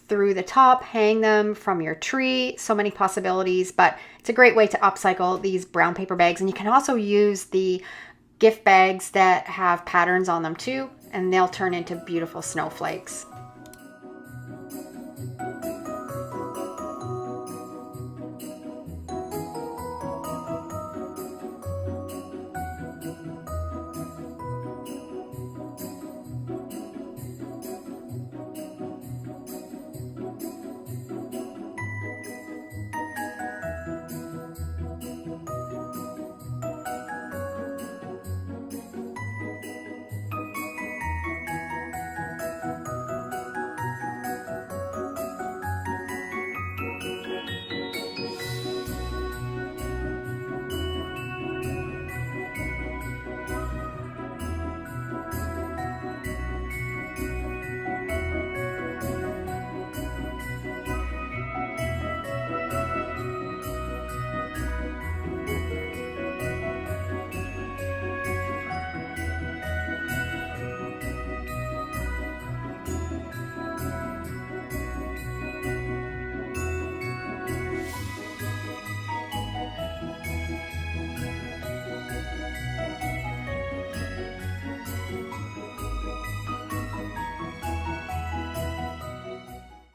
[SPEAKER 1] through the top, hang them from your tree. So many possibilities, but it's a great way to upcycle these brown paper bags. And you can also use the gift bags that have patterns on them too, and they'll turn into beautiful snowflakes.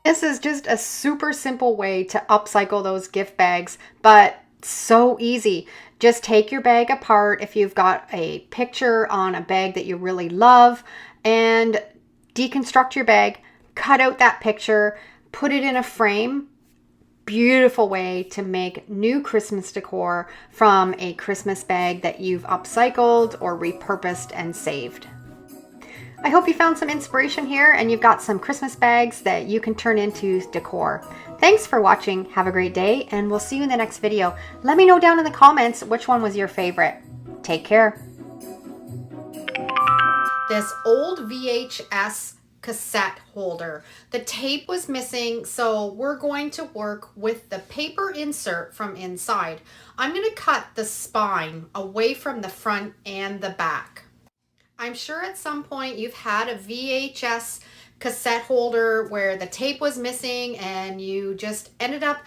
[SPEAKER 1] This is just a super simple way to upcycle those gift bags, but so easy. Just take your bag apart if you've got a picture on a bag that you really love, and deconstruct your bag, cut out that picture, put it in a frame. Beautiful way to make new Christmas decor from a Christmas bag that you've upcycled or repurposed and saved. I hope you found some inspiration here and you've got some Christmas bags that you can turn into decor. Thanks for watching. Have a great day, and we'll see you in the next video. Let me know down in the comments which one was your favorite. Take care.
[SPEAKER 2] This old VHS cassette holder. The tape was missing, so we're going to work with the paper insert from inside. I'm going to cut the spine away from the front and the back. I'm sure at some point you've had a VHS cassette holder where the tape was missing and you just ended up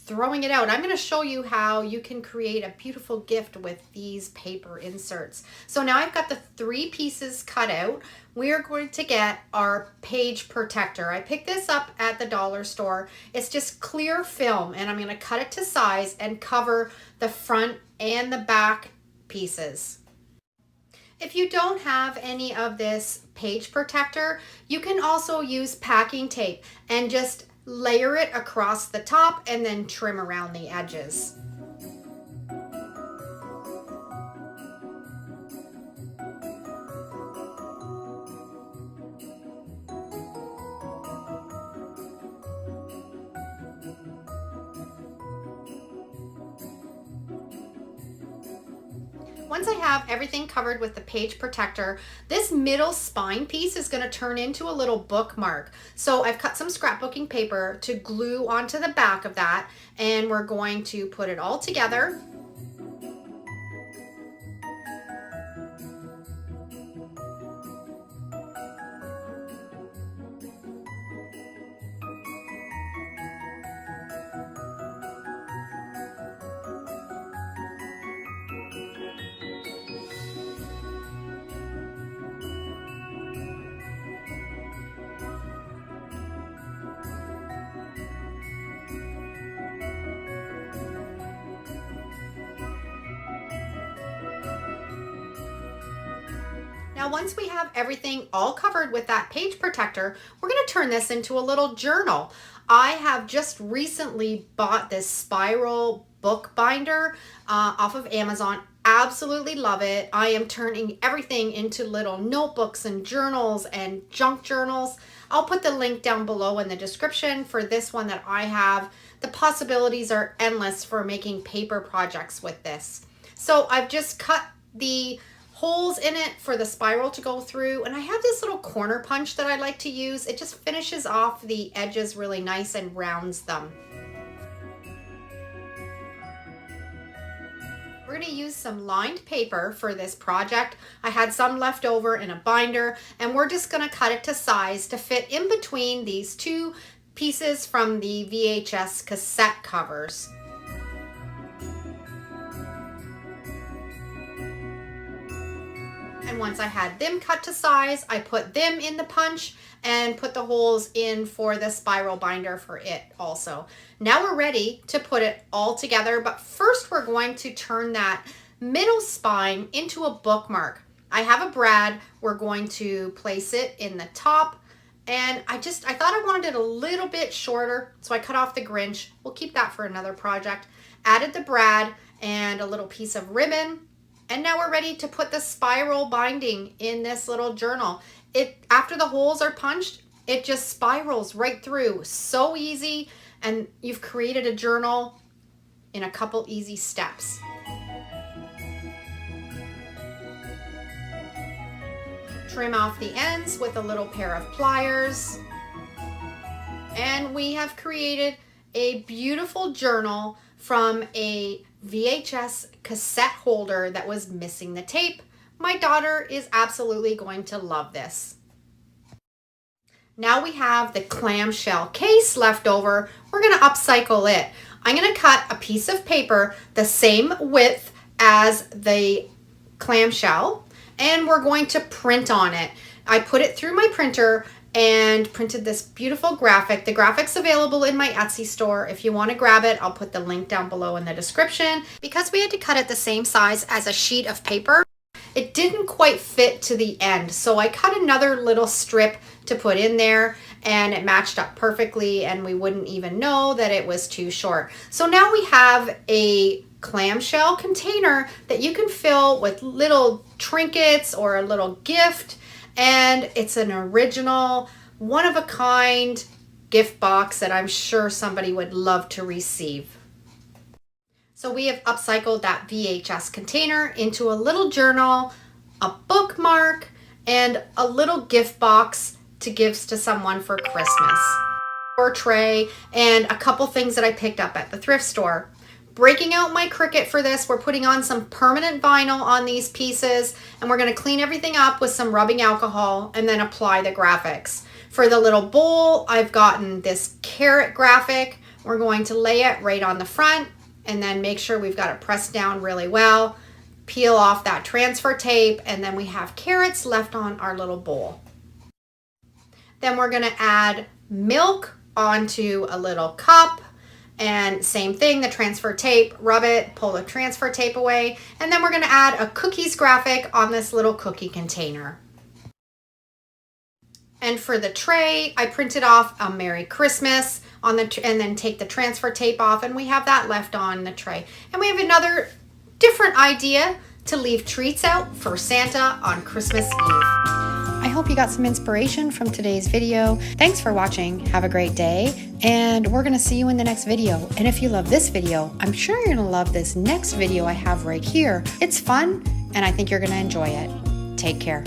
[SPEAKER 2] throwing it out. I'm going to show you how you can create a beautiful gift with these paper inserts. So now I've got the 3 pieces cut out. We are going to get our page protector. I picked this up at the dollar store. It's just clear film, and I'm going to cut it to size and cover the front and the back pieces. If you don't have any of this page protector, you can also use packing tape and just layer it across the top and then trim around the edges. Once I have everything covered with the page protector, this middle spine piece is going to turn into a little bookmark. So I've cut some scrapbooking paper to glue onto the back of that, and we're going to put it all together. Now, once we have everything all covered with that page protector, we're going to turn this into a little journal. I have just recently bought this spiral book binder off of Amazon. Absolutely love it. I am turning everything into little notebooks and journals and junk journals. I'll put the link down below in the description for this one that I have. The possibilities are endless for making paper projects with this. So I've just cut the holes in it for the spiral to go through, and I have this little corner punch that I like to use. It just finishes off the edges really nice and rounds them. We're going to use some lined paper for this project. I had some left over in a binder, and we're just going to cut it to size to fit in between these 2 pieces from the VHS cassette covers. And once I had them cut to size, I put them in the punch and put the holes in for the spiral binder for it also. Now we're ready to put it all together, but first we're going to turn that middle spine into a bookmark. I have a brad. We're going to place it in the top, and I thought I wanted it a little bit shorter, so I cut off the Grinch. We'll keep that for another project. Added the brad and a little piece of ribbon. And now we're ready to put the spiral binding in this little journal. After the holes are punched, it just spirals right through. So easy, and you've created a journal in a couple easy steps. Trim off the ends with a little pair of pliers. And we have created a beautiful journal from a VHS cassette holder that was missing the tape. My daughter is absolutely going to love this. Now we have the clamshell case left over. We're going to upcycle it. I'm going to cut a piece of paper the same width as the clamshell, and we're going to print on it. I put it through my printer and printed this beautiful graphic. The graphic's available in my Etsy store. If you want to grab it, I'll put the link down below in the description. Because we had to cut it the same size as a sheet of paper, it didn't quite fit to the end. So I cut another little strip to put in there, and it matched up perfectly, and we wouldn't even know that it was too short. So now we have a clamshell container that you can fill with little trinkets or a little gift. And it's an original, one-of-a-kind gift box that I'm sure somebody would love to receive. So we have upcycled that VHS container into a little journal, a bookmark, and a little gift box to give to someone for Christmas. Or tray, and a couple things that I picked up at the thrift store. Breaking out my Cricut for this, we're putting on some permanent vinyl on these pieces, and we're going to clean everything up with some rubbing alcohol and then apply the graphics. For the little bowl, I've gotten this carrot graphic We're going to lay it right on the front and then make sure we've got it pressed down really well. Peel off that transfer tape, and then we have carrots left on our little bowl. Then we're going to add milk onto a little cup, and same thing, the transfer tape, rub it, pull the transfer tape away, and then we're going to add a cookies graphic on this little cookie container. And for the tray, I printed off a Merry Christmas on the and then take the transfer tape off, and we have that left on the tray. And we have another different idea to leave treats out for Santa on Christmas Eve.
[SPEAKER 1] I hope you got some inspiration from today's video. Thanks for watching. Have a great day, and we're gonna see you in the next video. And if you love this video, I'm sure you're gonna love this next video I have right here. It's fun, and I think you're gonna enjoy it. Take care.